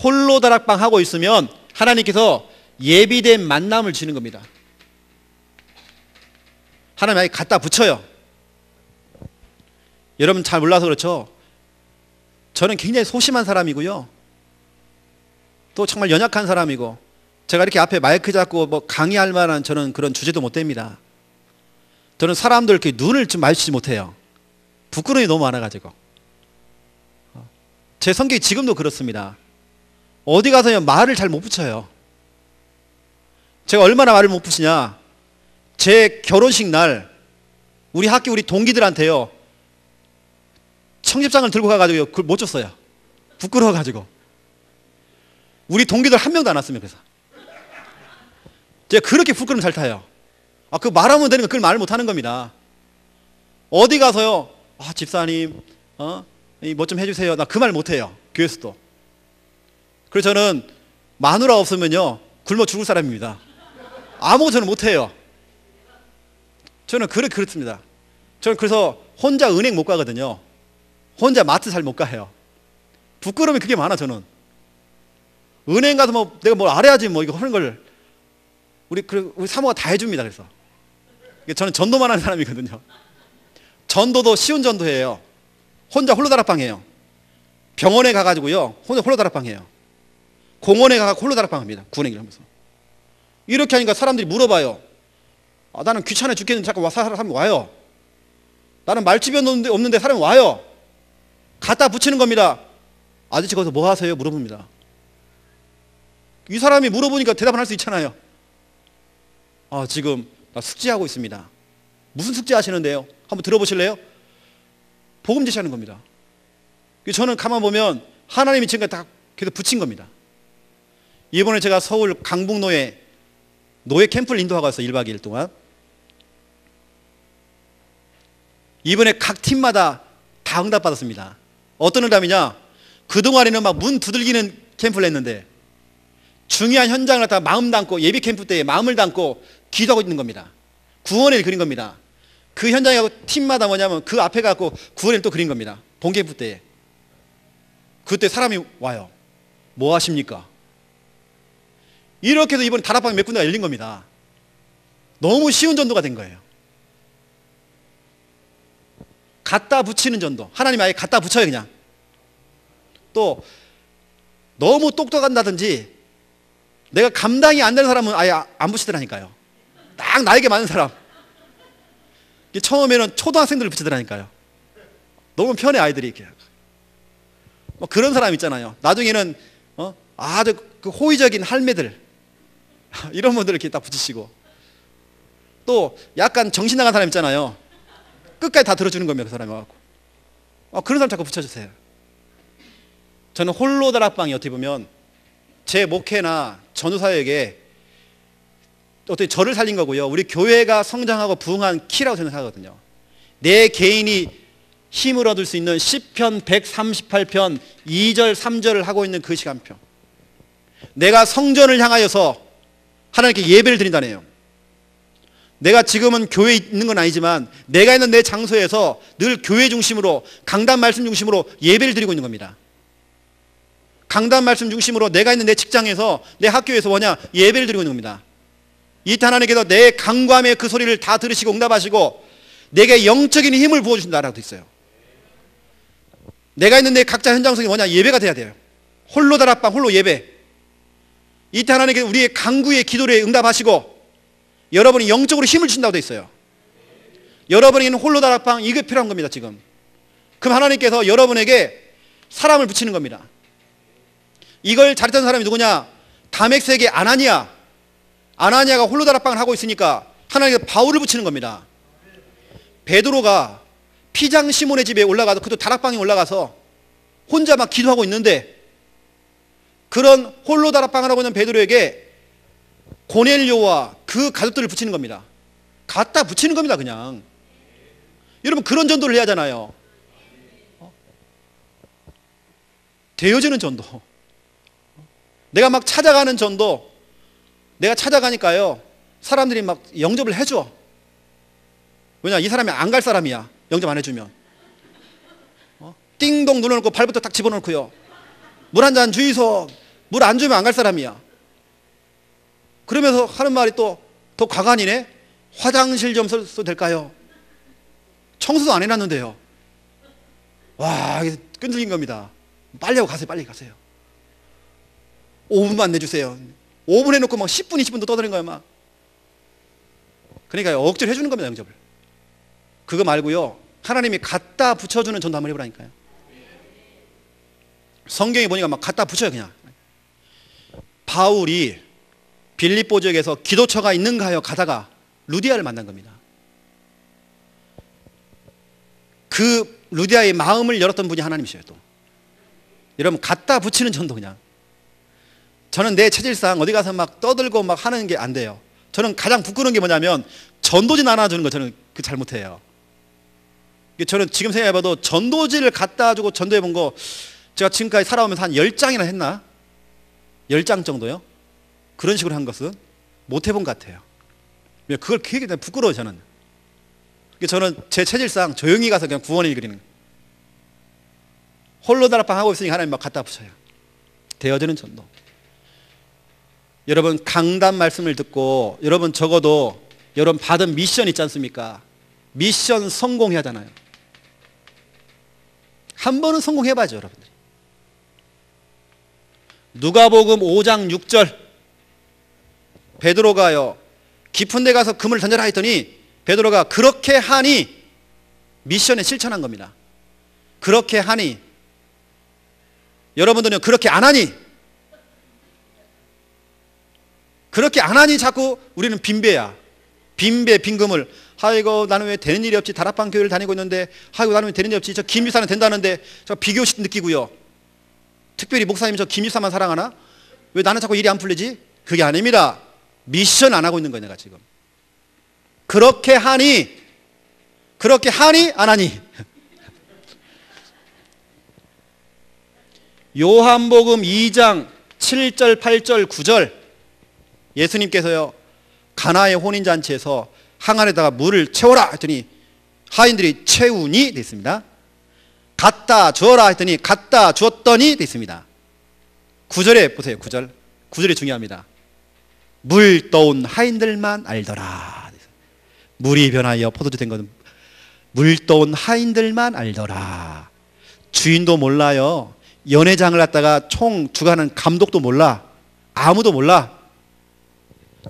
홀로 다락방 하고 있으면 하나님께서 예비된 만남을 주는 겁니다. 하나님 아예 갖다 붙여요. 여러분 잘 몰라서 그렇죠. 저는 굉장히 소심한 사람이고요. 또 정말 연약한 사람이고, 제가 이렇게 앞에 마이크 잡고 뭐 강의할 만한 저는 그런 주제도 못 됩니다. 저는 사람들 이렇게 눈을 좀 마주치지 못해요. 부끄러움이 너무 많아가지고. 제 성격이 지금도 그렇습니다. 어디 가서 말을 잘 못 붙여요. 제가 얼마나 말을 못 붙이냐, 제 결혼식 날 우리 학교 우리 동기들한테요 청첩장을 들고 가가지고 그걸 못 줬어요. 부끄러워가지고. 우리 동기들 한 명도 안 왔으면. 그래서 제가 그렇게 부끄러움 잘 타요. 그 말하면 되는 거 그걸 말을 못하는 겁니다. 어디 가서요, 집사님 뭐 좀 해주세요, 나 그 말 못해요. 교회에서도. 그래서 저는 마누라 없으면요 굶어 죽을 사람입니다. 아무것도 저는 못해요. 저는 그렇습니다. 저는 그래서 혼자 은행 못 가거든요. 혼자 마트 잘 못 가요. 부끄러움이 그게 많아. 저는 은행 가서 뭐 내가 뭘 알아야지 뭐 이거 하는 걸 우리 사모가 다 해줍니다. 그래서 저는 전도만 하는 사람이거든요. 전도도 쉬운 전도예요. 혼자 홀로다락방해요. 병원에 가가지고요 혼자 홀로다락방해요. 공원에 가서 홀로다락방합니다. 구은행을 하면서. 이렇게 하니까 사람들이 물어봐요. 나는 귀찮아 죽겠는데 자꾸 사람이 와요. 나는 말집이 없는데 사람이 와요. 갖다 붙이는 겁니다. 아저씨 거기서 뭐 하세요? 물어봅니다. 이 사람이 물어보니까 대답을 할 수 있잖아요. 지금 나 숙제하고 있습니다. 무슨 숙제 하시는데요? 한번 들어보실래요? 복음 제시하는 겁니다. 저는 가만 보면 하나님이 지금까지 다 계속 붙인 겁니다. 이번에 제가 서울 강북노예 노예 캠프를 인도하고 왔어요. 1박 2일 동안. 이번에 각 팀마다 다 응답받았습니다. 어떤 응답이냐, 그동안에는 막 문 두들기는 캠프를 했는데 중요한 현장을 갖다가 마음 담고, 예비 캠프 때에 마음을 담고 기도하고 있는 겁니다. 구원을 그린 겁니다. 그 현장에 가고 팀마다 뭐냐면 그 앞에 가고 구원을 또 그린 겁니다. 본 캠프 때에. 그때 사람이 와요. 뭐 하십니까? 이렇게 해서 이번에 다락방 몇 군데가 열린 겁니다. 너무 쉬운 전도가 된 거예요. 갖다 붙이는 전도. 하나님 아예 갖다 붙여요. 그냥. 또 너무 똑똑한다든지 내가 감당이 안 되는 사람은 아예 안 붙이더라니까요. 딱 나에게 맞는 사람. 처음에는 초등학생들을 붙이더라니까요. 너무 편해 아이들이. 이렇게 그런 사람 있잖아요. 나중에는 아주 그 호의적인 할매들 이런 분들 이렇게 딱 붙이시고, 또 약간 정신 나간 사람 있잖아요. 끝까지 다 들어주는 겁니다. 그 사람이 와갖고. 그런 사람 자꾸 붙여주세요. 저는 홀로 다락방이 어떻게 보면 제 목회나 전도사에게 어떻게 저를 살린 거고요. 우리 교회가 성장하고 부흥한 키라고 생각하거든요. 내 개인이 힘을 얻을 수 있는 시편 138편 2절 3절을 하고 있는 그 시간표. 내가 성전을 향하여서 하나님께 예배를 드린다네요. 내가 지금은 교회에 있는 건 아니지만 내가 있는 내 장소에서 늘 교회 중심으로, 강단 말씀 중심으로 예배를 드리고 있는 겁니다. 강단 말씀 중심으로 내가 있는 내 직장에서, 내 학교에서 뭐냐? 예배를 드리고 있는 겁니다. 이때 하나님께서 내 강구함의 그 소리를 다 들으시고 응답하시고 내게 영적인 힘을 부어주신다라고 있어요. 내가 있는 내 각자 현장 속에 뭐냐? 예배가 돼야 돼요. 홀로 다락방, 홀로 예배. 이때 하나님께서 우리의 강구의 기도에 응답하시고 여러분이 영적으로 힘을 주신다고 돼 있어요. 여러분에게는 홀로 다락방 이게 필요한 겁니다. 지금. 그럼 하나님께서 여러분에게 사람을 붙이는 겁니다. 이걸 잘했던 사람이 누구냐? 다맥스에게 아나니아가 홀로 다락방을 하고 있으니까 하나님께서 바울을 붙이는 겁니다. 베드로가 피장 시몬의 집에 올라가서, 그것도 다락방에 올라가서 혼자 막 기도하고 있는데 그런 홀로 다락방을 하고 있는 베드로에게 고넬료와 그 가족들을 붙이는 겁니다. 갖다 붙이는 겁니다. 그냥 여러분 그런 전도를 해야 하잖아요. 되어지는 전도. 내가 막 찾아가는 전도. 내가 찾아가니까요 사람들이 막 영접을 해줘. 왜냐, 이 사람이 안 갈 사람이야. 영접 안 해주면. 띵동 눌러놓고 발부터 딱 집어넣고요. 물 한 잔 주이소. 물 안 주면 안 갈 사람이야. 그러면서 하는 말이 또 더 과간이네. 화장실 좀 써도 될까요? 청소도 안 해놨는데요. 와, 이게 끈질긴 겁니다. 빨리 하고 가세요. 빨리 가세요. 5분만 내주세요. 5분 해놓고 막 10분, 20분도 떠드는 거예요. 막. 그러니까 억지로 해주는 겁니다. 영접을. 그거 말고요, 하나님이 갖다 붙여주는 전도 한번 해보라니까요. 성경에 보니까 막 갖다 붙여요. 그냥 바울이 빌립보 지역에서 기도처가 있는가 하여 가다가 루디아를 만난 겁니다. 그 루디아의 마음을 열었던 분이 하나님이셔요. 또 여러분 갖다 붙이는 전도. 그냥 저는 내 체질상 어디 가서 막 떠들고 막 하는 게 안 돼요. 저는 가장 부끄러운 게 뭐냐면 전도지 나눠주는 거. 저는 그 잘못해요. 저는 지금 생각해봐도 전도지를 갖다 주고 전도해 본 거 제가 지금까지 살아오면서 한 10장이나 했나? 10장 정도요? 그런 식으로 한 것은 못 해본 것 같아요. 그걸 되게 부끄러워요. 저는 제 체질상 조용히 가서 그냥 구원을 그리는, 홀로 다락방 하고 있으니까 하나님 막 갖다 붙여요. 되어지는 전도. 여러분 강단 말씀을 듣고 여러분 적어도 여러분 받은 미션 있지 않습니까? 미션 성공해야 하잖아요. 한 번은 성공해봐야죠. 여러분들이. 누가복음 5장 6절 베드로가요 깊은 데 가서 금을 던져라 했더니 베드로가 그렇게 하니 미션에 실천한 겁니다. 그렇게 하니. 여러분들은 그렇게 안 하니? 그렇게 안 하니 자꾸 우리는 빈배야. 빈배, 빈금을. 아이고 나는 왜 되는 일이 없지. 다락방 교회를 다니고 있는데 아이고 나는 왜 되는 일이 없지. 저 김유사는 된다는데 저 비교식 느끼고요. 특별히 목사님이 저 김유사만 사랑하나? 왜 나는 자꾸 일이 안 풀리지? 그게 아닙니다. 미션 안 하고 있는 거예요. 내가 지금 그렇게 하니 안 하니? 요한복음 2장 7절 8절 9절 예수님께서요 가나의 혼인잔치에서 항아리에다가 물을 채워라 했더니 하인들이 채우니 됐습니다. 갖다 주어라 했더니 갖다 주었더니 됐습니다. 9절에 보세요. 9절이 중요합니다. 물 떠온 하인들만 알더라. 물이 변하여 포도주 된 것은 물 떠온 하인들만 알더라. 주인도 몰라요. 연회장을 갖다가 총 주관하는 감독도 몰라. 아무도 몰라.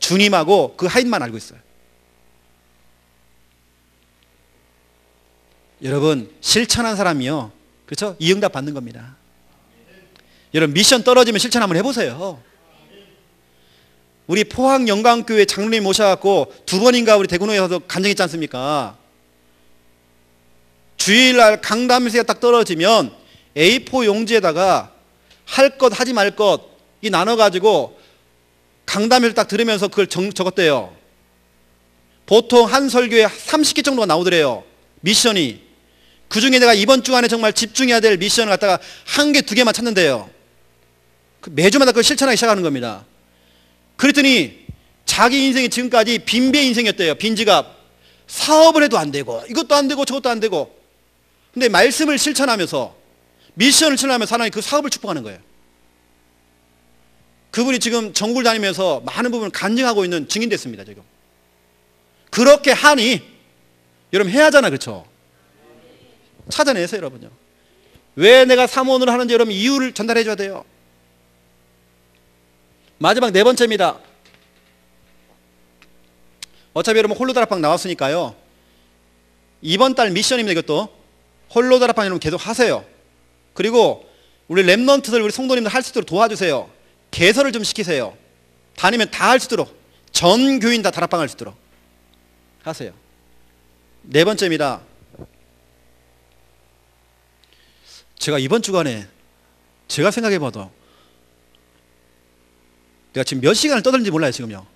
주님하고 그 하인만 알고 있어요. 여러분 실천한 사람이요, 그렇죠? 이 응답 받는 겁니다. 여러분 미션 떨어지면 실천 한번 해보세요. 우리 포항 영광교회 장로님 모셔갖고 2번인가 우리 대구로에 가서 간증했지 않습니까? 주일날 강담세가 딱 떨어지면 A4 용지에다가 할 것 하지 말 것 이 나눠가지고 강담회를 딱 들으면서 그걸 적었대요. 보통 한 설교에 30개 정도가 나오더래요. 미션이. 그 중에 내가 이번 주간에 정말 집중해야 될 미션을 갖다가 1개, 2개만 찾는데요. 매주마다 그걸 실천하기 시작하는 겁니다. 그랬더니 자기 인생이 지금까지 빈배 인생이었대요. 빈지갑. 사업을 해도 안 되고 이것도 안 되고 저것도 안 되고. 근데 말씀을 실천하면서 미션을 실천하면서 하나님이 그 사업을 축복하는 거예요. 그분이 지금 전국을 다니면서 많은 부분을 간증하고 있는 증인 됐습니다. 지금 그렇게 하니 여러분 해야 하잖아. 그렇죠? 찾아내세요. 여러분요. 왜 내가 사모를 하는지 여러분 이유를 전달해 줘야 돼요. 마지막 4번째입니다. 어차피 여러분 홀로 다락방 나왔으니까요. 이번 달 미션입니다. 이것도 홀로 다락방 여러분 계속 하세요. 그리고 우리 랩런트들 우리 성도님들 할 수 있도록 도와주세요. 개설을 좀 시키세요. 다니면 다 할 수 있도록 전 교인 다 다락방 할 수 있도록 하세요. 4번째입니다. 제가 이번 주간에 제가 생각해봐도 내가 지금 몇 시간을 떠들는지 몰라요, 지금요.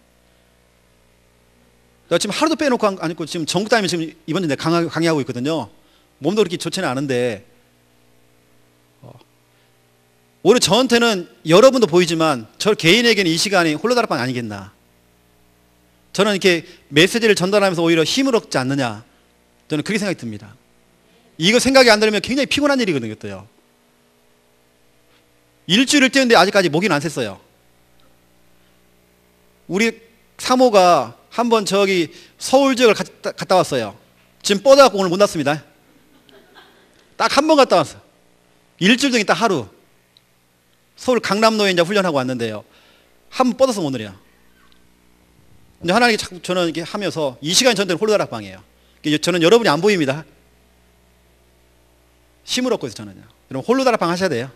내가 지금 하루도 빼놓고 안 있고 지금 전국 다니면 지금 이번 주에 내가 강의하고 있거든요. 몸도 그렇게 좋지는 않은데 오히려 저한테는 여러분도 보이지만 저 개인에게는 이 시간이 홀로다락방 아니겠나. 저는 이렇게 메시지를 전달하면서 오히려 힘을 얻지 않느냐. 저는 그렇게 생각이 듭니다. 이거 생각이 안 들면 굉장히 피곤한 일이거든요. 그것도요. 일주일을 뛰었는데 아직까지 모기는 안 샜어요. 우리 사모가 한번 저기 서울 지역을 갔다 왔어요. 지금 뻗어갖고 오늘 못 났습니다. 딱 한 번 갔다 왔어요. 일주일 중에 딱 하루. 서울 강남로에 이제 훈련하고 왔는데요. 한 번 뻗어서 오늘이야. 근데 하나님이 자꾸 저는 이렇게 하면서 이 시간이 저한테는 홀로다락방이에요. 저는 여러분이 안 보입니다. 힘을 얻고 있어요, 저는요. 여러분 홀로다락방 하셔야 돼요.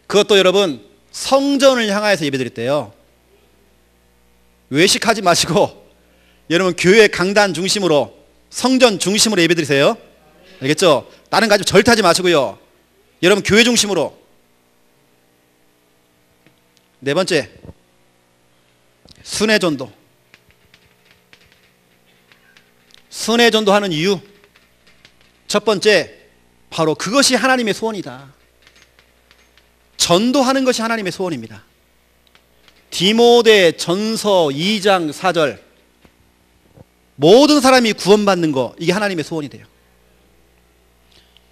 그것도 여러분 성전을 향하여서 예배드릴 때요. 외식하지 마시고 여러분 교회 강단 중심으로 성전 중심으로 예배드리세요. 알겠죠? 다른 가지고 절대 하지 마시고요. 여러분 교회 중심으로. 네 번째, 순회전도. 순회전도 하는 이유. 첫 번째, 바로 그것이 하나님의 소원이다. 전도하는 것이 하나님의 소원입니다. 디모데 전서 2장 4절. 모든 사람이 구원받는 거, 이게 하나님의 소원이 돼요.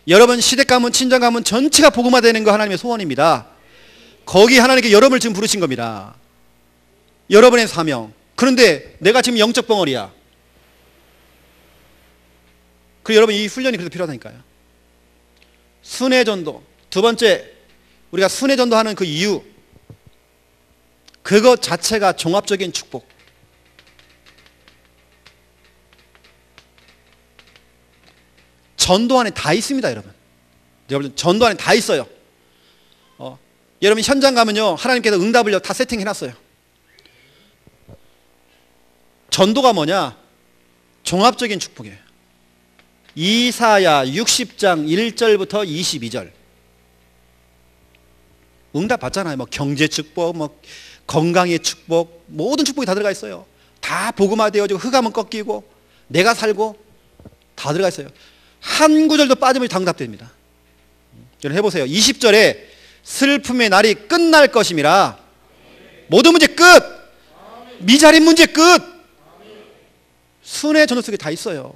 여러분 시댁 가문, 친정 가문 전체가 복음화되는 거 하나님의 소원입니다. 거기 하나님께 여러분을 지금 부르신 겁니다. 여러분의 사명. 그런데 내가 지금 영적 벙어리야. 그리고 여러분 이 훈련이 그래서 필요하다니까요. 순회전도. 두 번째, 우리가 순회전도 하는 그 이유. 그것 자체가 종합적인 축복. 전도 안에 다 있습니다, 여러분. 여러분 전도 안에 다 있어요. 여러분 현장 가면요, 하나님께서 응답을 다 세팅해놨어요. 전도가 뭐냐? 종합적인 축복이에요. 이사야 60장 1절부터 22절. 응답 받잖아요. 뭐 경제 축복, 뭐 건강의 축복, 모든 축복이 다 들어가 있어요. 다 복음화되어지고 흑암은 꺾이고 내가 살고 다 들어가 있어요. 한 구절도 빠짐없이 다 응답됩니다. 여러분 해보세요. 20절에 슬픔의 날이 끝날 것임이라. 모든 문제 끝. 미자립 문제 끝. 순회 전도 속에 다 있어요.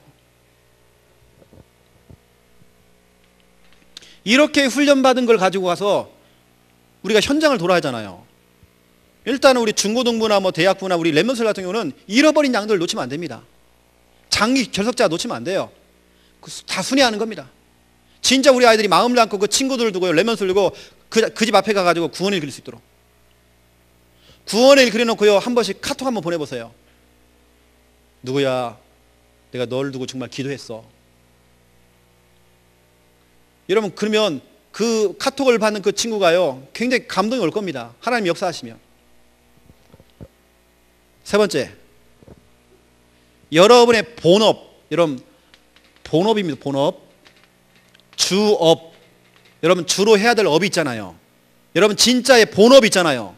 이렇게 훈련받은 걸 가지고 가서 우리가 현장을 돌아야 하잖아요. 일단은 우리 중고등부나 뭐 대학부나 우리 렘넌트 같은 경우는 잃어버린 양들을 놓치면 안 됩니다. 장기 결석자 놓치면 안 돼요. 다 순회하는 겁니다. 진짜 우리 아이들이 마음을 담고 그 친구들을 두고요, 렘넌트를 두고 그 집 앞에 가가지고 구원을 그릴 수 있도록. 구원을 그려놓고요, 한 번씩 카톡 한번 보내보세요. 누구야, 내가 널 두고 정말 기도했어. 여러분 그러면 그 카톡을 받는 그 친구가요, 굉장히 감동이 올 겁니다. 하나님 역사하시면. 세 번째, 여러분의 본업. 여러분 본업입니다. 본업. 주업. 여러분 주로 해야 될 업이 있잖아요. 여러분 진짜의 본업이 있잖아요.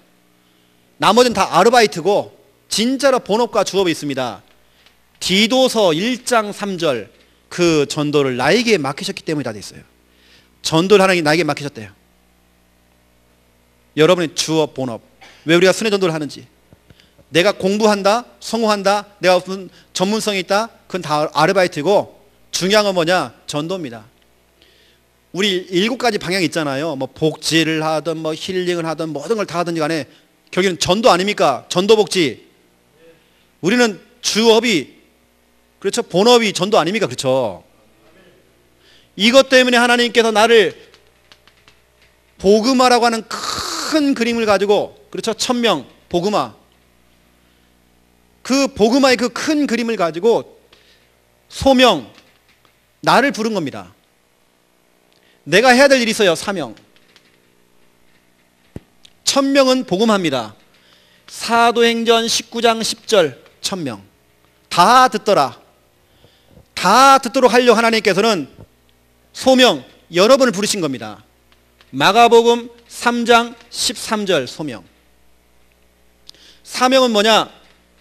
나머지는 다 아르바이트고 진짜로 본업과 주업이 있습니다. 디도서 1장 3절. 그 전도를 나에게 맡기셨기 때문에 다 됐어요. 전도를 하나님이 나에게 맡기셨대요. 여러분의 주업, 본업. 왜 우리가 순회 전도를 하는지. 내가 공부한다, 성공한다, 내가 무슨 전문성이 있다, 그건 다 아르바이트고 중요한 건 뭐냐? 전도입니다. 우리 7가지 방향이 있잖아요. 뭐 복지를 하든 뭐 힐링을 하든 모든 걸 다 하든지 간에 결국에는 전도 아닙니까? 전도 복지. 우리는 주업이, 그렇죠? 본업이 전도 아닙니까? 그렇죠? 이것 때문에 하나님께서 나를 복음화라고 하는 큰 그림을 가지고, 그렇죠? 1000명 복음화. 그 복음화의 그 큰 그림을 가지고 소명, 나를 부른 겁니다. 내가 해야 될 일이 있어요. 사명. 1000명은 복음합니다. 사도행전 19장 10절 1000명. 다 듣더라. 다 듣도록 하려 하나님께서는 소명, 여러분을 부르신 겁니다. 마가복음 3장 13절 소명. 사명은 뭐냐?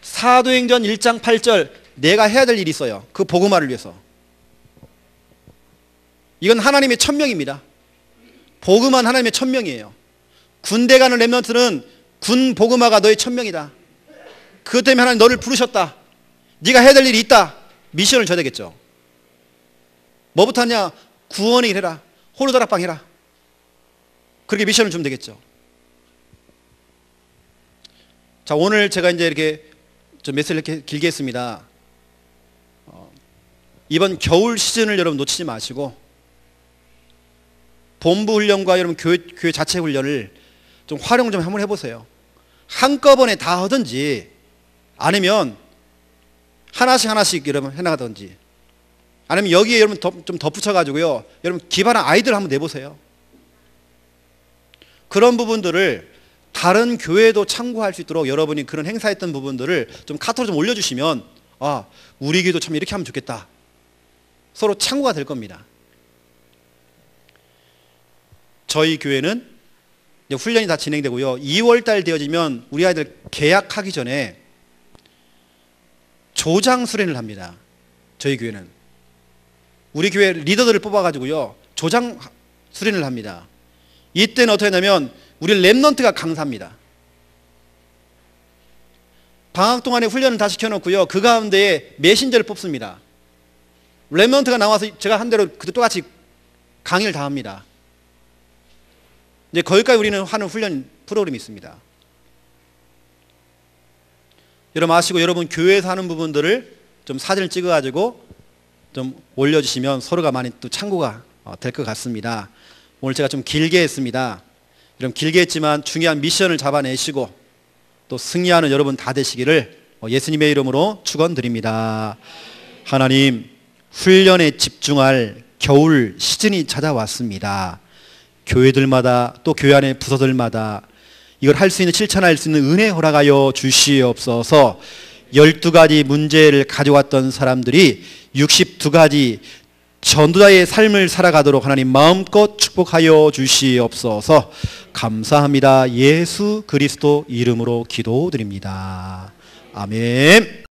사도행전 1장 8절 내가 해야 될 일이 있어요. 그 복음화를 위해서. 이건 하나님의 천명입니다. 복음화는 하나님의 천명이에요. 군대 가는 렘넌트는 군 복음화가 너의 천명이다. 그것 때문에 하나님 너를 부르셨다. 네가 해야 될 일이 있다. 미션을 줘야 되겠죠. 뭐부터 하냐? 구원의 일 해라. 홀로다락방 해라. 그렇게 미션을 주면 되겠죠. 자, 오늘 제가 이제 이렇게 좀 메시지를 이렇게 길게 했습니다. 이번 겨울 시즌을 여러분 놓치지 마시고 본부 훈련과 여러분 교회 자체 훈련을 좀 활용을 좀 한번 해보세요. 한꺼번에 다 하든지 아니면 하나씩 여러분 해나가든지 아니면 여기에 여러분 좀 덧붙여가지고요. 여러분 기발한 아이디어를 한번 내보세요. 그런 부분들을 다른 교회도 참고할 수 있도록 여러분이 그런 행사했던 부분들을 좀 카톡으로 좀 올려주시면 아, 우리 교회도 참 이렇게 하면 좋겠다. 서로 참고가 될 겁니다. 저희 교회는 이제 훈련이 다 진행되고요. 2월달 되어지면 우리 아이들 개학하기 전에 조장 수련을 합니다. 저희 교회는 우리 교회 리더들을 뽑아가지고요 조장 수련을 합니다. 이때는 어떻게 하냐면 우리 랩넌트가 강사입니다. 방학 동안에 훈련을 다 시켜놓고요 그 가운데에 메신저를 뽑습니다. 랩넌트가 나와서 제가 한 대로 그때 똑같이 강의를 다 합니다. 이제 거기까지 우리는 하는 훈련 프로그램이 있습니다. 여러분 아시고 여러분 교회에서 하는 부분들을 좀 사진을 찍어가지고 좀 올려주시면 서로가 많이 또 참고가 될 것 같습니다. 오늘 제가 좀 길게 했습니다. 여러분 길게 했지만 중요한 미션을 잡아내시고 또 승리하는 여러분 다 되시기를 예수님의 이름으로 축원드립니다. 하나님, 훈련에 집중할 겨울 시즌이 찾아왔습니다. 교회들마다 또 교회 안의 부서들마다 이걸 할 수 있는 실천할 수 있는 은혜 허락하여 주시옵소서. 12가지 문제를 가져왔던 사람들이 62가지 전도자의 삶을 살아가도록 하나님 마음껏 축복하여 주시옵소서. 감사합니다. 예수 그리스도 이름으로 기도드립니다. 아멘.